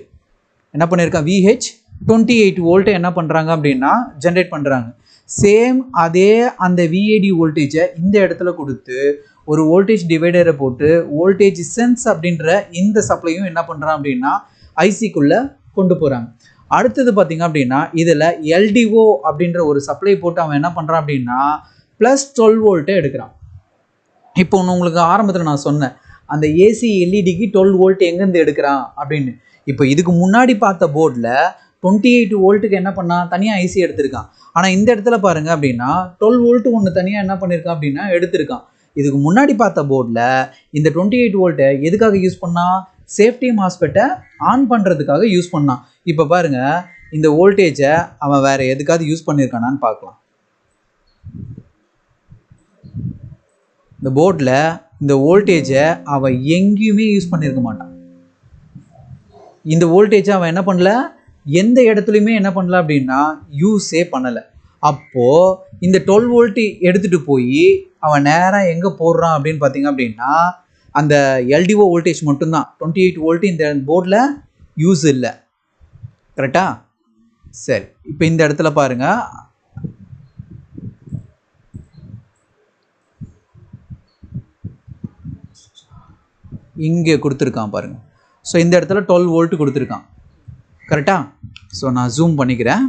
என்ன பண்ணியிருக்கான், VH 28 வோல்ட்டு என்ன பண்ணுறாங்க அப்படின்னா ஜென்ரேட் பண்ணுறாங்க. சேம் அதே அந்த VAD வோல்டேஜை இந்த இடத்துல கொடுத்து ஒரு வோல்டேஜ் டிவைடரை போட்டு வோல்டேஜ் சென்ஸ் அப்படின்ற இந்த சப்ளையும் என்ன பண்ணுறான் அப்படின்னா ஐசிக்குள்ளே கொண்டு போகிறாங்க. அடுத்தது பார்த்திங்க அப்படின்னா இதில் LDO அப்படின்ற ஒரு சப்ளை போட்டு அவன் என்ன பண்ணுறான் அப்படின்னா +12 வோல்ட்டை எடுக்கிறான். இப்போ ஒன்று உங்களுக்கு ஆரம்பத்தில் நான் சொன்னேன், அந்த ஏசி எல்இடிக்கு 12 வோல்ட் எங்கேருந்து எடுக்கிறான் அப்படின்னு. இப்போ இதுக்கு முன்னாடி பார்த்த போர்டில் 28 வோல்ட்டுக்கு என்ன பண்ணால் தனியாக ஐசி எடுத்திருக்கான். ஆனால் இந்த இடத்துல பாருங்கள் அப்படின்னா 12 வோல்ட்டு ஒன்று தனியாக என்ன பண்ணியிருக்கான் அப்படின்னா எடுத்திருக்கான். இதுக்கு முன்னாடி பார்த்த போர்டில் இந்த 28 வோல்ட்டை எதுக்காக யூஸ் பண்ணால் சேஃப்டி மாஸ்பெட்டை ஆன் பண்ணுறதுக்காக யூஸ் பண்ணான். இப்போ பாருங்கள் இந்த வோல்டேஜை அவன் வேறு எதுக்காவது யூஸ் பண்ணியிருக்கானான்னு பார்க்கலாம். இந்த போர்டில் இந்த வோல்டேஜை அவன் எங்கேயுமே யூஸ் பண்ணியிருக்க மாட்டான். இந்த வோல்டேஜை அவன் என்ன பண்ணல, எந்த இடத்துலையுமே என்ன பண்ணல அப்படின்னா யூஸே பண்ணலை. அப்போது இந்த 12 வோல்ட்டு எடுத்துகிட்டு போய் அவன் நேராக எங்கே போடுறான் அப்படின்னு பார்த்தீங்க அப்படின்னா அந்த LDO வோல்டேஜ் மட்டும்தான். 28 வோல்ட்டு இந்த போர்டில் யூஸ் இல்லை. கரெக்டா? சரி, இப்போ இந்த இடத்துல பாருங்கள், இங்கே கொடுத்துருக்கான் பாருங்கள். ஸோ இந்த இடத்துல 12 வோல்ட்டு கொடுத்துருக்கான். கரெக்டா? ஸோ நான் ஜூம் பண்ணிக்கிறேன்.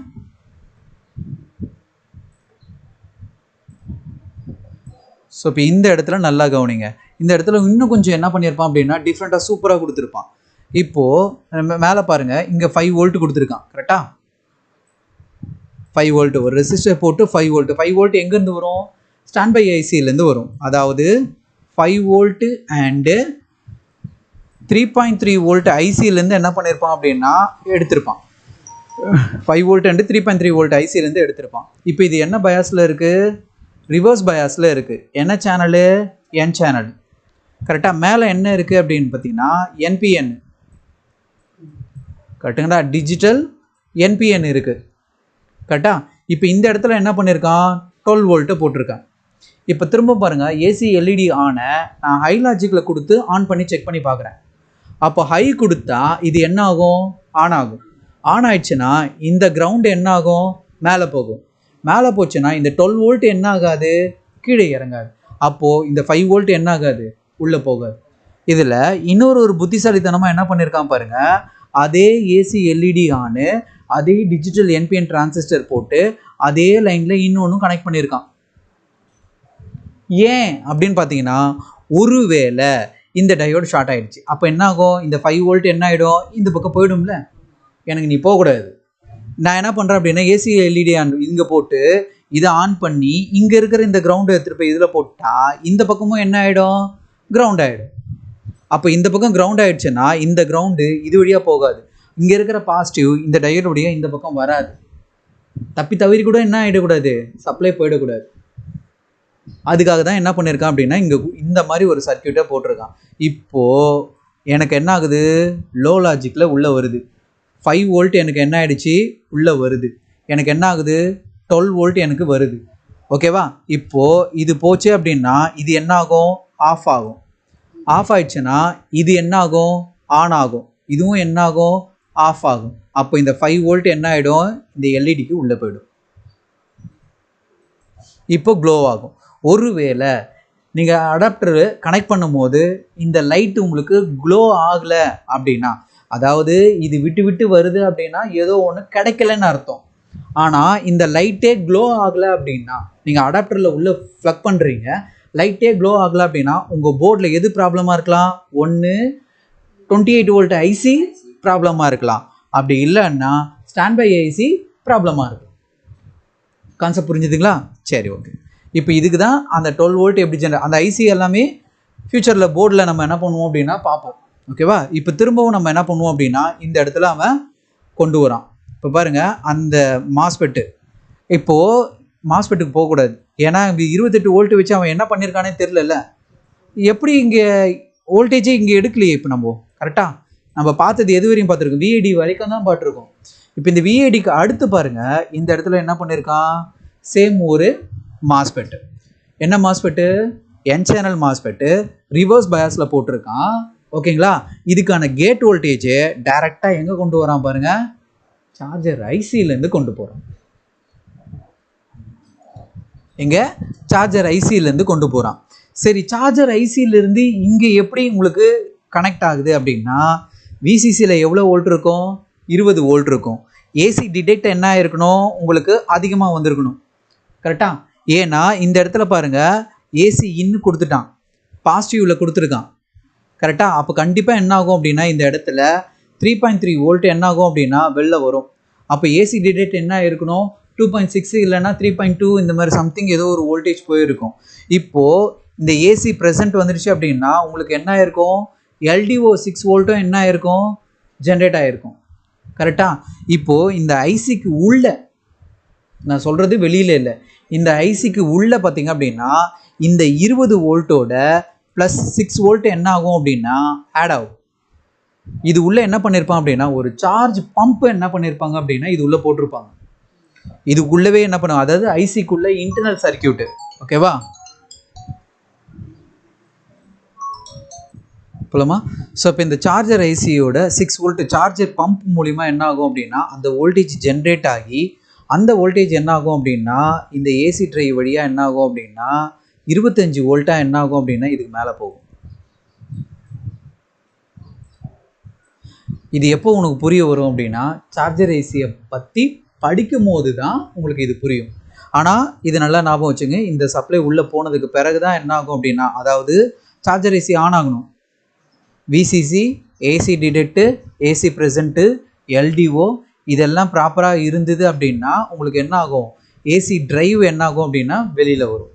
ஸோ இப்போ இந்த இடத்துல நல்லா கவனிங்க. இந்த இடத்துல இன்னும் கொஞ்சம் என்ன பண்ணியிருப்பான் அப்படின்னா டிஃப்ரெண்ட்டாக சூப்பராக கொடுத்துருப்பான். இப்போது மேலே பாருங்கள், இங்கே 5 வோல்ட்டு கொடுத்துருக்கான். கரெக்டா? 5 வோல்ட்டு ஒரு ரெசிஸ்டர் போட்டு 5 வோல்ட்டு. 5 வோல்ட்டு எங்கேருந்து வரும், ஸ்டாண்ட் பை ஐசியிலேருந்து வரும். அதாவது 5 வோல்ட்டு அண்டு 3.3 வோல்ட் ஐசியிலேருந்து என்ன பண்ணியிருப்பான் அப்படின்னா எடுத்திருப்பான். 5 வோல்ட் அண்டு 3.3 வோல்ட் ஐசியிலேருந்து எடுத்திருப்பான். இப்போ இது என்ன பயாஸில் இருக்குது, ரிவர்ஸ் பயாஸில் இருக்குது. என்ன சேனலு, என் சேனல். கரெக்டாக? மேலே என்ன இருக்குது அப்படின்னு பார்த்தீங்கன்னா NPN. கரெக்டுங்களா? டிஜிட்டல் NPN இருக்குது. கரெக்டாக? இப்போ இந்த இடத்துல என்ன பண்ணியிருக்கான், 12 வோல்ட்டை போட்டிருக்கான். இப்போ திரும்ப பாருங்கள், ஏசி எல்இடி ஆனை நான் ஹை லாஜிக்கில் கொடுத்து ஆன் பண்ணி செக் பண்ணி பார்க்குறேன். அப்போ ஹை கொடுத்தா இது என்ன ஆகும், ஆன் ஆகும். ஆன் ஆயிடுச்சுன்னா இந்த கிரவுண்டு என்ன ஆகும், மேலே போகும். மேலே போச்சுன்னா இந்த 12 வோல்ட் என்ன ஆகாது, கீழே இறங்காது. அப்போது இந்த 5 வோல்ட் என்ன ஆகாது, உள்ளே போகாது. இதில் இன்னொரு புத்திசாலித்தனமாக என்ன பண்ணியிருக்கான் பாருங்கள், அதே ஏசி எல்இடி ஆனு அதே டிஜிட்டல் NPN டிரான்சிஸ்டர் போட்டு அதே லைனில் இன்னொன்றும் கனெக்ட் பண்ணியிருக்கான். ஏன் அப்படின்னு பார்த்தீங்கன்னா ஒருவேளை இந்த டயோடு ஷார்ட் ஆகிடுச்சு, அப்போ என்ன ஆகும், இந்த 5 வோல்ட் என்ன ஆகிடும், இந்த பக்கம் போயிடும்ல. எனக்கு நீ போகக்கூடாது. நான் என்ன பண்ணுறேன் அப்படின்னா ஏசி எல்இடி ஆன் இங்கே போட்டு இதை ஆன் பண்ணி இங்கே இருக்கிற இந்த கிரவுண்டை எடுத்துகிட்டு போய் இதில் போட்டால் இந்த பக்கமும் என்ன ஆகிடும், கிரவுண்ட் ஆகிடும். அப்போ இந்த பக்கம் கிரவுண்ட் ஆகிடுச்சுன்னா இந்த கிரவுண்டு இது வழியாக போகாது. இங்கே இருக்கிற பாசிட்டிவ் இந்த டயோடு வழியாக இந்த பக்கம் வராது. தப்பி தவறி கூட என்ன ஆகிடக்கூடாது, சப்ளை போயிடக்கூடாது. அதுக்காக தான் என்ன பண்ணியிருக்கான் அப்படின்னா இங்கே இந்த மாதிரி ஒரு சர்க்கியூட்டை போட்டிருக்கான். இப்போது எனக்கு என்ன ஆகுது, லோ லாஜிக்கில் உள்ளே வருது. 5 வோல்ட் எனக்கு என்ன ஆகிடுச்சு, உள்ளே வருது. எனக்கு என்ன ஆகுது, 12 வோல்ட் எனக்கு வருது. ஓகேவா? இப்போது இது போச்சு அப்படின்னா இது என்ன ஆகும், ஆஃப் ஆகும். ஆஃப் ஆயிடுச்சுன்னா இது என்ன ஆகும், ஆன் ஆகும். இதுவும் என்ன ஆகும், ஆஃப் ஆகும். அப்போ இந்த 5 வோல்ட் என்ன ஆகிடும், இந்த எல்இடிக்கு உள்ளே போயிடும். இப்போ க்ளோ ஆகும். ஒருவேளை நீங்கள் அடாப்டர் கனெக்ட் பண்ணும்போது இந்த லைட்டு உங்களுக்கு க்ளோ ஆகலை அப்படின்னா, அதாவது இது விட்டு விட்டு வருது அப்படின்னா ஏதோ ஒன்று கிடைக்கலன்னு அர்த்தம். ஆனால் இந்த லைட்டே க்ளோ ஆகலை அப்படின்னா, நீங்கள் அடாப்டரில் உள்ளே ப்ளக் பண்ணுறீங்க, லைட்டே க்ளோ ஆகலை அப்படின்னா உங்கள் போர்டில் எது ப்ராப்ளமாக இருக்கலாம், ஒன்று 28 வோல்ட் ஐசி ப்ராப்ளமாக இருக்கலாம், அப்படி இல்லைன்னா ஸ்டாண்ட் பை ஐசி ப்ராப்ளமாக இருக்கும். கான்செப்ட் புரிஞ்சுதுங்களா? சரி, ஓகே. இப்போ இதுக்கு தான் அந்த 12 வோல்ட் எப்படி அந்த ஐசி எல்லாமே ஃப்யூச்சரில் போர்டில் நம்ம என்ன பண்ணுவோம் அப்படின்னா பார்ப்போம். ஓகேவா? இப்போ திரும்பவும் நம்ம என்ன பண்ணுவோம் அப்படின்னா இந்த இடத்துல அவன் கொண்டு வரான். இப்போ பாருங்கள், அந்த மாஸ்பெட்டு இப்போது மாஸ்பெட்டுக்கு போகக்கூடாது. ஏன்னா 28 வோல்ட் வச்சு அவன் என்ன பண்ணியிருக்கானே தெரிலல்ல. எப்படி இங்கே வோல்டேஜே இங்கே எடுக்கலையே. இப்போ நம்ம கரெக்டாக நம்ம பார்த்தது எது வரையும் பார்த்துருக்கோம், விஏடி வரைக்கும் தான் பார்த்துருக்கோம். இப்போ இந்த விஏடிக்கு அடுத்து பாருங்கள், இந்த இடத்துல என்ன பண்ணியிருக்கான், சேம் ஒரு மாஸ்பெட்டு. என்ன மாஸ்பெட்டு, என் சேனல் மாஸ்பெட்டு ரிவர்ஸ் பயாஸில் போட்டிருக்கான். ஓகேங்களா. இதுக்கான கேட் வோல்டேஜை டைரெக்டாக எங்கே கொண்டு வரான் பாருங்கள், சார்ஜர் ஐசியிலேருந்து கொண்டு போகிறோம். எங்கே, சார்ஜர் ஐசியிலேருந்து கொண்டு போகிறான். சரி, சார்ஜர் ஐசியிலேருந்து இங்கே எப்படி உங்களுக்கு கனெக்ட் ஆகுது அப்படின்னா, விசிசியில் எவ்வளோ வோல்ட் இருக்கும், 20 வோல்ட் இருக்கும். ஏசி டிடெக்ட் என்ன இருக்கணும், உங்களுக்கு அதிகமாக வந்திருக்கணும். கரெக்டாக. ஏன்னா இந்த இடத்துல பாருங்கள், ஏசி இன்னும் கொடுத்துட்டான், பாசிட்டிவில் கொடுத்துருக்கான். கரெக்டாக. அப்போ கண்டிப்பாக என்ன ஆகும் அப்படின்னா, இந்த இடத்துல 3.3 வோல்ட் என்ன ஆகும் அப்படின்னா வெளில வரும். அப்போ ஏசி டிடெக்ட் என்ன இருக்கணும், 2.6 இல்லைன்னா 3.2 இந்த மாதிரி சம்திங் ஏதோ ஒரு வோல்டேஜ் போயிருக்கும். இப்போது இந்த ஏசி ப்ரெசென்ட் வந்துடுச்சு அப்படின்னா உங்களுக்கு என்ன இருக்கும், எல்டிஓ 6 வோல்ட்டும் என்ன இருக்கும், ஜென்ரேட் ஆகிருக்கும். கரெக்டாக. இப்போது இந்த ஐசிக்கு உள்ள, நான் சொல்கிறது வெளியில் இல்லை, இந்த ஐசிக்கு உள்ளே பார்த்தீங்க அப்படின்னா இந்த 20 வோல்ட்டோட ப்ளஸ் 6 வோல்ட் என்ன ஆகும் அப்படின்னா ஆட் ஆகும். இது உள்ளே என்ன பண்ணியிருப்பான் அப்படின்னா ஒரு சார்ஜ் பம்ப் என்ன பண்ணியிருப்பாங்க அப்படின்னா இது உள்ளே போட்டிருப்பாங்க. இதுக்குள்ளவே என்ன பண்ணுவாங்க, அதாவது ஐசிக்குள்ளே இன்டர்னல் சர்க்கியூட்டு. ஓகேவா. போலாமா. ஸோ இப்போ இந்த சார்ஜர் ஐசியோட 6 வோல்ட் சார்ஜர் பம்ப் மூலிமா என்ன ஆகும் அப்படின்னா அந்த வோல்டேஜ் ஜென்ரேட் ஆகி அந்த வோல்டேஜ் என்ன ஆகும் அப்படின்னா இந்த ஏசி ட்ரை வழியாக என்ன ஆகும் அப்படின்னா 25 வோல்ட்டாக என்ன ஆகும் அப்படின்னா இதுக்கு மேலே போகும். இது எப்போ உனக்கு புரிய வரும் அப்படின்னா சார்ஜர் ஐசியை பற்றி படிக்கும் போது தான் உங்களுக்கு இது புரியும். ஆனால் இது நல்லா ஞாபகம் வச்சுங்க, இந்த சப்ளை உள்ளே போனதுக்கு பிறகு தான் என்ன ஆகும் அப்படின்னா, அதாவது சார்ஜர் ஐசி ஆன் ஆகணும். விசிசி, ஏசி டிடெக்ட்டு, ஏசி ப்ரெசண்ட்டு, எல்டிஓ இதெல்லாம் ப்ராப்பராக இருந்தது அப்படின்னா உங்களுக்கு என்ன ஆகும், ஏசி டிரைவ் என்ன ஆகும் அப்படின்னா வெளியில் வரும்.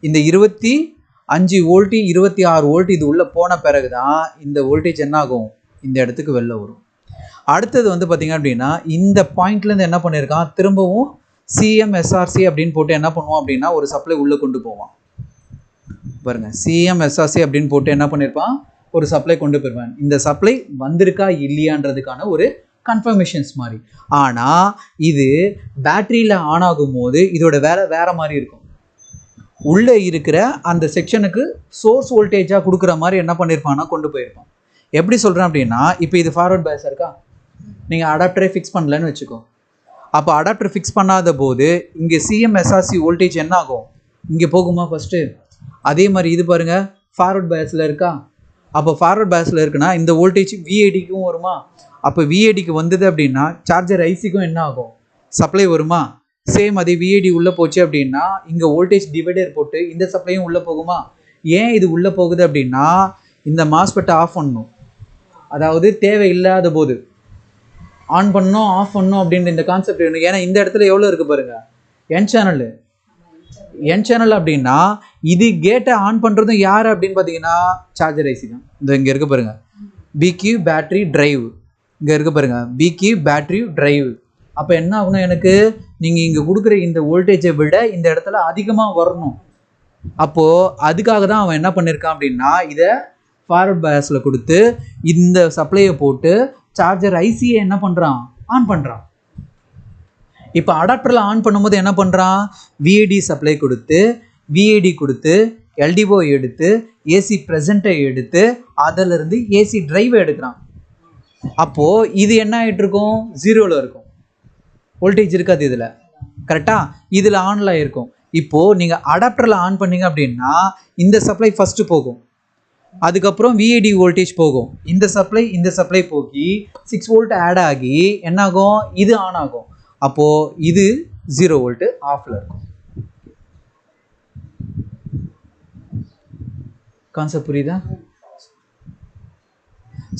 இந்த 25 வோல்ட்டு 26 வோல்ட் இது உள்ளே போன பிறகு தான் இந்த வோல்டேஜ் என்ன ஆகும், இந்த இடத்துக்கு வெளில வரும். அடுத்தது வந்து பார்த்திங்க அப்படின்னா இந்த பாயிண்ட்லேருந்து என்ன பண்ணியிருக்கான், திரும்பவும் சிஎம்எஸ்ஆர்சி அப்படின்னு போட்டு என்ன பண்ணுவோம் அப்படின்னா ஒரு சப்ளை உள்ளே கொண்டு போவான். பாருங்கள், சிஎம்எஸ்ஆர்சி அப்படின்னு போட்டு என்ன பண்ணியிருப்பான், ஒரு சப்ளை கொண்டு போயிருவேன். இந்த சப்ளை வந்திருக்கா இல்லையான்றதுக்கான ஒரு கன்ஃபர்மேஷன்ஸ் மாதிரி. ஆனால் இது பேட்டரியில் ஆன் ஆகும் போது இதோட வேலை வேறு மாதிரி இருக்கும். உள்ளே இருக்கிற அந்த செக்ஷனுக்கு சோர்ஸ் வோல்டேஜாக கொடுக்குற மாதிரி என்ன பண்ணியிருப்பான்னா கொண்டு போயிருப்பான். எப்படி சொல்கிறேன் அப்படின்னா, இப்போ இது ஃபார்வர்ட் பயாஸ் இருக்கா, நீங்கள் அடாப்டரை ஃபிக்ஸ் பண்ணலன்னு வச்சுக்கோ. அப்போ அடாப்டர் ஃபிக்ஸ் பண்ணாத போது இங்கே சிஎம்எஸ்ஆர்சி வோல்டேஜ் என்ன ஆகும், இங்கே போகுமா ஃபஸ்ட்டு. அதே மாதிரி இது பாருங்கள் ஃபார்வர்ட் பயாஸில் இருக்கா. அப்போ ஃபார்வர்ட் பயாஸில் இருக்குன்னா இந்த வோல்டேஜ் விஏடிக்கும் வருமா. அப்போ விஏடிக்கு வந்தது அப்படின்னா சார்ஜர் ஐசிக்கும் என்ன ஆகும், சப்ளை வருமா. சேம் அதே விஏடி உள்ளே போச்சு அப்படின்னா இங்கே வோல்டேஜ் டிவைடர் போட்டு இந்த சப்ளையும் உள்ளே போகுமா. ஏன் இது உள்ளே போகுது அப்படின்னா இந்த மாஸ்பெட்டை ஆஃப் பண்ணணும், அதாவது தேவையில்லாத போது ஆன் பண்ணணும் ஆஃப் பண்ணணும் அப்படின்ற இந்த கான்செப்ட் வேணும். ஏன்னா இந்த இடத்துல எவ்வளோ இருக்குது பாருங்கள், என் சேனல் அப்படின்னா இது கேட்டை ஆன் பண்ணுறதும் யார் அப்படின்னு பார்த்தீங்கன்னா சார்ஜர் ஐசி தான். இந்த இங்கே இருக்க பாருங்கள் பிக்யூ பேட்ரி டிரைவ், இங்கே இருக்க பாருங்கள் பிக்யூ பேட்ரி டிரைவ். அப்போ என்ன ஆகணும், எனக்கு நீங்கள் இங்கே கொடுக்குற இந்த வோல்டேஜை விட இந்த இடத்துல அதிகமாக வரணும். அப்போது அதுக்காக தான் அவன் என்ன பண்ணியிருக்கான் அப்படின்னா இதை ஃபார்வர்ட் பயாஸில் கொடுத்து இந்த சப்ளையை போட்டு சார்ஜர் ஐசியை என்ன பண்ணுறான், ஆன் பண்ணுறான். இப்போ அடாப்டரில் ஆன் பண்ணும்போது என்ன பண்ணுறான், விஏடி சப்ளை கொடுத்து விஏடி கொடுத்து எல்டிஓ எடுத்து ஏசி ப்ரெசண்ட்டை எடுத்து அதிலிருந்து ஏசி டிரைவை எடுக்கிறான். அப்போது இது என்ன ஆகிட்டு இருக்கும், 0ல் இருக்கும், வோல்டேஜ் இருக்காது இதில். கரெக்டாக, இதில் ஆனில் இருக்கும். இப்போது நீங்கள் அடாப்டரில் ஆன் பண்ணிங்க அப்படின்னா இந்த சப்ளை ஃபஸ்ட்டு போகும், அதுக்கப்புறம் விஏடி வோல்டேஜ் போகும், இந்த சப்ளை போகி 6 வோல்ட் ஆட் ஆகி என்னாகும், இது ஆன் ஆகும். அப்போது இது 0 வோல்ட்டு ஆஃபில் இருக்கும். கான்செப்ட் புரியுதா.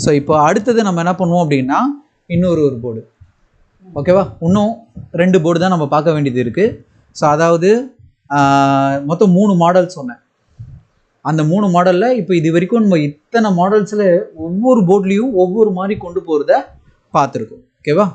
ஸோ இப்போ அடுத்தது நம்ம என்ன பண்ணுவோம் அப்படின்னா இன்னொரு போர்டு. ஓகேவா, இன்னும் 2 போர்டு தான் நம்ம பார்க்க வேண்டியது இருக்குது. ஸோ அதாவது மொத்தம் 3 மாடல் சொன்னேன். அந்த 3 மாடலில் இப்போ இது வரைக்கும் நம்ம இத்தனை மாடல்ஸில் ஒவ்வொரு போர்ட்லேயும் ஒவ்வொரு மாதிரி கொண்டு போகிறத பார்த்துருக்கோம். ஓகேவா.